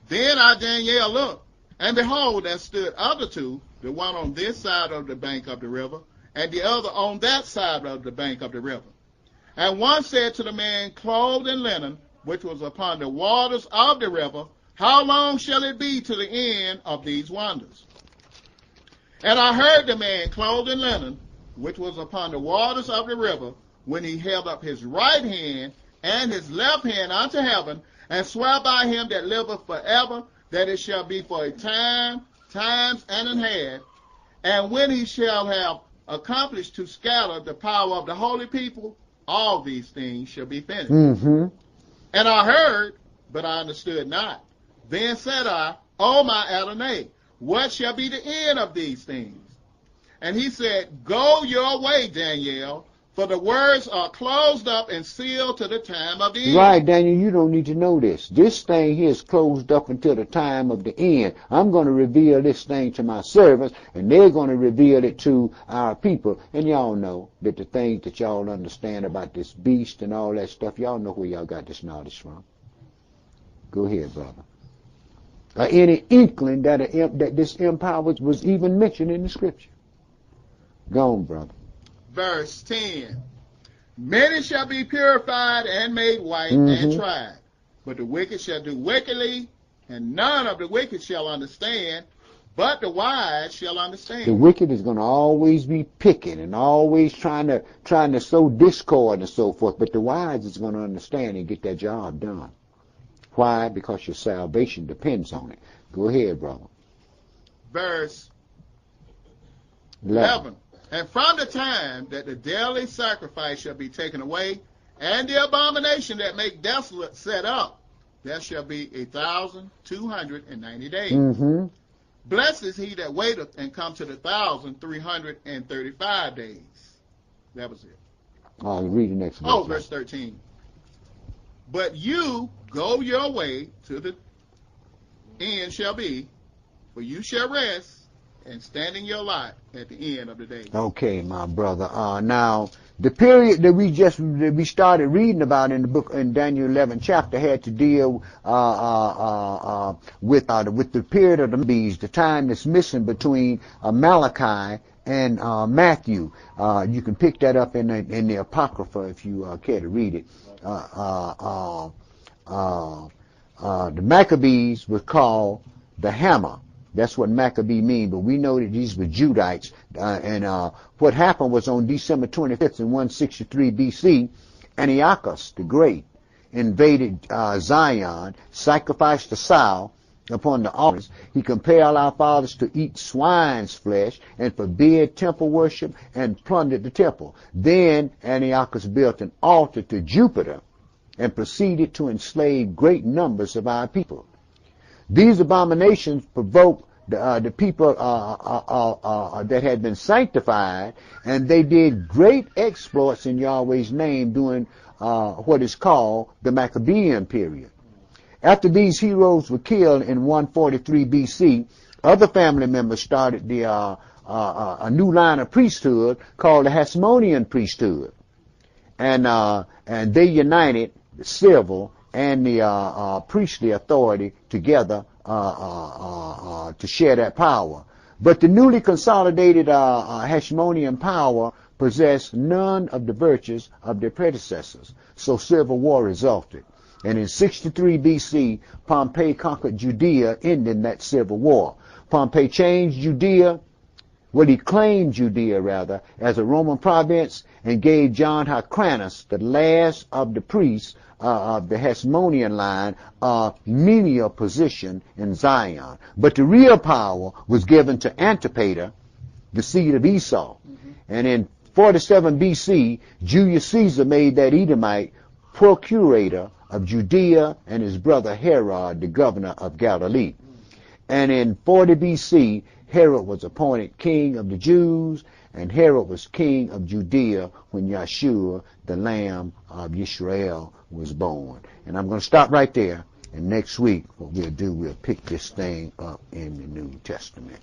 Then I, Daniel, looked, and behold, there stood other 2, the one on this side of the bank of the river, and the other on that side of the bank of the river. And one said to the man clothed in linen, which was upon the waters of the river, how long shall it be to the end of these wonders? And I heard the man clothed in linen, which was upon the waters of the river, when he held up his right hand and his left hand unto heaven, and swear by him that liveth forever, that it shall be for a time, times and an half, and when he shall have accomplished to scatter the power of the holy people, all these things shall be finished. Mm-hmm. And I heard, but I understood not. Then said I, O my Adonai, what shall be the end of these things? And he said, go your way, Daniel, for the words are closed up and sealed to the time of the end. Right, Daniel, you don't need to know this. This thing here is closed up until the time of the end. I'm going to reveal this thing to my servants, and they're going to reveal it to our people. And y'all know that the things that y'all understand about this beast and all that stuff, y'all know where y'all got this knowledge from. Go ahead, brother. Any inkling that this empire was even mentioned in the scripture? Go on, brother. Verse 10. Many shall be purified and made white and tried, but the wicked shall do wickedly, and none of the wicked shall understand, but the wise shall understand. The wicked is going to always be picking and always trying to sow discord and so forth, but the wise is going to understand and get that job done. Why? Because your salvation depends on it. Go ahead, brother. Verse 11. And from the time that the daily sacrifice shall be taken away, and the abomination that make desolate set up, there shall be 1,290 days. Mm-hmm. Blessed is he that waiteth and come to the 1,335 days. That was it. Oh, read the next verse. Oh, verse 13. But you go your way to the end shall be, for you shall rest, and stand in your lot at the end of the day. Okay, my brother. Now, the period that we started reading about in the book, in Daniel 11 chapter, had to deal with the period of the beast, the time that's missing between Malachi and Matthew. You can pick that up in the Apocrypha if you care to read it. The Maccabees were called the Hammer. That's what Maccabee means, but we know that these were Judites. And what happened was on December 25th in 163 BC, Antiochus the Great invaded Zion, sacrificed the sow upon the altars. He compelled our fathers to eat swine's flesh and forbid temple worship and plundered the temple. Then Antiochus built an altar to Jupiter and proceeded to enslave great numbers of our people. These abominations provoked the people that had been sanctified, and they did great exploits in Yahweh's name during what is called the Maccabean period. After these heroes were killed in 143 BC, other family members started a new line of priesthood called the Hasmonean priesthood, and they united the civil and the priestly authority together to share that power. But the newly consolidated Hasmonean power possessed none of the virtues of their predecessors, so civil war resulted. And in 63 BC, Pompey conquered Judea, ending that civil war. Pompey changed Judea, he claimed Judea rather, as a Roman province, and gave John Hyrcanus, the last of the priests of the Hasmonean line, a menial position in Zion. But the real power was given to Antipater, the seed of Esau. And in 47 BC, Julius Caesar made that Edomite procurator of Judea and his brother Herod, the governor of Galilee. And in 40 BC, Herod was appointed king of the Jews, and Herod was king of Judea when Yeshua, the Lamb of Israel, was born. And I'm going to stop right there, and next week what we'll do, we'll pick this thing up in the New Testament.